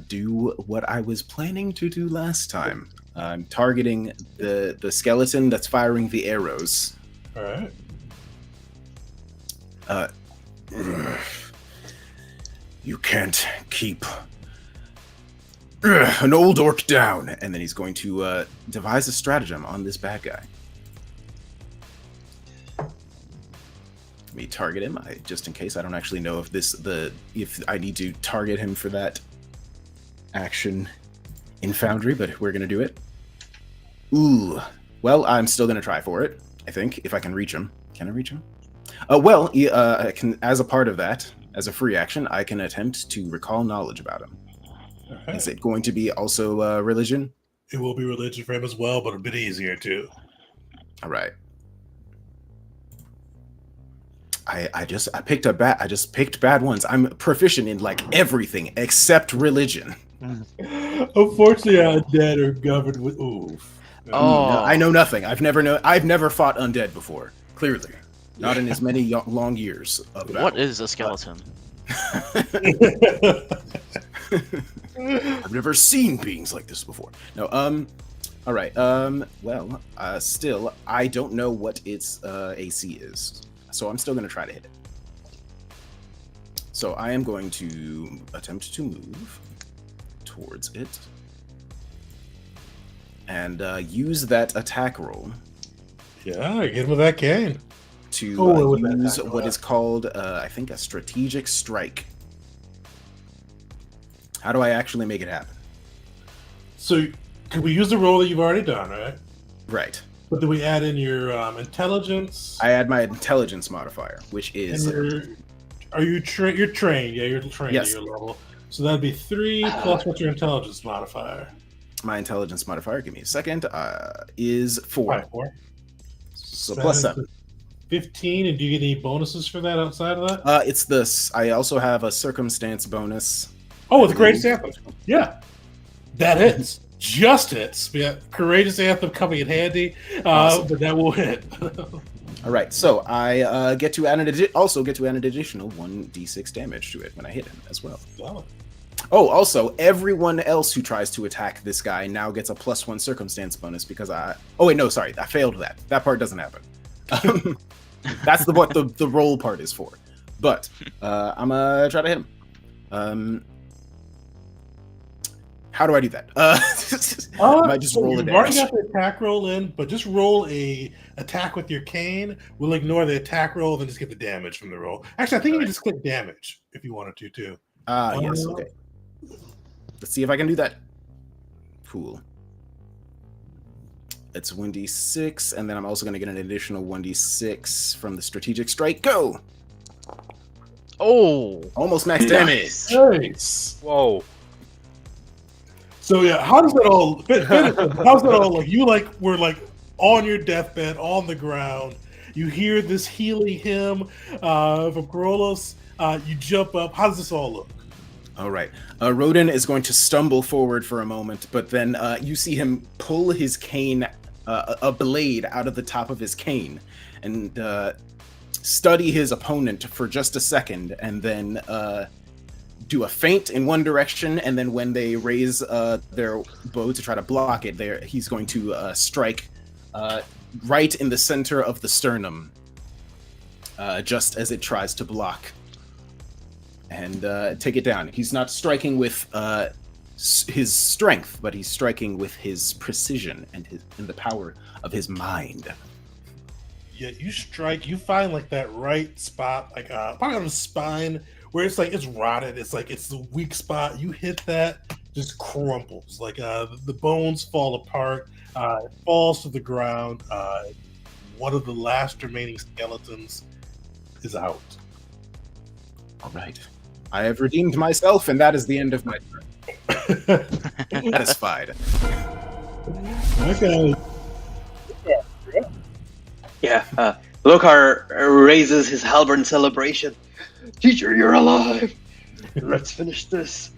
[SPEAKER 6] do what I was planning to do last time. I'm targeting the skeleton that's firing the arrows.
[SPEAKER 1] All right.
[SPEAKER 6] You can't keep an old orc down. And then he's going to devise a stratagem on this bad guy. Let me target him, just in case. I don't actually know if I need to target him for that action in Foundry, but we're gonna do it. Ooh, well, I'm still gonna try for it. I think if I can reach him. Can I reach him? I can. As a part of that, as a free action, I can attempt to recall knowledge about him.
[SPEAKER 1] All right.
[SPEAKER 6] Is it going to be also religion?
[SPEAKER 1] It will be religion for him as well, but a bit easier too.
[SPEAKER 6] All right. I just picked bad ones. I'm proficient in like everything except religion.
[SPEAKER 1] Unfortunately, undead are governed with oof.
[SPEAKER 2] Oh.
[SPEAKER 6] No, I know nothing. I've never fought undead before. Clearly, not in as many long years of battle.
[SPEAKER 2] What is a skeleton?
[SPEAKER 6] I've never seen beings like this before. No. All right. Well, still, I don't know what its AC is. So I'm still going to try to hit it. So I am going to attempt to move towards it and use that attack roll.
[SPEAKER 1] Yeah, get him with that cane.
[SPEAKER 6] To
[SPEAKER 1] use
[SPEAKER 6] what is called, I think, a strategic strike. How do I actually make it happen?
[SPEAKER 1] So, could we use the roll that you've already done, right?
[SPEAKER 6] Right.
[SPEAKER 1] But do we add in your intelligence?
[SPEAKER 6] I add my intelligence modifier, which is...
[SPEAKER 1] You're trained. Yeah, you're trained
[SPEAKER 6] Yes.
[SPEAKER 1] at your level. So that'd be 3 plus what's your intelligence modifier?
[SPEAKER 6] My intelligence modifier, give me a second, is 4.
[SPEAKER 1] 4.
[SPEAKER 6] So plus 7.
[SPEAKER 1] 15, and do you get any bonuses for that outside of that?
[SPEAKER 6] It's this. I also have a circumstance bonus.
[SPEAKER 1] Oh, it's Courageous Anthem. Yeah. That hits. Just hits. Yeah, Courageous Anthem coming in handy,
[SPEAKER 6] Awesome.
[SPEAKER 1] but that will hit.
[SPEAKER 6] All right, so I get to add an additional 1d6 damage to it when I hit him as well.
[SPEAKER 1] Wow.
[SPEAKER 6] Oh, also, everyone else who tries to attack this guy now gets a +1 circumstance bonus because I... Oh, wait, no, sorry. I failed that. That part doesn't happen. That's what the roll part is for. But I'm going to try to hit him. How do I do that? I might just roll a
[SPEAKER 1] You've already
[SPEAKER 6] damage.
[SPEAKER 1] got the attack roll in, but just roll a attack with your cane. We'll ignore the attack roll, then just get the damage from the roll. Actually, I think you can just click damage if you wanted to, too.
[SPEAKER 6] Yes, okay. Let's see if I can do that. Cool. It's 1d6, and then I'm also going to get an additional 1d6 from the strategic strike. Go!
[SPEAKER 2] Oh,
[SPEAKER 6] Almost max damage.
[SPEAKER 1] Nice.
[SPEAKER 3] Whoa.
[SPEAKER 1] So yeah, how does that all fit? How's that all like? You were on your deathbed on the ground. You hear this healing hymn from Korolos. You jump up. How does this all look?
[SPEAKER 6] All right. Rodin is going to stumble forward for a moment, but then you see him pull his cane, a blade out of the top of his cane, and study his opponent for just a second, and then do a feint in one direction, and then when they raise their bow to try to block it, he's going to strike right in the center of the sternum. just as it tries to block. And take it down. He's not striking with his strength, but he's striking with his precision and the power of his mind.
[SPEAKER 1] Yeah, you strike. You find like that right spot, like probably on the spine, where it's like it's rotted. It's like it's the weak spot. You hit that, just crumples. Like the bones fall apart. It falls to the ground. One of the last remaining skeletons is out.
[SPEAKER 6] All right. I have redeemed myself, and that is the end of my turn. Satisfied.
[SPEAKER 1] Okay.
[SPEAKER 5] Yeah, Lokar raises his halberd in celebration. Teacher, you're alive! Let's finish this.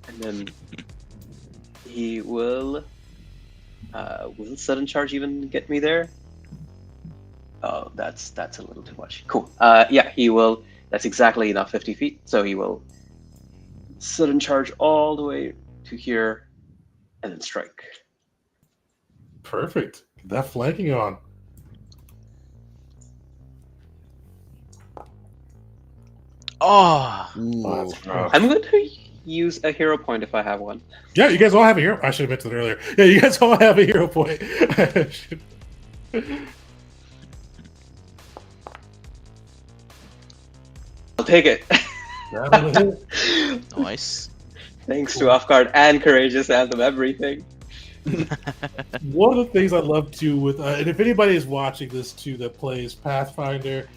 [SPEAKER 5] And then he will sudden charge even get me there? Oh, that's a little too much. Cool. Yeah, he will. That's exactly enough, 50 feet. So he will sudden charge all the way to here and then strike.
[SPEAKER 1] Perfect. Get that flanking on.
[SPEAKER 2] Oh,
[SPEAKER 1] Oh, that's rough.
[SPEAKER 5] I'm going to use a hero point if I have one.
[SPEAKER 1] Yeah, you guys all have a hero. I should have mentioned it earlier. Yeah, you guys all have a hero point.
[SPEAKER 5] I'll take it.
[SPEAKER 2] nice.
[SPEAKER 5] Thanks to Off Guard and Courageous Anthem, everything.
[SPEAKER 1] One of the things I love too with, and if anybody is watching this too that plays Pathfinder,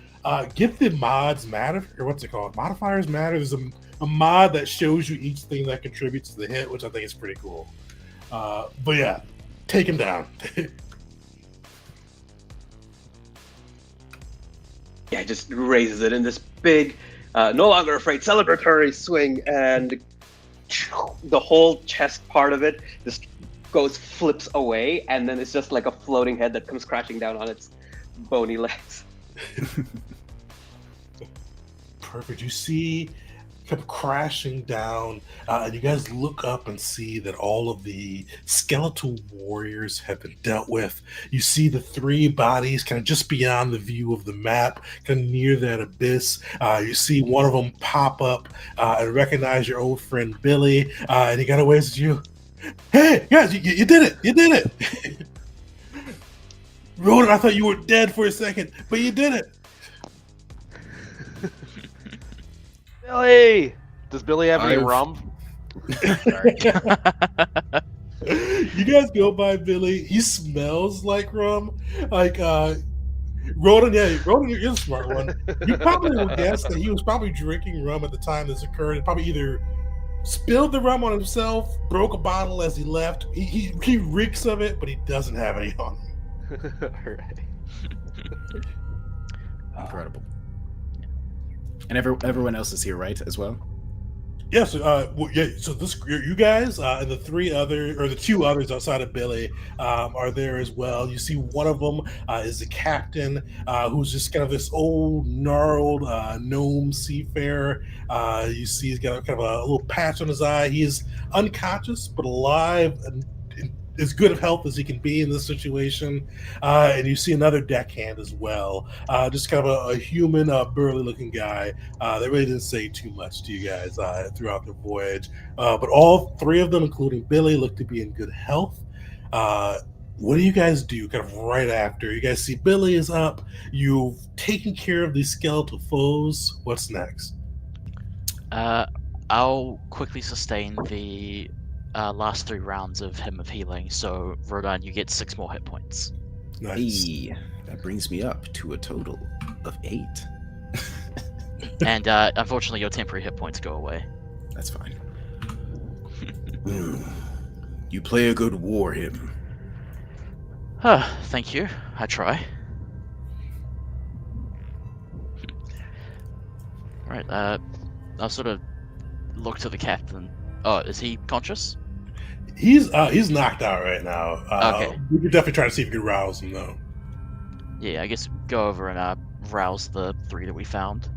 [SPEAKER 1] get the mods matter, or what's it called? Modifiers matter. There's a mod that shows you each thing that contributes to the hit, which I think is pretty cool. But yeah, take him down.
[SPEAKER 5] Yeah, he just raises it in this big, no longer afraid celebratory swing, and the whole chest part of it just flips away, and then it's just like a floating head that comes crashing down on its bony legs.
[SPEAKER 1] Perfect. You see, come crashing down, and you guys look up and see that all of the skeletal warriors have been dealt with. You see the three bodies kind of just beyond the view of the map, kind of near that abyss. You see one of them pop up and recognize your old friend Billy, and he kind of waves at you. Hey, guys, you did it! You did it! Ronan, I thought you were dead for a second, but you did it!
[SPEAKER 3] Billy! Does Billy have any
[SPEAKER 6] I've-
[SPEAKER 3] rum?
[SPEAKER 1] You guys go by Billy. He smells like rum. Like Ronan, you're the smart one. You probably will guess that he was probably drinking rum at the time this occurred. And probably either spilled the rum on himself, broke a bottle as he left. He reeks of it, but he doesn't have any on him.
[SPEAKER 3] Alright.
[SPEAKER 6] Incredible. And everyone else is here, right, as well?
[SPEAKER 1] Yeah, so so this you guys and the two others outside of Billy are there as well. You see one of them is the captain, who's just kind of this old gnarled gnome seafarer. You see he's got kind of a little patch on his eye. He is unconscious but alive and as good of health as he can be in this situation. And you see another deckhand as well, just kind of a human, burly looking guy that really didn't say too much to you guys throughout the voyage. But all three of them, including Billy, look to be in good health. What do you guys do kind of right after? You guys see Billy is up. You've taken care of these skeletal foes. What's next?
[SPEAKER 2] I'll quickly sustain the last 3 rounds of Hymn of Healing, so Rodan, you get 6 more hit points.
[SPEAKER 1] Nice.
[SPEAKER 6] Hey, that brings me up to a total of 8.
[SPEAKER 2] And unfortunately, your temporary hit points go away.
[SPEAKER 6] That's fine. You play a good war hymn.
[SPEAKER 2] Thank you. I try. Alright, I'll sort of look to the captain. Oh, is he conscious?
[SPEAKER 1] He's knocked out right now.
[SPEAKER 2] Okay.
[SPEAKER 1] We could definitely try to see if we could rouse him though.
[SPEAKER 2] Yeah, I guess go over and rouse the 3 that we found.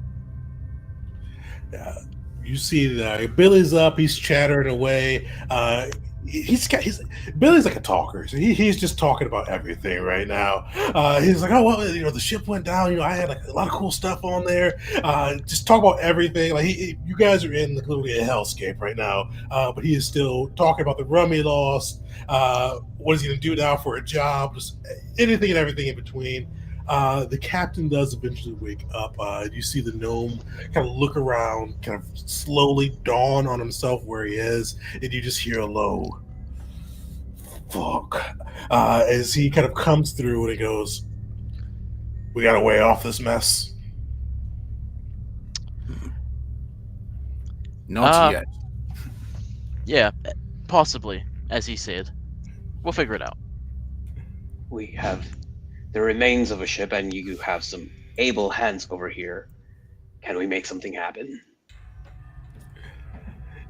[SPEAKER 1] You see that Billy's up. He's chattering away. he's Billy's like a talker. So he's just talking about everything right now. He's like, oh well, the ship went down. I had like a lot of cool stuff on there. Just talk about everything. Like you guys are in literally a hellscape right now. But he is still talking about the rum he lost. What is he gonna do now for a job? Just anything and everything in between. The captain does eventually wake up. You see the gnome kind of look around, kind of slowly dawn on himself where he is, and you just hear a low fuck as he kind of comes through and he goes, "We got a way off this mess."
[SPEAKER 6] Not yet.
[SPEAKER 2] Yeah, possibly, as he said. We'll figure it out.
[SPEAKER 5] We have the remains of a ship, and you have some able hands over here. Can we make something happen?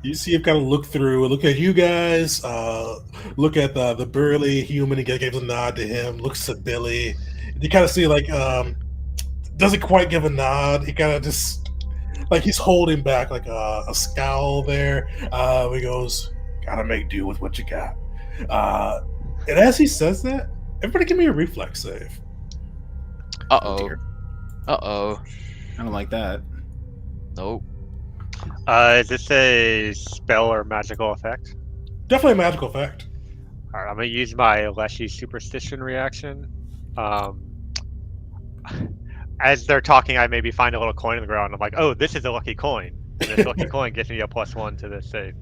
[SPEAKER 1] You see him kind of look through, look at you guys, look at the burly human. He gives a nod to him, looks at Billy. You kind of see doesn't quite give a nod. He kind of just like he's holding back like a scowl there. He goes, "Gotta make do with what you got." And as he says that, everybody give me a reflex save.
[SPEAKER 2] Uh-oh.
[SPEAKER 6] Dear.
[SPEAKER 2] Uh-oh.
[SPEAKER 6] I don't like that.
[SPEAKER 2] Nope.
[SPEAKER 4] Is this a spell or magical effect?
[SPEAKER 1] Definitely a magical effect.
[SPEAKER 4] All right, I'm gonna use my Leshy superstition reaction. As they're talking, I maybe find a little coin on the ground. I'm like, "Oh, this is a lucky coin. And this lucky coin gives me a +1 to this save."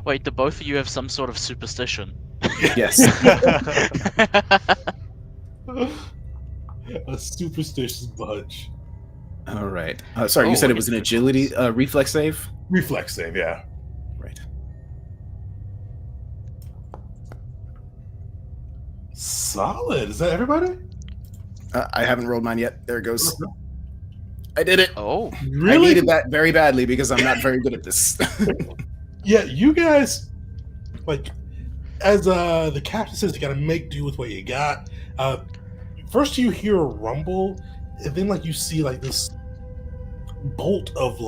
[SPEAKER 2] Wait, do both of you have some sort of superstition?
[SPEAKER 6] Yes.
[SPEAKER 1] A superstitious bunch.
[SPEAKER 6] All right. Sorry, you
[SPEAKER 2] Oh,
[SPEAKER 6] said it
[SPEAKER 2] look
[SPEAKER 6] was
[SPEAKER 2] at
[SPEAKER 6] an agility reflex save?
[SPEAKER 1] Reflex save, yeah.
[SPEAKER 6] Right.
[SPEAKER 1] Solid. Is that everybody?
[SPEAKER 6] I haven't rolled mine yet. There it goes. I did it.
[SPEAKER 2] Oh.
[SPEAKER 1] Really?
[SPEAKER 6] I needed that very badly because I'm not very good at this.
[SPEAKER 1] Yeah, you guys, like, as the captain says, you gotta make do with what you got. First you hear a rumble, and then you see this bolt of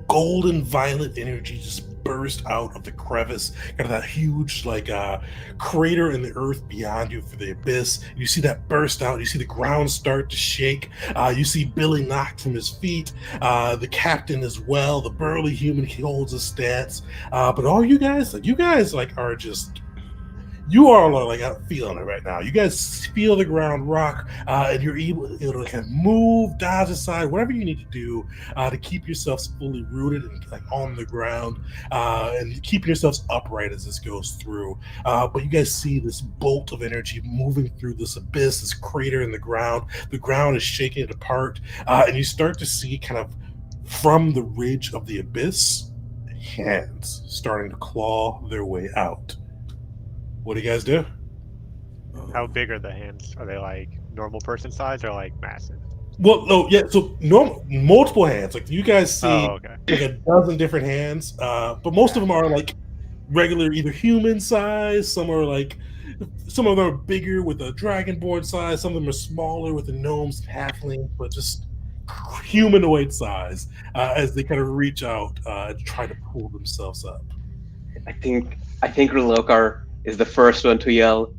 [SPEAKER 1] golden violet energy just burst out of the crevice, kind of that huge crater in the earth beyond you for the abyss. You see that burst out. You see the ground start to shake. You see Billy knocked from his feet. The captain as well. The burly human holds his stance. But all you guys, are just. You are out feeling it right now. You guys feel the ground rock, and you're able to kind of move, dodge aside, whatever you need to do to keep yourselves fully rooted and on the ground, and keep yourselves upright as this goes through. But you guys see this bolt of energy moving through this abyss, this crater in the ground. The ground is shaking it apart, and you start to see kind of from the ridge of the abyss, hands starting to claw their way out. What do you guys do?
[SPEAKER 4] How big are the hands? Are they normal person size or massive?
[SPEAKER 1] Well, no, yeah. So multiple hands. You guys see
[SPEAKER 4] Oh, okay.
[SPEAKER 1] a dozen different hands, but most of them are regular, either human size. Some of them are bigger with a dragonborn size. Some of them are smaller with the gnomes and halflings, but just humanoid size as they kind of reach out and try to pull themselves up.
[SPEAKER 5] I think Rulokar is the first one to yell,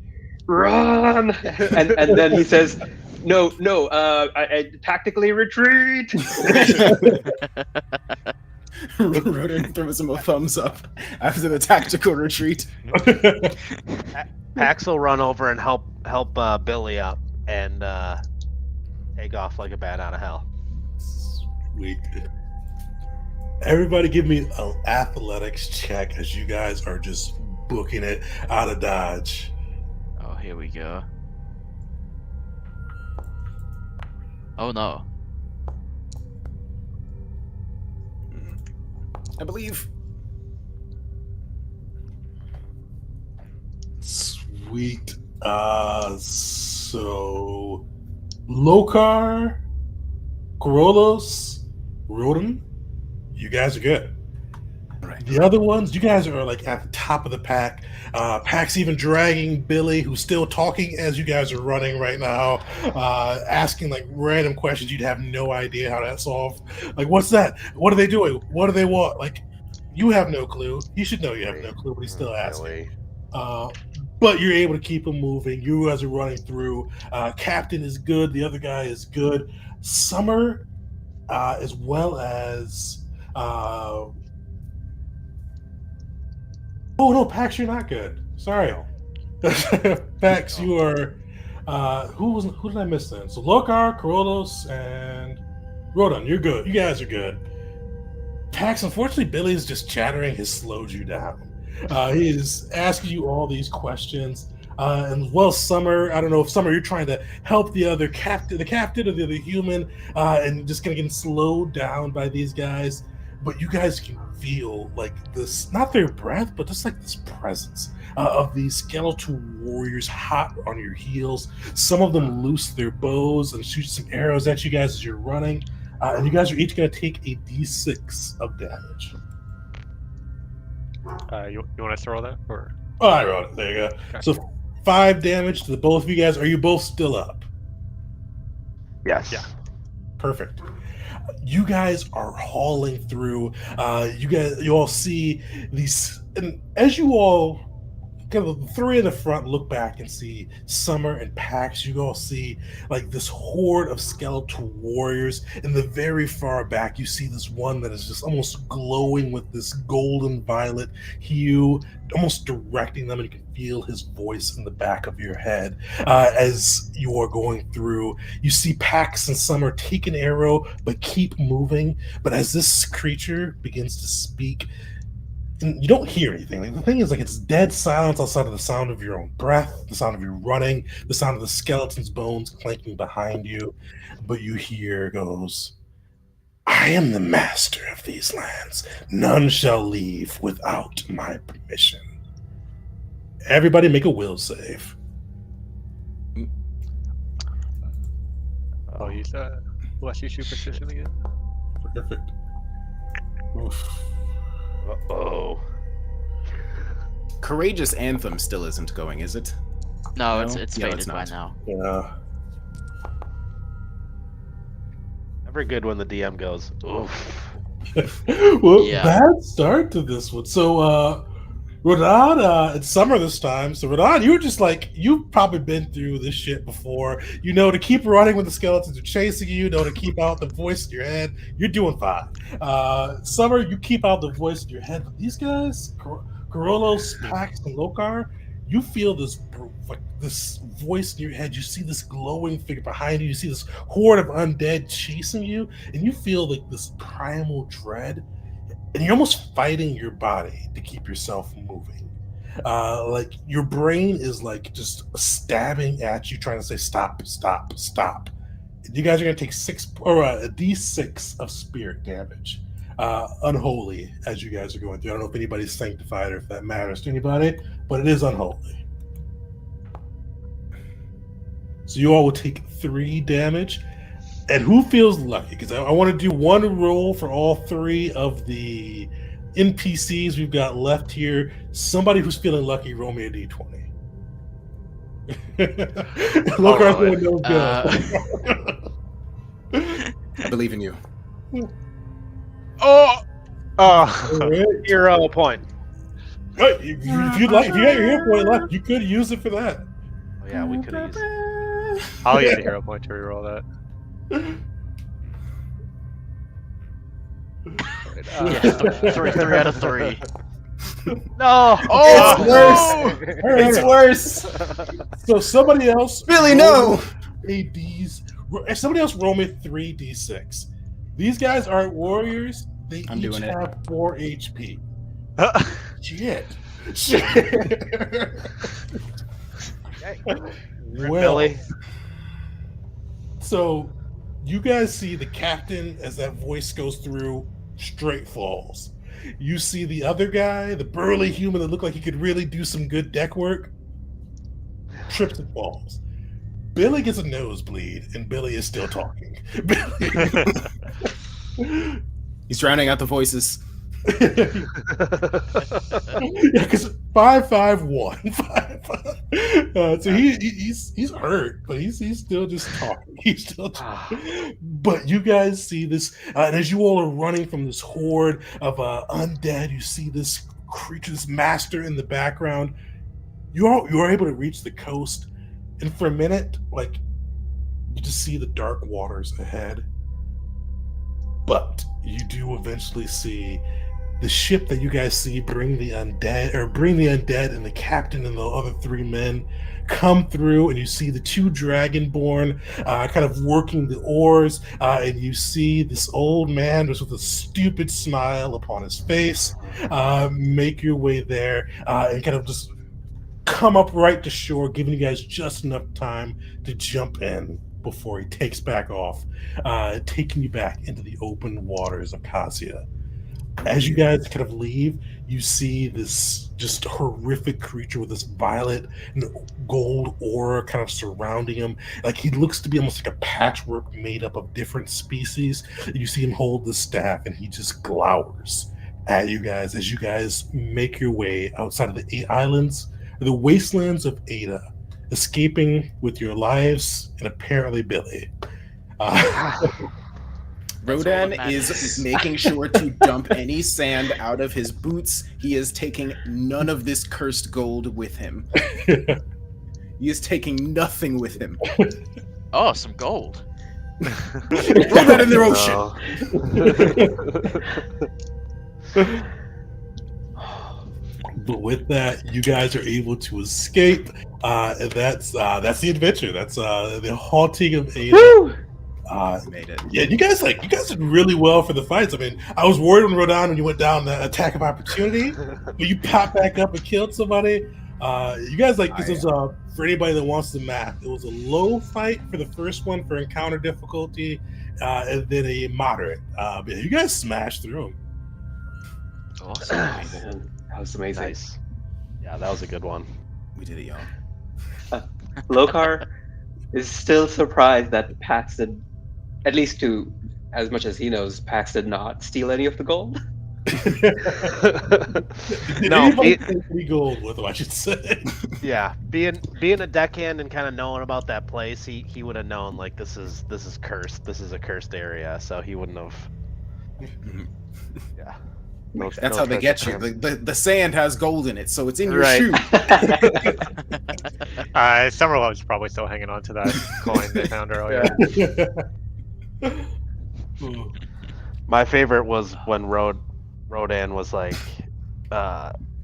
[SPEAKER 5] "Run!" and then he says, "No, I tactically retreat."
[SPEAKER 6] Rodin throws him a thumbs up after the tactical retreat.
[SPEAKER 3] Pax will run over and help Billy up and take off like a bat out of hell.
[SPEAKER 1] Sweet. Everybody give me an athletics check as you guys are just booking it out of Dodge.
[SPEAKER 2] Oh, here we go. Oh no.
[SPEAKER 6] I believe.
[SPEAKER 1] Sweet. So Lokar, Korolos, Rodin, you guys are good.
[SPEAKER 6] Right.
[SPEAKER 1] The other ones, you guys are at the top of the pack. Pack's even dragging Billy, who's still talking as you guys are running right now, asking random questions. You'd have no idea how that's solved. What's that? What are they doing? What do they want? You have no clue. You should know you have no clue, but he's still asking.
[SPEAKER 3] Really?
[SPEAKER 1] But you're able to keep him moving. You guys are running through. Captain is good. The other guy is good. Summer, as well as. Oh no, Pax, you're not good. Sorry, Pax, you are. Who did I miss then? So Lokar, Korolos, and Rodon. You're good. You guys are good. Pax, unfortunately, Billy's just chattering has slowed you down. He is asking you all these questions. And well, Summer, I don't know if Summer, you're trying to help the captain or the other human, and just kind of getting slowed down by these guys. But you guys can feel like this, not their breath, but just like this presence of these skeletal warriors hot on your heels. Some of them loose their bows and shoot some arrows at you guys as you're running. And you guys are each going to take a d6 of damage.
[SPEAKER 4] You want us to roll that? Or?
[SPEAKER 1] Oh, I wrote it. There you go. Okay. So 5 damage to the both of you guys. Are you both still up?
[SPEAKER 3] Yes.
[SPEAKER 4] Yeah.
[SPEAKER 1] Perfect. You guys are hauling through. You all see these, and as you all kind of the three in the front look back and see Summer and Pax, you all see like this horde of skeletal warriors. In the very far back, you see this one that is just almost glowing with this golden violet hue, almost directing them, and you can feel his voice in the back of your head. As you are going through, you see Pax and Summer take an arrow but keep moving. But as this creature begins to speak, and you don't hear anything. Like, the thing is, like, it's dead silence outside of the sound of your own breath, the sound of you running, the sound of the skeleton's bones clanking behind you. But you hear goes, "I am the master of these lands. None shall leave without my permission." Everybody make a will save.
[SPEAKER 4] Oh, he's bless you superstition again.
[SPEAKER 1] Perfect. Oof.
[SPEAKER 3] Uh-oh.
[SPEAKER 6] Courageous Anthem still isn't going, is it?
[SPEAKER 2] No,
[SPEAKER 6] No?
[SPEAKER 2] it's
[SPEAKER 6] Yeah,
[SPEAKER 2] faded
[SPEAKER 6] it's
[SPEAKER 2] by
[SPEAKER 6] not.
[SPEAKER 2] now.
[SPEAKER 1] Yeah.
[SPEAKER 3] Never good when the DM goes, oof.
[SPEAKER 1] Well,
[SPEAKER 2] Yeah.
[SPEAKER 1] bad start to this one. So, Rodan, it's summer this time. So, Rodan, you were just like, you've probably been through this shit before. You know to keep running when the skeletons are chasing you, know to keep out the voice in your head. You're doing fine. Summer, you keep out the voice in your head. But these guys, Corolos, Pax, and Lokar, you feel this voice in your head. You see this glowing figure behind you. You see this horde of undead chasing you, and you feel like this primal dread, and you're almost fighting your body to keep yourself moving. Like your brain is like just stabbing at you, trying to say stop, stop, stop. You guys are going to take a d6 of spirit damage. Unholy, as you guys are going through. I don't know if anybody's sanctified or if that matters to anybody, but it is unholy. So you all will take 3 damage. And who feels lucky? Because I want to do one roll for all 3 of the NPCs we've got left here. Somebody who's feeling lucky, roll me a d20. Look,
[SPEAKER 6] I believe in you.
[SPEAKER 4] Oh!
[SPEAKER 1] Right.
[SPEAKER 3] 0 point.
[SPEAKER 1] Right. If you'd like, if you got your hero point left, you could use it for that.
[SPEAKER 3] Oh, yeah, we could have used
[SPEAKER 4] I'll use a hero point to reroll that.
[SPEAKER 2] Yeah, 3 out of 3.
[SPEAKER 3] No!
[SPEAKER 6] Oh, it's worse! It's worse!
[SPEAKER 1] So somebody else,
[SPEAKER 6] Billy, no!
[SPEAKER 1] Somebody else roll me 3d6. These guys aren't warriors. They
[SPEAKER 6] I'm
[SPEAKER 1] each
[SPEAKER 6] doing it.
[SPEAKER 1] have 4 HP. Shit. Well,
[SPEAKER 3] Billy.
[SPEAKER 1] so you guys see the captain as that voice goes through, straight falls. You see the other guy, the burly human that looked like he could really do some good deck work, trips and falls. Billy gets a nosebleed, and Billy is still talking.
[SPEAKER 6] He's drowning out the voices.
[SPEAKER 1] Yeah, because 551. So he's hurt, but he's still just talking. He's still. But you guys see this, and as you all are running from this horde of undead, you see this creature, this master in the background. You are able to reach the coast, and for a minute, like you just see the dark waters ahead. But you do eventually see the ship that you guys see bring the undead and the captain and the other three men come through, and you see the two dragonborn kind of working the oars, and you see this old man just with a stupid smile upon his face make your way there and kind of just come up right to shore, giving you guys just enough time to jump in before he takes back off, taking you back into the open waters of Cassia. As you guys kind of leave, you see this just horrific creature with this violet and gold aura kind of surrounding him. Like he looks to be almost like a patchwork made up of different species. You see him hold the staff, and he just glowers at you guys as you guys make your way outside of the 8 islands, the wastelands of Ada, escaping with your lives and apparently Billy.
[SPEAKER 6] Rodan is making sure to dump any sand out of his boots. He is taking none of this cursed gold with him. He is taking nothing with him.
[SPEAKER 2] Oh, some gold.
[SPEAKER 6] Throw that in the ocean.
[SPEAKER 1] But with that, you guys are able to escape, and that's the adventure. That's the haunting of Ada.
[SPEAKER 5] Woo!
[SPEAKER 6] Made it.
[SPEAKER 1] Yeah, you guys did really well for the fights. I mean, I was worried when you went down the attack of opportunity, but you popped back up and killed somebody. You guys this was for anybody that wants the math. It was a low fight for the first one for encounter difficulty, and then a moderate. But you guys smashed through them.
[SPEAKER 2] Awesome.
[SPEAKER 5] Man, that was amazing.
[SPEAKER 3] Nice. Yeah, that was a good one.
[SPEAKER 6] We did it, y'all.
[SPEAKER 5] Lokar is still surprised that Pax did, at least to as much as he knows, Pax did not steal any of the gold.
[SPEAKER 1] Did
[SPEAKER 3] No,
[SPEAKER 1] anybody take any gold with him, I should say?
[SPEAKER 3] Yeah, being a deckhand and kind of knowing about that place, he would have known like this is cursed. This is a cursed area, so he wouldn't have. Yeah.
[SPEAKER 6] That's how they get you. The sand has gold in it, so it's in your
[SPEAKER 3] Right.
[SPEAKER 6] shoe.
[SPEAKER 4] Summerlove's probably still hanging on to that coin they found earlier.
[SPEAKER 3] My favorite was when Rodan was like,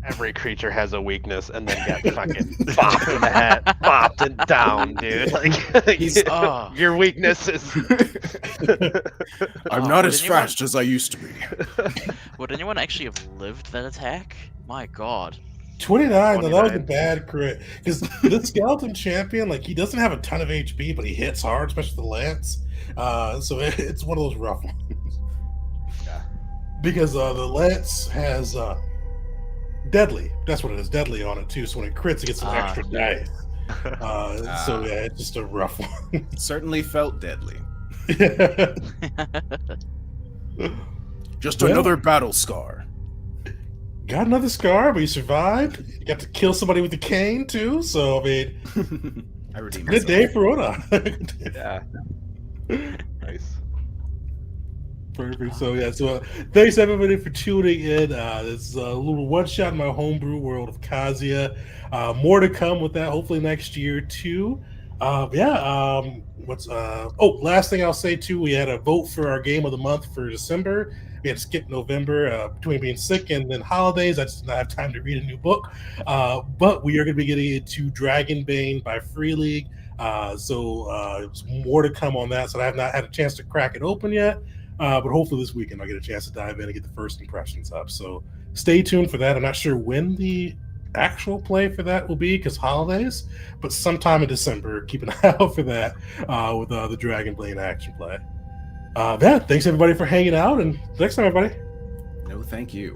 [SPEAKER 3] every creature has a weakness, and then got fucking bopped in the head, bopped and down, dude. Like, your weakness is.
[SPEAKER 6] I'm not as
[SPEAKER 2] anyone-
[SPEAKER 6] fast as I used to be.
[SPEAKER 2] Would anyone actually have lived that attack? My god.
[SPEAKER 1] 29, though, that was a
[SPEAKER 3] 29.
[SPEAKER 1] bad crit. Because the skeleton champion, like, he doesn't have a ton of HP, but he hits hard, especially the lance. So it's one of those rough ones.
[SPEAKER 3] Yeah.
[SPEAKER 1] Because the lance has deadly. That's what it is, deadly on it, too. So when it crits, it gets an extra dice. So yeah, it's just a rough one.
[SPEAKER 6] Certainly felt deadly. Just
[SPEAKER 1] Well-
[SPEAKER 6] another battle scar.
[SPEAKER 1] Got another scar, but you survived. You got to kill somebody with a cane, too. So, I mean,
[SPEAKER 6] I redeemed
[SPEAKER 1] good
[SPEAKER 6] myself.
[SPEAKER 1] day for Oda.
[SPEAKER 3] Yeah. Nice.
[SPEAKER 1] Perfect. So yeah, thanks everybody for tuning in. This is a little one shot in my homebrew world of Kazuya. More to come with that, hopefully next year too. Last thing I'll say too, we had a vote for our game of the month for December. We had to skip November between being sick and then holidays. I just did not have time to read a new book. But we are going to be getting into Dragonbane by Free League. There's more to come on that. So I have not had a chance to crack it open yet. But hopefully this weekend I'll get a chance to dive in and get the first impressions up. So stay tuned for that. I'm not sure when the actual play for that will be because holidays, but sometime in December, keep an eye out for that with the Dragonbane action play. Thanks everybody for hanging out, and next time, everybody.
[SPEAKER 6] No, thank you.